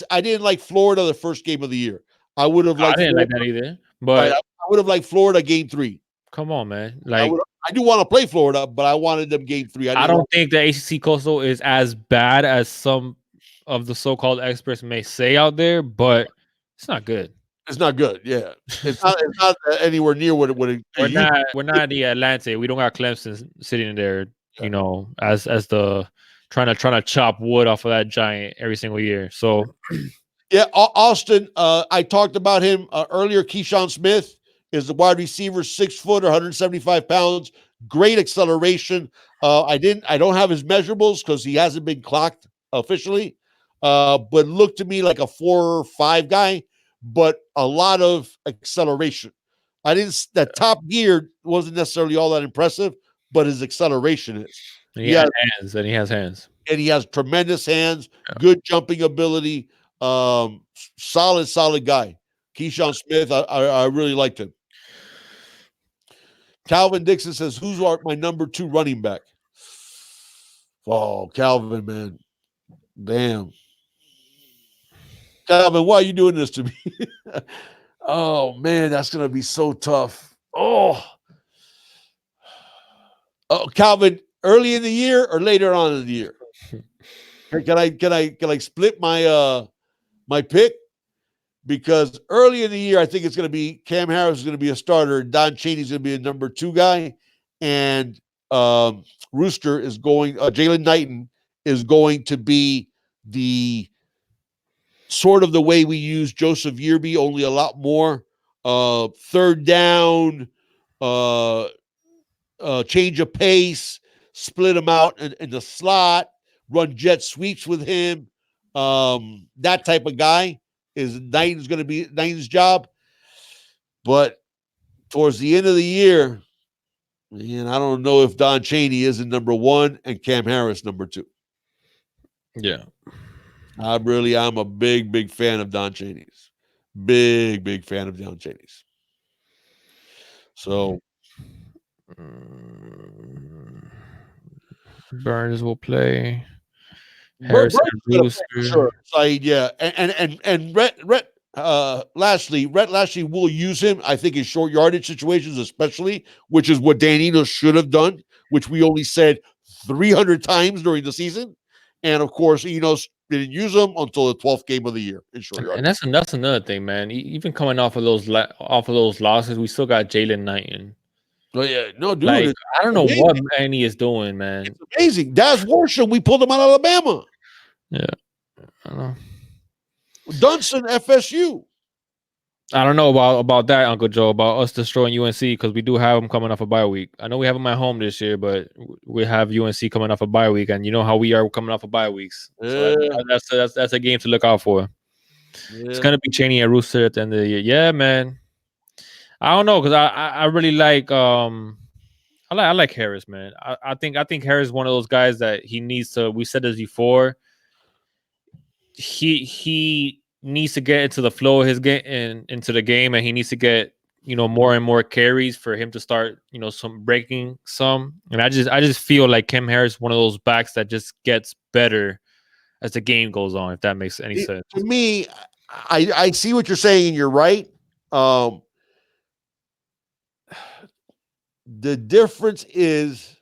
Florida the first game of the year. I would have liked. I didn't like that either. But I would have liked Florida game 3. Come on, man. Like I do want to play Florida, but I wanted them game 3. I don't think the ACC Coastal is as bad as some of the so-called experts may say out there, but it's not good. It's not good. Yeah, it's not anywhere near what it would. We're not the Atlantic. We don't got Clemson sitting in there, as the. Trying to chop wood off of that giant every single year. So, yeah, Austin. I talked about him earlier. Keyshawn Smith is the wide receiver, 6 foot, 175 pounds. Great acceleration. I don't have his measurables because he hasn't been clocked officially. but looked to me like a 4 or 5 guy, but a lot of acceleration. That top gear wasn't necessarily all that impressive, but his acceleration is. He has hands, and he has hands. And he has tremendous hands, good jumping ability, solid guy. Keyshawn Smith, I really liked him. Calvin Dixon says, who's my number 2 running back? Oh, Calvin, man. Damn. Calvin, why are you doing this to me? Oh, man, that's going to be so tough. Oh, Calvin, early in the year or later on in the year? Can I split my my pick? Because early in the year, I think it's going to be Cam Harris is going to be a starter, and Don Chaney's going to be a number 2 guy, and Rooster is going. Jalen Knighton is going to be the sort of the way we use Joseph Yearby, only a lot more. Third down, change of pace, split him out in the slot, run jet sweeps with him. That type of guy is Knighton's going to be Knighton's job. But towards the end of the year, man, I don't know if Don Chaney isn't number 1 and Cam Harris number 2. Yeah. I'm a big fan of Don Chaney's. Big fan of Don Chaney's. So Burns will play. Harris and Rooster. Sure. Yeah. And Rhett Lashley will use him, I think, in short yardage situations, especially, which is what Dan Enos should have done, which we only said 300 times during the season. And of course, Enos didn't use him until the 12th game of the year in short yardage. And that's another thing, man. Even coming off of those losses, we still got Jalen Knighton. Oh yeah, no, dude. Like, I don't know what Manny is doing, man. It's amazing. Daz Worsham, we pulled him out of Alabama. Yeah, I don't know. Dunson, FSU. I don't know about that, Uncle Joe, about us destroying UNC, because we do have them coming off a bye week. I know we have them at home this year, but we have UNC coming off a bye week, and you know how we are coming off of bye weeks. Yeah. So that's a game to look out for. Yeah. It's gonna be Chaney and Rooster at the end of the year. Yeah, man. I don't know, because I really like I like Harris, man. I think Harris is one of those guys that he needs to. We said this before. He needs to get into the flow of his game and into the game, and he needs to get more and more carries for him to start some breaking some. And I just feel like Cam Harris is one of those backs that just gets better as the game goes on. If that makes any sense to me, I see what you're saying, and you're right. The difference is,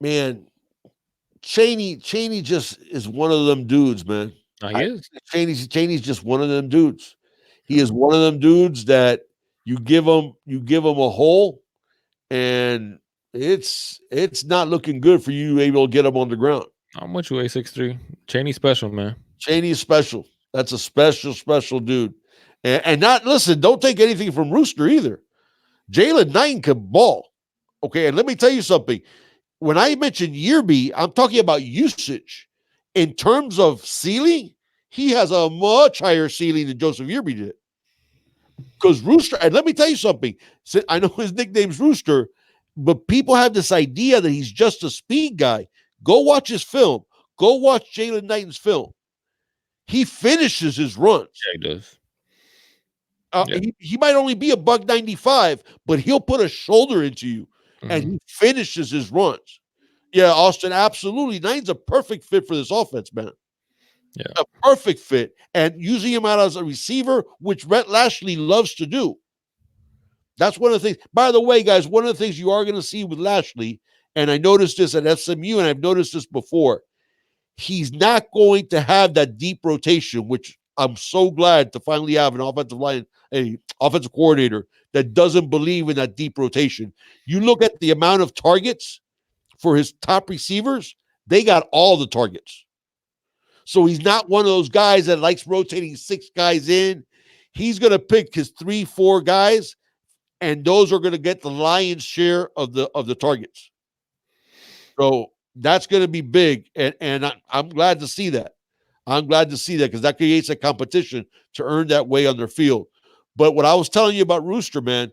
man, Chaney just is one of them dudes, man. He is. Chaney's just one of them dudes. He is one of them dudes that you give him a hole, and it's not looking good for you able to get him on the ground. I'm with you, A63. Chaney's special, man. Chaney's special. That's a special dude. And not, listen, don't take anything from Rooster either. Jalen Knighton can ball. Okay, and let me tell you something. When I mentioned Yearby, I'm talking about usage. In terms of ceiling, he has a much higher ceiling than Joseph Yearby did. Because Rooster, and let me tell you something. I know his nickname's Rooster, but people have this idea that he's just a speed guy. Go watch his film. Go watch Jalen Knighton's film. He finishes his runs. Yeah, he does. He might only be a $195, but he'll put a shoulder into you, and he finishes his runs. Yeah, Austin, absolutely. Knighton's a perfect fit for this offense, man. Yeah, a perfect fit, and using him out as a receiver, which Rhett Lashley loves to do. That's one of the things. By the way, guys, one of the things you are going to see with Lashley, and I noticed this at SMU, and I've noticed this before, he's not going to have that deep rotation, which I'm so glad to finally have an offensive coordinator that doesn't believe in that deep rotation. You look at the amount of targets for his top receivers, they got all the targets. So he's not one of those guys that likes rotating 6 guys in. He's going to pick his 3-4 guys, and those are going to get the lion's share of the targets. So That's going to be big, and I'm glad to see that. I'm glad to see that because that creates a competition to earn that way on their field. But what I was telling you about Rooster, man,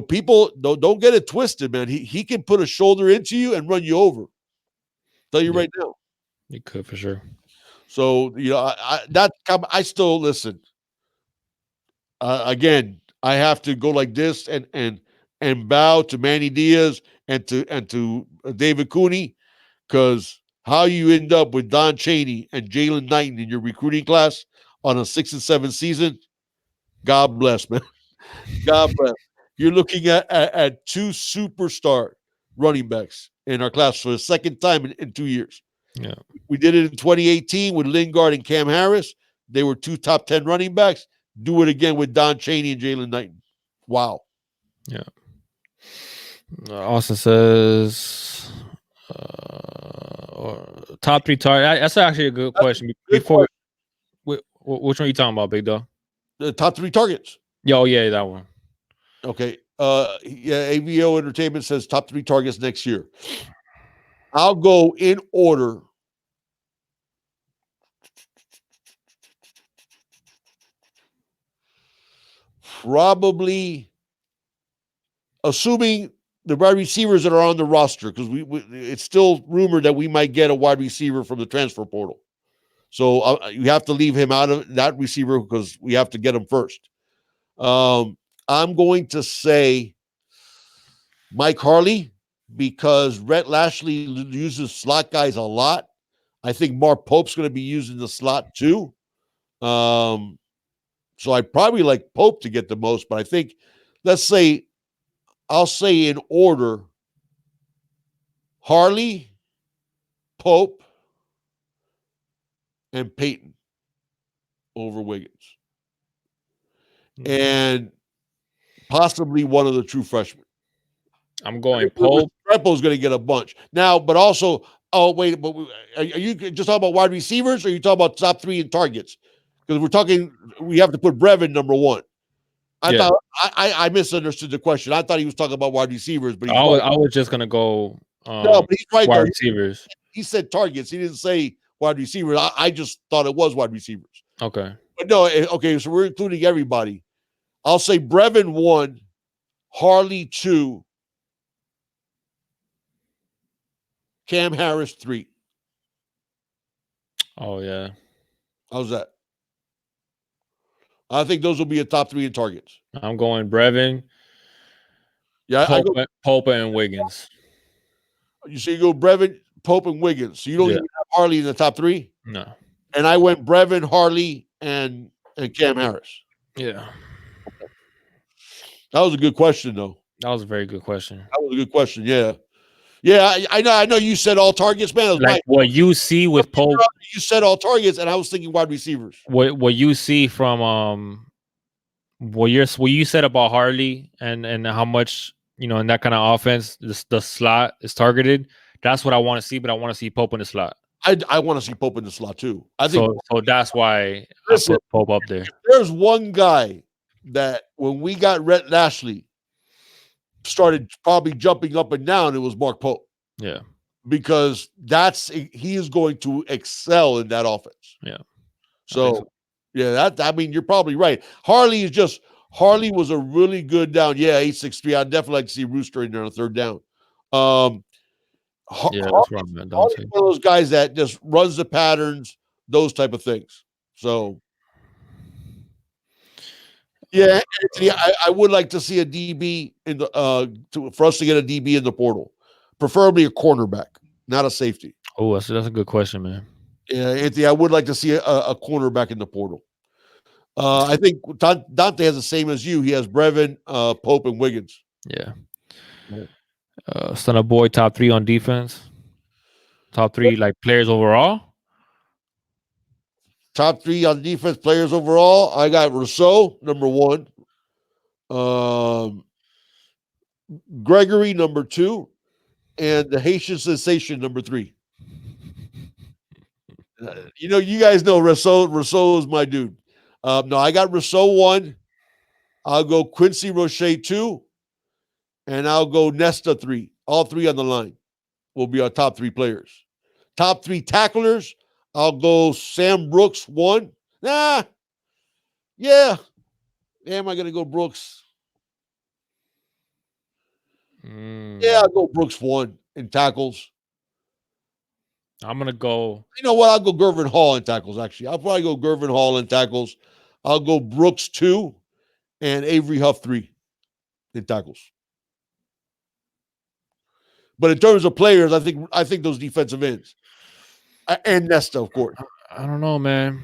people don't get it twisted, man. He can put a shoulder into you and run you over. Tell you right now. He could for sure. So I still listen. Again, I have to go like this and bow to Manny Diaz and to David Cooney, because how you end up with Don Chaney and Jalen Knighton in your recruiting class on a 6-7 season, God bless, man. God bless. You're looking at two superstar running backs in our class for the second time in 2 years. Yeah. We did it in 2018 with Lingard and Cam Harris. They were two top 10 running backs. Do it again with Don Chaney and Jalen Knighton. Wow. Yeah. Austin says top 3 target. That's actually a good question. Before which one are you talking about, Big Dog? The top 3 targets. Yeah, that one. Okay. AVO Entertainment says top 3 targets next year. I'll go in order. Probably, assuming the wide receivers that are on the roster, because it's still rumored that we might get a wide receiver from the transfer portal. So you have to leave him out of that receiver because we have to get him first. I'm going to say Mike Harley, because Rhett Lashley uses slot guys a lot. I think Mark Pope's going to be using the slot too. So I'd probably like Pope to get the most, but I think, I'll say in order, Harley, Pope, and Peyton over Wiggins. And possibly one of the true freshmen. I'm going Pope. Repo's going to get a bunch. Now, but also, but are you just talking about wide receivers, or are you talking about top 3 in targets? Because we have to put Brevin number 1. I thought I misunderstood the question. I thought he was talking about wide receivers, but I was just gonna go. No, but he's right. Wide receivers. He said targets. He didn't say wide receivers. I just thought it was wide receivers. Okay. But no. Okay. So we're including everybody. I'll say Brevin 1, Harley 2, Cam Harris 3. Oh yeah. How's that? I think those will be a top 3 in targets. I'm going Brevin. Yeah, Pope and Wiggins. You say you go Brevin, Pope, and Wiggins. So you don't even have Harley in the top 3? No. And I went Brevin, Harley, and Cam Harris. Yeah. That was a good question, though. That was a very good question. That was a good question. Yeah. Yeah, I know you said all targets, man. Like what you see with Pope. You said all targets, and I was thinking wide receivers. What you see from what you said about Harley and how much, in that kind of offense the slot is targeted. That's what I want to see, but I want to see Pope in the slot. I want to see Pope in the slot too. I think so that's why I put Pope up there. There's one guy that when we got Rhett Lashley started probably jumping up and down, it was Mark Pope. Yeah. Because he is going to excel in that offense. Yeah. So. Yeah, you're probably right. Harley was a really good down. Yeah, 863. I'd definitely like to see Rooster in there on a third down. That's where I'm at. Harley's one of those guys that just runs the patterns, those type of things. So, yeah, Anthony, I would like to see a DB in the for us to get a DB in the portal, preferably a cornerback, not a safety. Oh, that's a good question, man. Yeah, Anthony, I would like to see a cornerback in the portal. I think Dante has the same as you. He has Brevin, Pope, and Wiggins. Yeah. Son of boy, top 3 on defense. Top 3 like players overall. Top 3 on defense players overall. I got Rousseau, number 1. Gregory, number 2. And the Haitian sensation, number 3. You guys know Rousseau is my dude. No, I got Rousseau 1. I'll go Quincy Roche 2. And I'll go Nesta 3. All 3 on the line. will be our top 3 players. Top 3 tacklers, I'll go Sam Brooks 1. Yeah. Am I going to go Brooks? Yeah, I'll go Brooks 1 in tackles. I'm going to go. You know what? I'll go Gervin Hall in tackles, actually. I'll probably go Gervin Hall in tackles. I'll go Brooks 2 and Avery Huff 3 in tackles. But in terms of players, I think those defensive ends. And Nesta, of course. I don't know, man.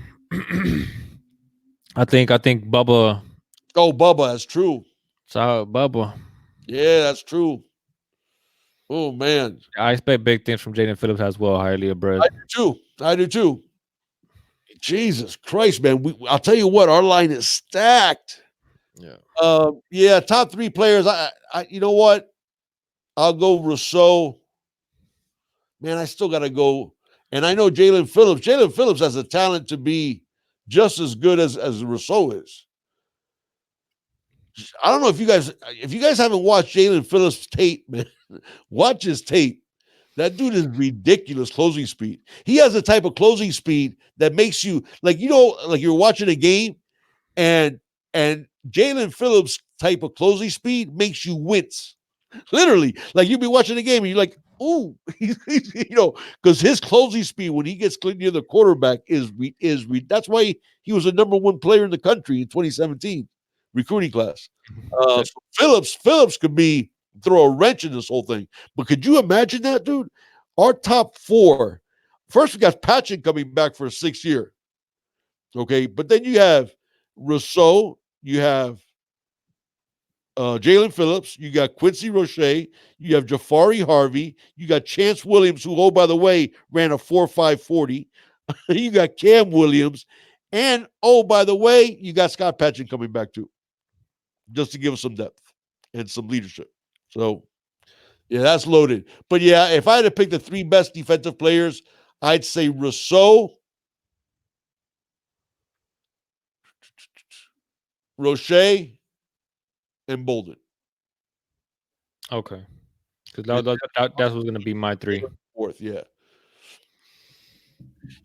I think Bubba. Oh, Bubba, that's true. Bubba. Yeah, that's true. Oh, man. I expect big things from Jaden Phillips as well, highly abreast. I do too. Jesus Christ, man. I'll tell you what, our line is stacked. Yeah. Top 3 players. I you know what? I'll go Rousseau. Man, I still got to go. And I know Jalen Phillips. Jalen Phillips has the talent to be just as good as Rousseau is. I don't know if you guys haven't watched Jalen Phillips' tape, man. Watch his tape. That dude is ridiculous closing speed. He has a type of closing speed that makes you like you're watching a game, and Jalen Phillips' type of closing speed makes you wince. Literally, like you'll be watching a game and you're like, ooh, because his closing speed when he gets near the quarterback is that's why he was the number 1 player in the country in 2017 recruiting class. So Phillips could throw a wrench in this whole thing. But could you imagine that, dude? Our top 4. First, we got Patchen coming back for a 6th year. Okay, but then you have Rousseau, you have Jalen Phillips, you got Quincy Roche, you have Jafari Harvey, you got Chance Williams, who, oh, by the way, ran a 4.5 40. You got Cam Williams, and, oh, by the way, you got Scott Patchen coming back too, just to give us some depth and some leadership. So, yeah, that's loaded. But, yeah, if I had to pick the 3 best defensive players, I'd say Rousseau, Roche, and Bolden. Okay. Because that was going to be my 3. 4th, yeah.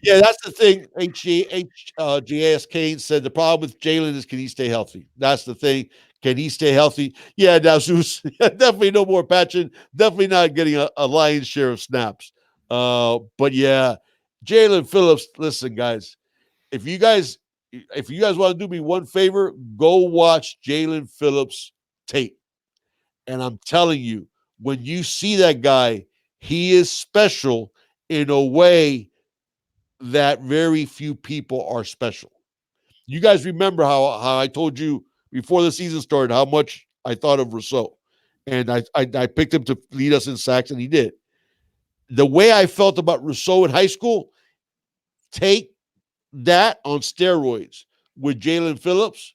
Yeah, that's the thing. JS Kane said the problem with Jalen is, can he stay healthy? That's the thing. Can he stay healthy? Yeah, now Zeus, definitely no more Patchen. Definitely not getting a lion's share of snaps. But yeah, Jalen Phillips. Listen, guys, if you guys want to do me one favor, go watch Jalen Phillips tape. And I'm telling you, when you see that guy, he is special in a way that very few people are special. You guys remember how I told you before the season started how much I thought of Rousseau, and I picked him to lead us in sacks, and he did. The way I felt about Rousseau in high school, take that on steroids with Jalen Phillips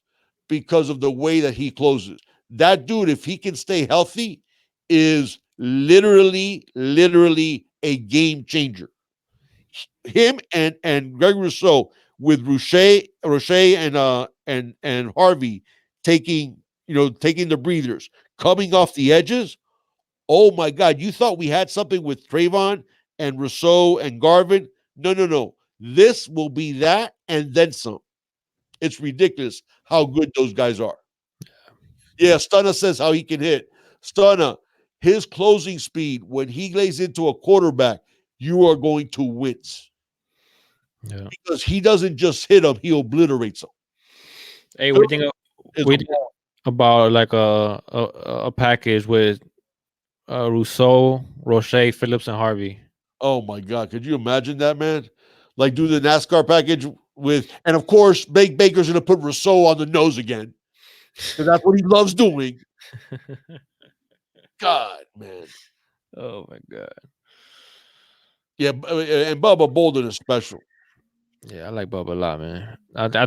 because of the way that he closes. That dude, if he can stay healthy, is literally a game changer. Him and Greg Rousseau with Roche and Harvey taking the breathers, coming off the edges. Oh my God! You thought we had something with Trayvon and Rousseau and Garvin? No. This will be that and then some. It's ridiculous how good those guys are. Yeah, Stunna says how he can hit. Stunna, his closing speed when he lays into a quarterback, you are going to wince. Yeah. Because he doesn't just hit them, he obliterates them. Hey, we think about like a package with Rousseau, Roche, Phillips, and Harvey. Oh my God. Could you imagine that, man? Like do the NASCAR package with, and of course, Baker's going to put Rousseau on the nose again. Because that's what he loves doing. God, man. Oh my God. Yeah, and Bubba Bolden is special. Yeah, I like Bubba a lot, man.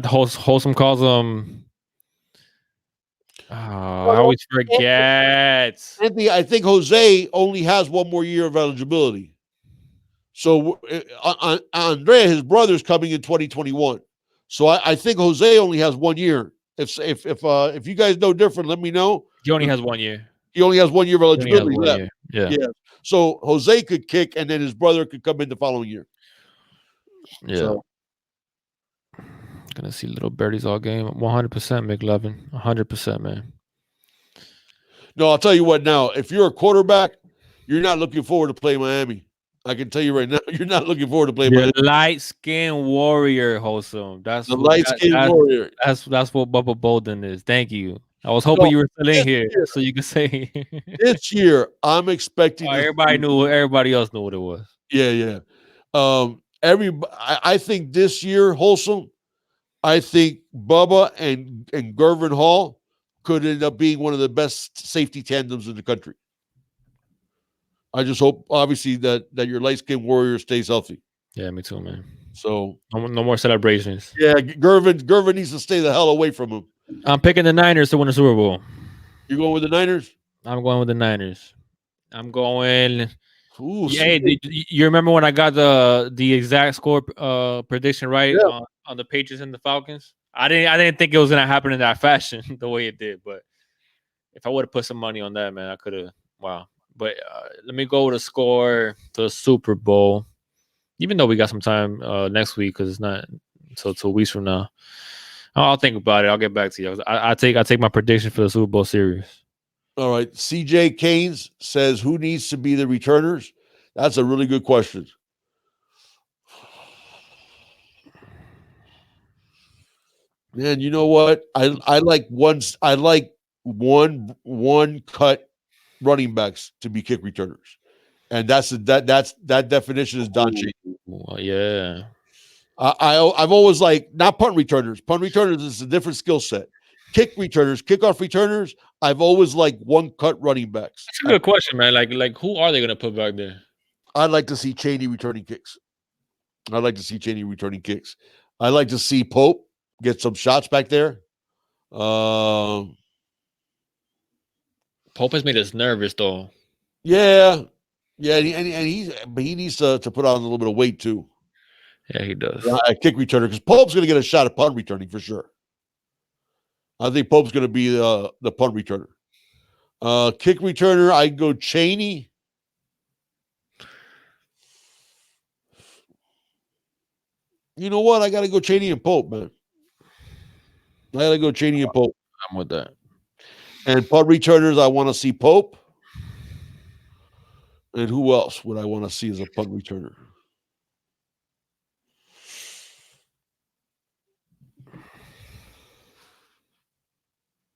Wholesome calls him. I always forget. Anthony, I think Jose only has one more year of eligibility. So Andrea, his brother's coming in 2021. So I think Jose only has 1 year. If you guys know different, let me know. He only has 1 year. He only has 1 year of He only has eligibility 1 left. year. Yeah. Yeah. So Jose could kick, and then his brother could come in the following year. Yeah. So Gonna see little birdies all game. 100% McLevin. 100%, man. no, I'll tell you what. Now, if you're a quarterback, you're not looking forward to play Miami. I can tell you right now, you're not looking forward to play The Miami. light skinned warrior, Wholesome. That's The what light skinned warrior. that's what Bubba Bolden is. Thank you. I was No, hoping you were still in this here year, so you could say. this year, I'm expecting. Oh, everybody knew. Everybody else knew what it was. Yeah, yeah. I think this year, Wholesome. I think Bubba and Gervin Hall could end up being one of the best safety tandems in the country. I just hope, obviously, that your light skinned warrior stays healthy. Yeah, me too, man. So No more celebrations. yeah, Gervin needs to stay the hell away from him. I'm picking the Niners to win the Super Bowl. You going with the Niners? I'm going with the Niners. I'm going. Ooh, Yeah, you remember when I got the exact score prediction right Yeah. on the Patriots and the Falcons? I didn't think it was gonna happen in that fashion the way it did, but if I would have put some money on that, man, I could have. Wow. But let me go with a score to the Super Bowl. Even though we got some time next week because it's not until 2 weeks from now. I'll think about it. I'll get back to you. I take my prediction for the Super Bowl series. All right. CJ Keynes says, who needs to be the returners? That's a really good question. Man, you know what? I like one cut running backs to be kick returners. And that definition is Don Shea. Well, yeah. I've always not punt returners. Punt returners is a different skill set. Kick returners, kickoff returners. I've always liked one cut running backs. That's a good question, man. Like who are they gonna put back there? I'd like to see Chaney returning kicks. I'd like to see Pope get some shots back there. Pope has made us nervous, though. Yeah, he needs to put on a little bit of weight too. Yeah, he does. A kick returner, because Pope's going to get a shot at punt returning for sure. I think Pope's going to be the punt returner. Kick returner, I go Chaney. You know what? I got to go Chaney and Pope, man. I got to go Chaney and Pope. I'm with that. And punt returners, I want to see Pope. And who else would I want to see as a punt returner?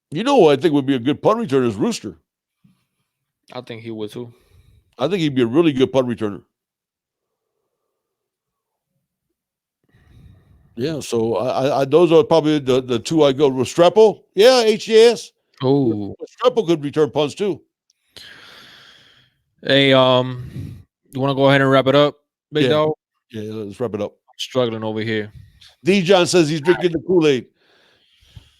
You know what I think would be a good punt returner is Rooster. I think he would too. I think he'd be a really good punt returner. Yeah, so I those are probably the two I go. Restrepo, yeah, HJS. Oh, Restrepo could return punts too. Hey, you want to go ahead and wrap it up, big dog? Yeah, let's wrap it up. I'm struggling over here. D. John says he's drinking the Kool-Aid.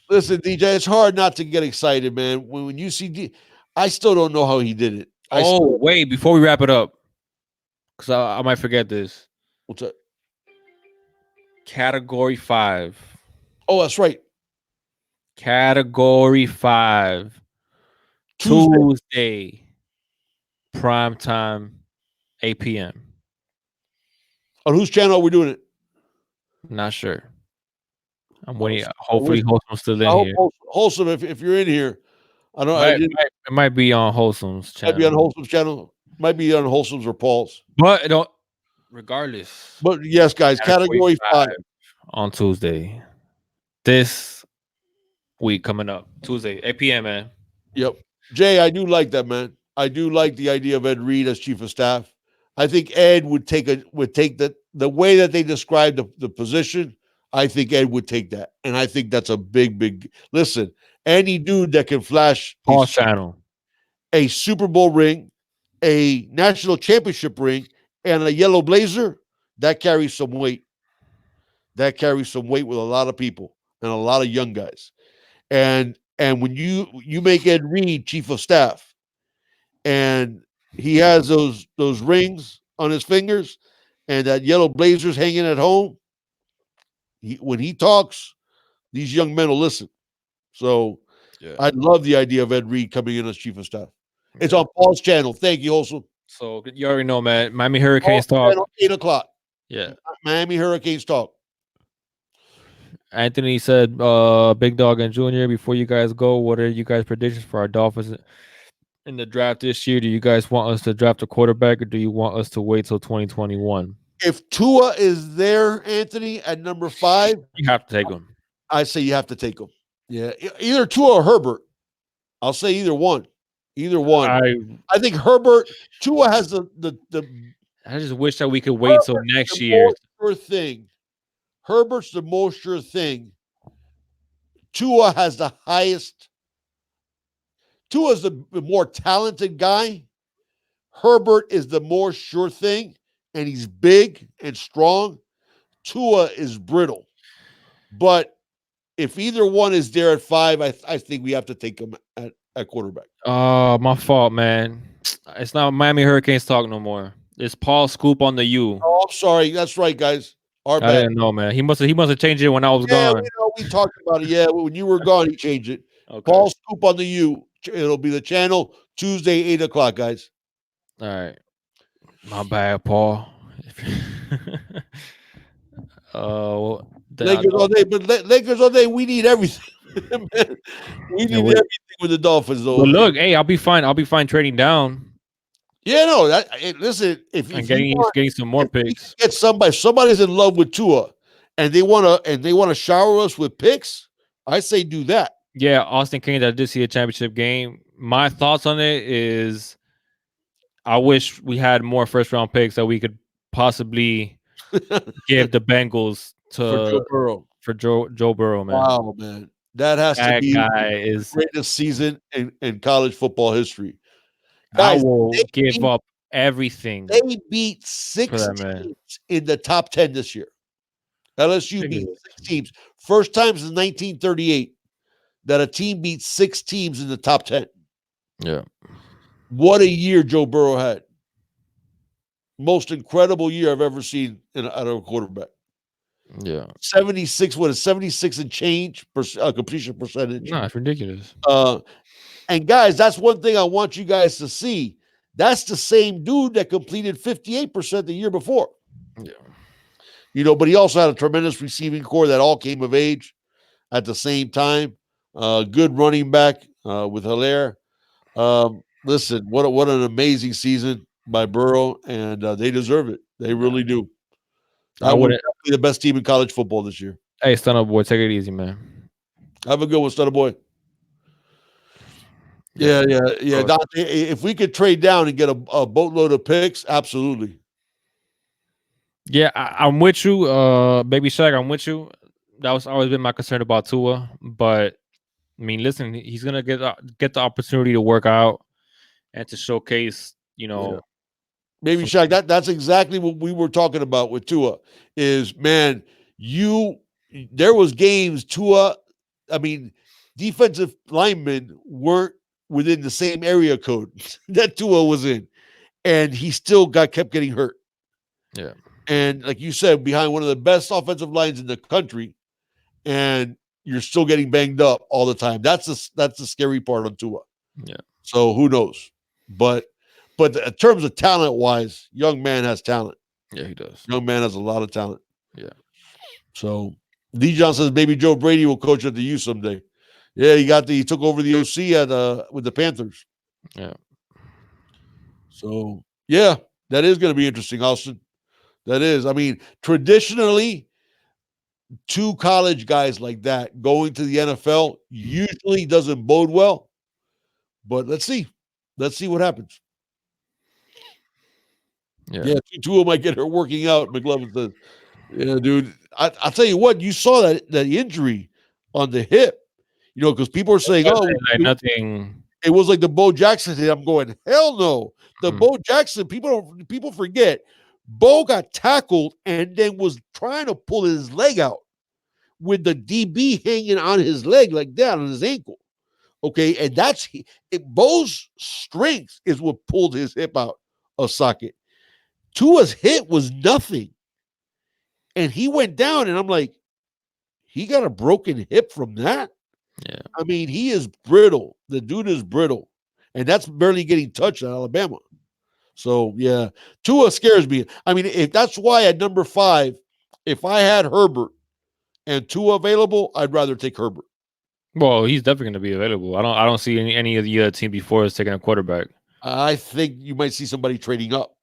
Listen, DJ, it's hard not to get excited, man. When you see I still don't know how he did it. Wait, before we wrap it up, because I might forget this. What's that? Category 5. Oh, that's right. Category 5. Tuesday. Prime time, 8 p.m. On whose channel are we doing it? Not sure. I'm waiting. Hopefully, Wholesome's still in here. Wholesome, if you're in here, I don't know. It might be on Wholesome's channel. Might be on Wholesome's channel. Might be on Wholesome's or Paul's. But regardless. But yes, guys, category 5 on Tuesday. This week coming up, Tuesday, 8 p.m. Man. Yep, Jay, I do like that, man. I do like the idea of Ed Reed as chief of staff. I think Ed would take the way that they described the position. I think Ed would take that, and I think that's a big. Listen, any dude that can flash a Super Bowl ring, a national championship ring, and a yellow blazer, that carries some weight. That carries some weight with a lot of people and a lot of young guys. And when you make Ed Reed chief of staff, and he has those rings on his fingers and that yellow blazer's hanging at home, when he talks, these young men will listen. So I love the idea of Ed Reed coming in as chief of staff. It's on Paul's channel. Thank you, also. So you already know, man. Miami Hurricanes talk. 8 o'clock. Yeah. Miami Hurricanes talk. Anthony said, Big Dog and Junior, before you guys go, what are you guys' predictions for our Dolphins in the draft this year? Do you guys want us to draft a quarterback, or do you want us to wait till 2021? If Tua is there, Anthony, at number 5, You have to take him. I say you have to take him. Yeah, either Tua or Herbert. I'll say either one. Either one. I think Herbert, Tua has the I just wish that we could wait till next year. Sure thing. Herbert's the most sure thing. Tua has the highest. Tua's the more talented guy. Herbert is the more sure thing, and he's big and strong. Tua is brittle. But if either one is there at 5, I think we have to take him at quarterback. Oh, my fault, man. It's not Miami Hurricanes talk no more. It's Paul Scoop on the U. Oh, I'm sorry. That's right, guys. Our bad. I didn't know, man. He must have changed it when I was gone. We talked about it. Yeah, when you were gone, he changed it. Okay. Paul Scoop on the U. It'll be the channel Tuesday, 8 o'clock, guys. All right. My bad, Paul. Lakers all day, but Lakers all day. We need everything. We need everything with the Dolphins, though. But look, hey, I'll be fine. I'll be fine trading down. Yeah, no. Listen, if getting some more picks, get somebody's in love with Tua, and they wanna shower us with picks. I say do that. Yeah, Austin Kane. I did see a championship game. My thoughts on it is, I wish we had more first round picks that we could possibly give the Bengals for Joe Burrow, man. Wow, man, that to be the greatest season in college football history. Guys, I will give up everything. They beat 6 teams in the top 10 this year. LSU beat 6 teams. First time since 1938 that a team beat 6 teams in the top 10. Yeah. What a year Joe Burrow had. Most incredible year I've ever seen out of a quarterback. Yeah. 76, what is 76 and change completion percentage? No, it's ridiculous. And guys, that's one thing I want you guys to see. That's the same dude that completed 58% the year before. Yeah. But he also had a tremendous receiving core that all came of age at the same time. Good running back with Hilaire. Listen, what an amazing season by Burrow, and they deserve it. They really do. I wouldn't be the best team in college football this year. Hey, Stunner Boy, take it easy, man. Have a good one, Stunner Boy. Yeah. Dante, if we could trade down and get a boatload of picks, absolutely. Yeah, I'm with you, Baby Shaq. I'm with you. That was always been my concern about Tua, but I mean, listen, he's gonna get the opportunity to work out and to showcase, Baby Shaq. That's exactly what we were talking about with Tua. Is man, there was games Tua. I mean, defensive linemen weren't within the same area code that Tua was in, and he still kept getting hurt. Yeah, and like you said, behind one of the best offensive lines in the country, and you're still getting banged up all the time. That's the scary part on Tua. Yeah. So who knows? But in terms of talent wise, young man has talent. Yeah, he does. Young man has a lot of talent. Yeah. So D. John says maybe Joe Brady will coach at the U someday. Yeah, he took over the OC with the Panthers. Yeah. So yeah, that is going to be interesting, Austin. That is. I mean, traditionally, 2 college guys like that going to the NFL usually doesn't bode well. But let's see. Let's see what happens. Yeah, 2 of them might get her working out, McLovin says. Yeah, dude. I'll tell you what, you saw that injury on the hip. Because people are saying, nothing. It was like the Bo Jackson hit. I'm going, hell no. The Bo Jackson, people forget. Bo got tackled and then was trying to pull his leg out with the DB hanging on his leg like that on his ankle. Okay, and Bo's strength is what pulled his hip out of socket. Tua's hit was nothing. And he went down, and I'm like, he got a broken hip from that? Yeah. I mean, he is brittle. The dude is brittle. and that's barely getting touched at Alabama. So yeah, Tua scares me. I mean, if that's why at number 5, if I had Herbert and Tua available, I'd rather take Herbert. Well, he's definitely going to be available. I don't see any of the other team before us taking a quarterback. I think you might see somebody trading up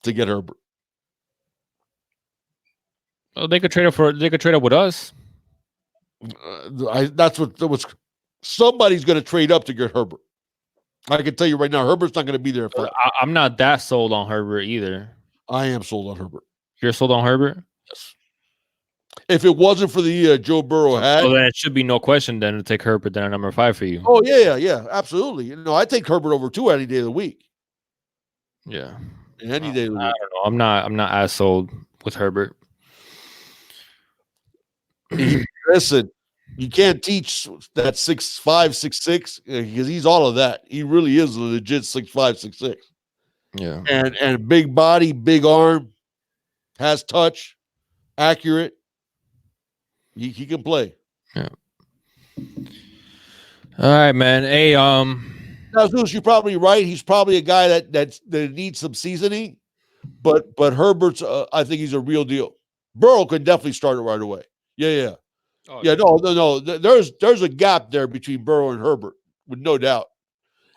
to get Herbert. Well, they could trade up with us. That's what somebody's going to trade up to get Herbert. I can tell you right now, Herbert's not going to be there. I'm not that sold on Herbert either. I am sold on Herbert. You're sold on Herbert? Yes. If it wasn't for the Joe Burrow had, then it should be no question then to take Herbert then at number 5 for you. Oh yeah, absolutely. I take Herbert over Tua any day of the week. Yeah, any day of the week. I don't know. I'm not as sold with Herbert. Listen, you can't teach that 6'5", 6'6", because he's all of that. He really is a legit 6'5", 6'6". Yeah, and big body, big arm, has touch, accurate. He can play. Yeah. All right, man. Hey, now, Zeus, you're probably right. He's probably a guy that needs some seasoning, but Herbert's, I think he's a real deal. Burrow could definitely start it right away. Yeah. Oh, yeah. No. There's a gap there between Burrow and Herbert, with no doubt.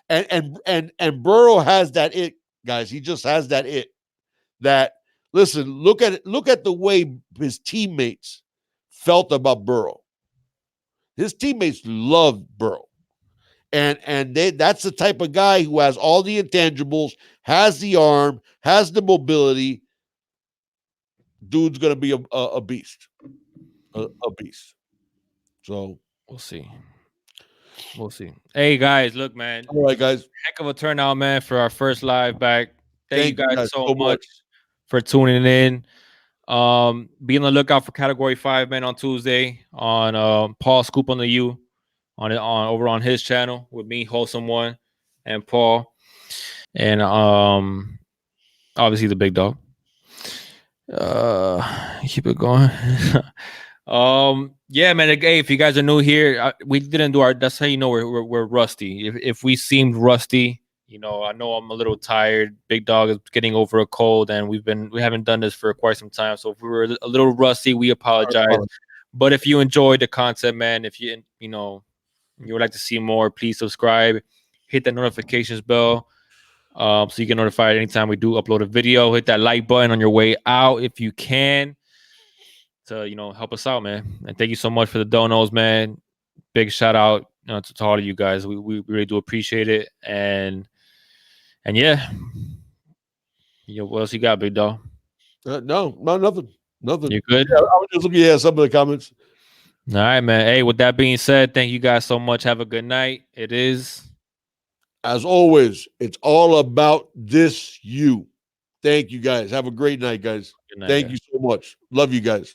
And Burrow has that it, guys. He just has that it. That listen, look at the way his teammates felt about Burrow. His teammates loved Burrow. And that's the type of guy who has all the intangibles, has the arm, has the mobility. Dude's going to be a beast. A beast. So we'll see. Hey, guys, look, man. All right, guys. Heck of a turnout, man, for our first live back. Thank you guys so much for tuning in. Be on the lookout for Category 5, man, on Tuesday on Paul Scoop on the U on over on his channel with me, Wholesome One, and Paul, and obviously the big dog. Keep it going. Yeah, man. Hey, if you guys are new here, we didn't do our. That's how you know we're rusty. If we seemed rusty, I know I'm a little tired. Big dog is getting over a cold, and we haven't done this for quite some time. So if we were a little rusty, we apologize. But if you enjoyed the content, man, if you would like to see more, please subscribe, hit the notifications bell, so you get notified anytime we do upload a video. Hit that like button on your way out if you can, to help us out, man. And thank you so much for the donos, man. Big shout out to all of you guys. We really do appreciate it. And yeah, what else you got, big dog? No, nothing. You good? Yeah, I was just looking at some of the comments. All right, man. Hey, with that being said, thank you guys so much. Have a good night. It is, as always, it's all about this you. Thank you, guys. Have a great night, guys. Good night, Thank you so much. Love you guys.